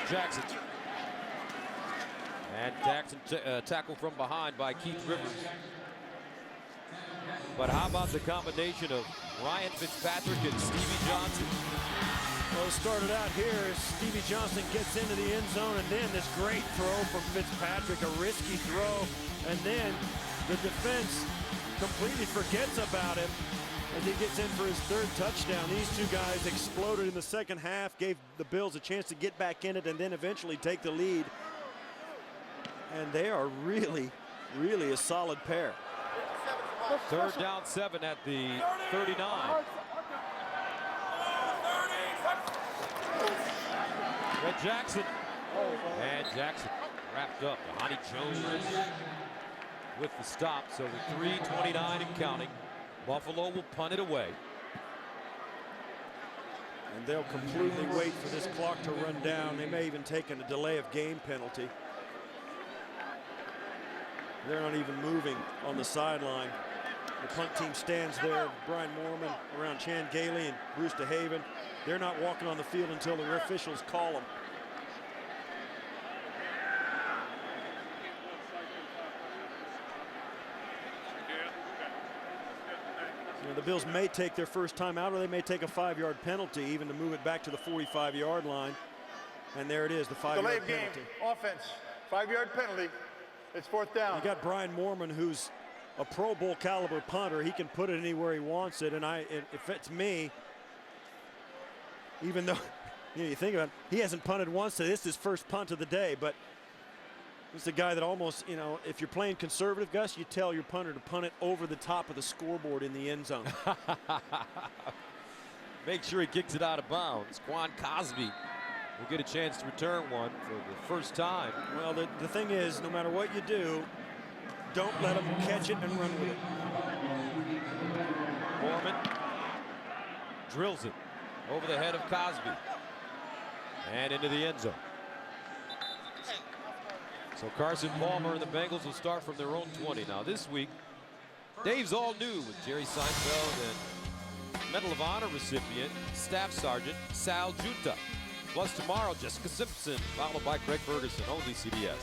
Jackson. And Jackson tackled from behind by Keith Rivers. But how about the combination of Ryan Fitzpatrick and Stevie Johnson? Well, it started out here. Stevie Johnson gets into the end zone, and then this great throw from Fitzpatrick, a risky throw, and then the defense completely forgets about him as he gets in for his third touchdown. These two guys exploded in the second half, gave the Bills a chance to get back in it and then eventually take the lead. And they are really, really a solid pair. Third down 7 at the 39. Red Jackson. And Jackson wrapped up. Honey Jones with the stop. So with 3:29 and counting, Buffalo will punt it away. And they'll completely wait for this clock to run down. They may even take a delay of game penalty. They're not even moving on the sideline. The punt team stands there. Brian Moorman around Chan Gailey and Bruce DeHaven. They're not walking on the field until the officials call them. You know, the Bills may take their first time out, or they may take a 5-yard penalty even to move it back to the 45-yard line. And there it is, the 5-yard penalty. Delay game, offense, 5-yard penalty. It's fourth down. You got Brian Moorman, who's a Pro Bowl caliber punter. He can put it anywhere he wants it. And if it's me, even though you think about it, he hasn't punted once today. This is his first punt of the day. But this is a guy that almost, you know, if you're playing conservative, Gus, you tell your punter to punt it over the top of the scoreboard in the end zone. Make sure he kicks it out of bounds. Quan Cosby will get a chance to return one for the first time. Well, the thing is, no matter what you do, don't let him catch it and run with it. Foreman drills it over the head of Cosby and into the end zone. So Carson Palmer and the Bengals will start from their own 20. Now this week, Dave's all new with Jerry Seinfeld and Medal of Honor recipient, Staff Sergeant Sal Junta. Plus tomorrow, Jessica Simpson, followed by Craig Ferguson, only CBS.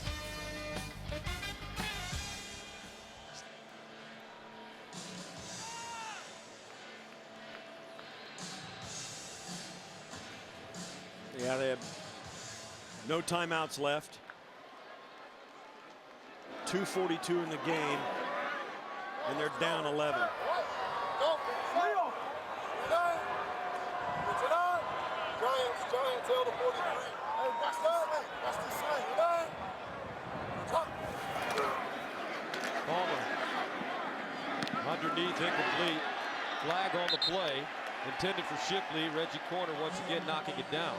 Yeah, they have no timeouts left. 2:42 in the game, and they're down 11. Giants held the 43. Hey, watch that. Watch the swing. Palmer. Underneath, incomplete. Flag on the play. Intended for Shipley. Reggie Corner once again knocking it down.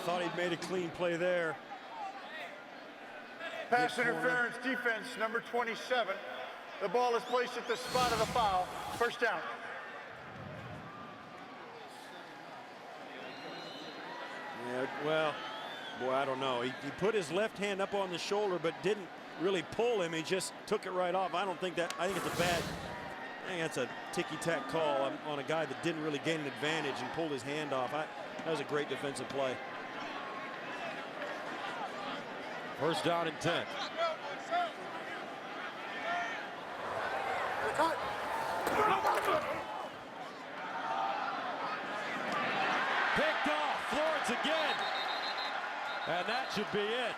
Thought he'd made a clean play there. Pass interference defense, number 27. The ball is placed at the spot of the foul. First down. Yeah, well, boy, I don't know. He put his left hand up on the shoulder, but didn't really pull him. He just took it right off. I think it's a bad. I think that's a ticky-tack call on a guy that didn't really gain an advantage and pulled his hand off. That was a great defensive play. First down and 10. Picked off, Florence again. And that should be it.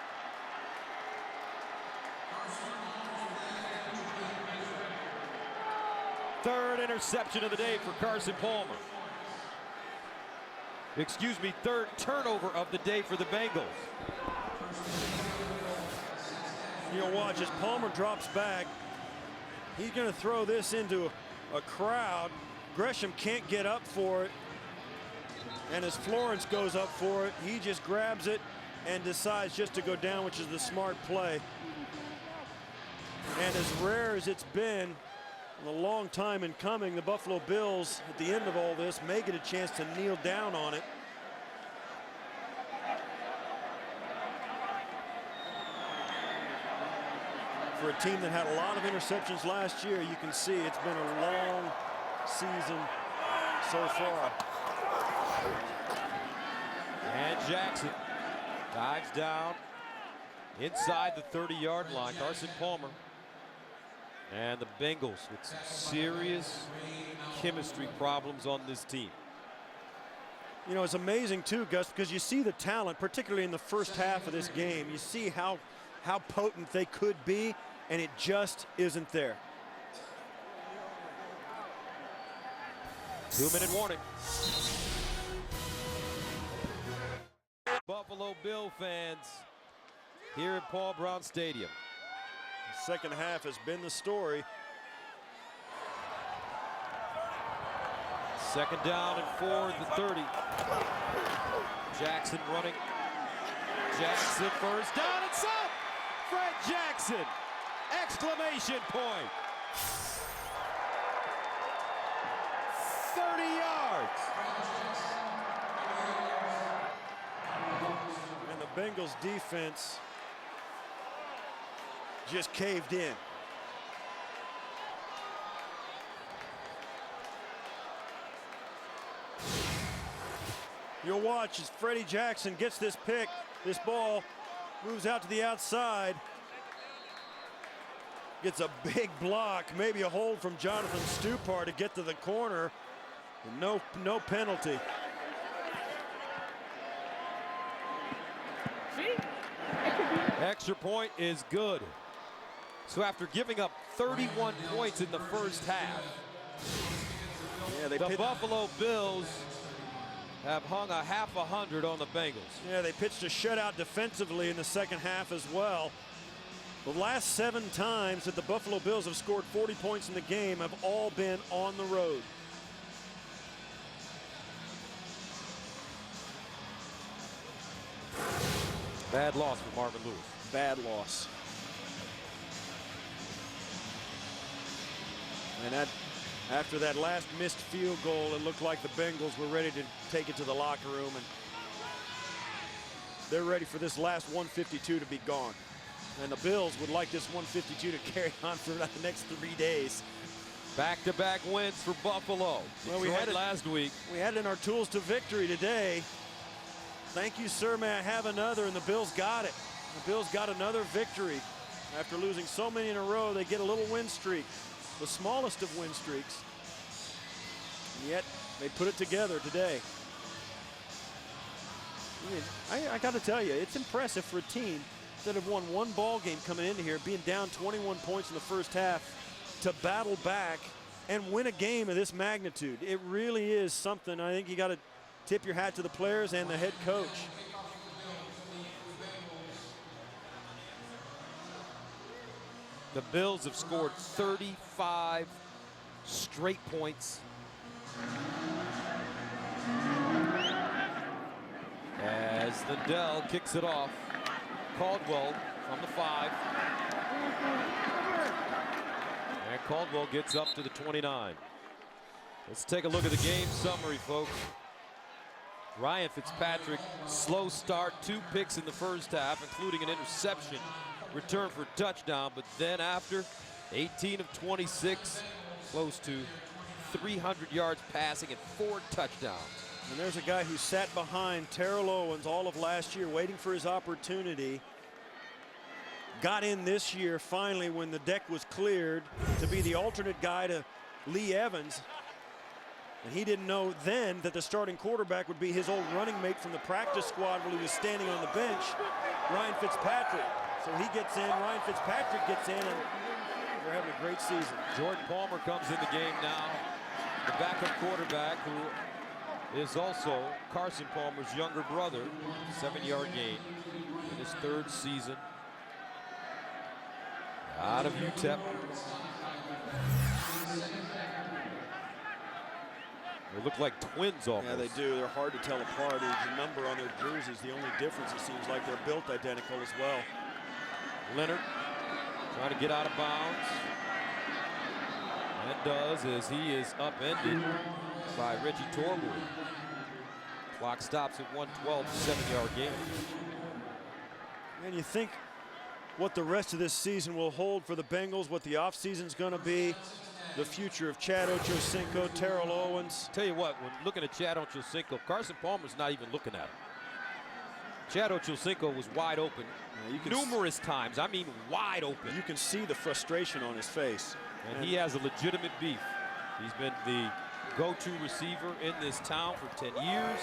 Third interception of the day for Carson Palmer. Excuse me, third turnover of the day for the Bengals. You'll watch as Palmer drops back. He's going to throw this into a crowd. Gresham can't get up for it. And as Florence goes up for it, he just grabs it and decides just to go down, which is the smart play. And as rare as it's been, a long time in coming, the Buffalo Bills at the end of all this may get a chance to kneel down on it. For a team that had a lot of interceptions last year, you can see it's been a long season so far. And Jackson dives down inside the 30-yard line. Carson Palmer. And the Bengals with some serious chemistry problems on this team. You know, it's amazing too, Gus, because you see the talent, particularly in the first half of this game. You see how potent they could be, and it just isn't there. 2-minute warning. Buffalo Bill fans here at Paul Brown Stadium. The second half has been the story. Second down and 4 at the 30. Jackson running. Jackson first down and some. Fred Jackson! Exclamation point! 30 yards! And the Bengals defense just caved in. You'll watch as Freddie Jackson gets this pick. This ball moves out to the outside. Gets a big block, maybe a hold from Jonathan Stupar to get to the corner. No penalty. Extra point is good. So after giving up 31 points in the first half, the Buffalo Bills have hung a half 100 on the Bengals. Yeah, they pitched a shutout defensively in the second half as well. The last 7 times that the Buffalo Bills have scored 40 points in the game have all been on the road. Bad loss for Marvin Lewis. Bad loss. And after that last missed field goal, it looked like the Bengals were ready to take it to the locker room. And they're ready for this last 152 to be gone. And the Bills would like this 152 to carry on for the next 3 days. Back-to-back wins for Buffalo. Well, we had it last week. We had it in our tools to victory today. Thank you, sir. May I have another? And the Bills got it. The Bills got another victory. After losing so many in a row, they get a little win streak, the smallest of win streaks. And yet, they put it together today. I got to tell you, it's impressive for a team that have won one ball game coming into here, being down 21 points in the first half, to battle back and win a game of this magnitude. It really is something. I think you got to tip your hat to the players and the head coach. The Bills have scored 35 straight points. As Lindell kicks it off. Caldwell from the 5. And Caldwell gets up to the 29. Let's take a look at the game summary, folks. Ryan Fitzmagic, slow start, 2 picks in the first half, including an interception, return for a touchdown, but then after, 18 of 26, close to 300 yards passing and 4 touchdowns. And there's a guy who sat behind Terrell Owens all of last year waiting for his opportunity. Got in this year finally when the deck was cleared to be the alternate guy to Lee Evans. And he didn't know then that the starting quarterback would be his old running mate from the practice squad while he was standing on the bench, Ryan Fitzpatrick. So he gets in, Ryan Fitzpatrick gets in, and they're having a great season. Jordan Palmer comes in the game now. The backup quarterback, who is also Carson Palmer's younger brother. 7-yard gain in his 3rd season out of UTEP. They look like twins almost. Yeah, they do. They're hard to tell apart. There's a number on their jerseys. The only difference, it seems like they're built identical as well. Leonard trying to get out of bounds. And does, as he is upended by Reggie Torwood. Clock stops at 1:12, 7-yard gain. And you think what the rest of this season will hold for the Bengals, what the offseason's going to be, the future of Chad Ochocinco, Terrell Owens. Tell you what, when looking at Chad Ochocinco, Carson Palmer's not even looking at him. Chad Ochocinco was wide open numerous times. I mean, wide open. You can see the frustration on his face. And he has a legitimate beef. He's been the go-to receiver in this town for 10 years.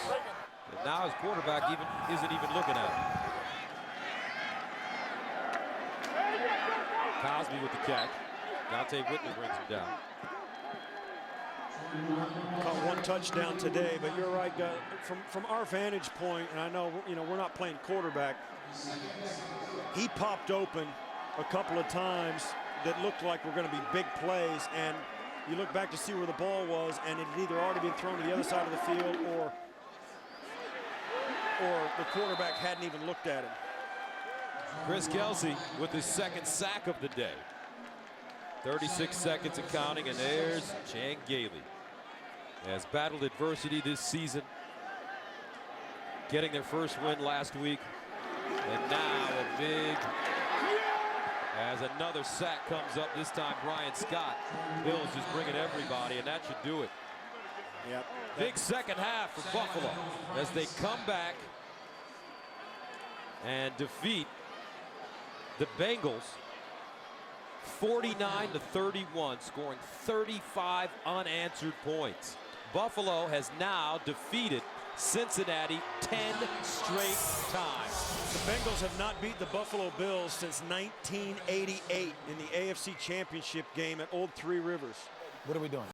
And now his quarterback isn't even looking at him. Cosby with the catch. Dante Whitney brings him down. Caught 1 touchdown today, but you're right, guys. From our vantage point, and I know we're not playing quarterback. He popped open a couple of times that looked like were going to be big plays, and you look back to see where the ball was, and it had either already been thrown to the other side of the field, or the quarterback hadn't even looked at him. Chris Kelsey with his 2nd sack of the day. 36 seconds and counting, and there's Chan Gailey. Has battled adversity this season, getting their first win last week, and now a big, as another sack comes up, this time Brian Scott. Bills just bringing everybody, and that should do it. Yep. Big second half for Buffalo as they come back and defeat the Bengals 49-31, scoring 35 unanswered points. Buffalo has now defeated Cincinnati 10 straight times. The Bengals have not beat the Buffalo Bills since 1988 in the AFC Championship game at Old Three Rivers. What are we doing?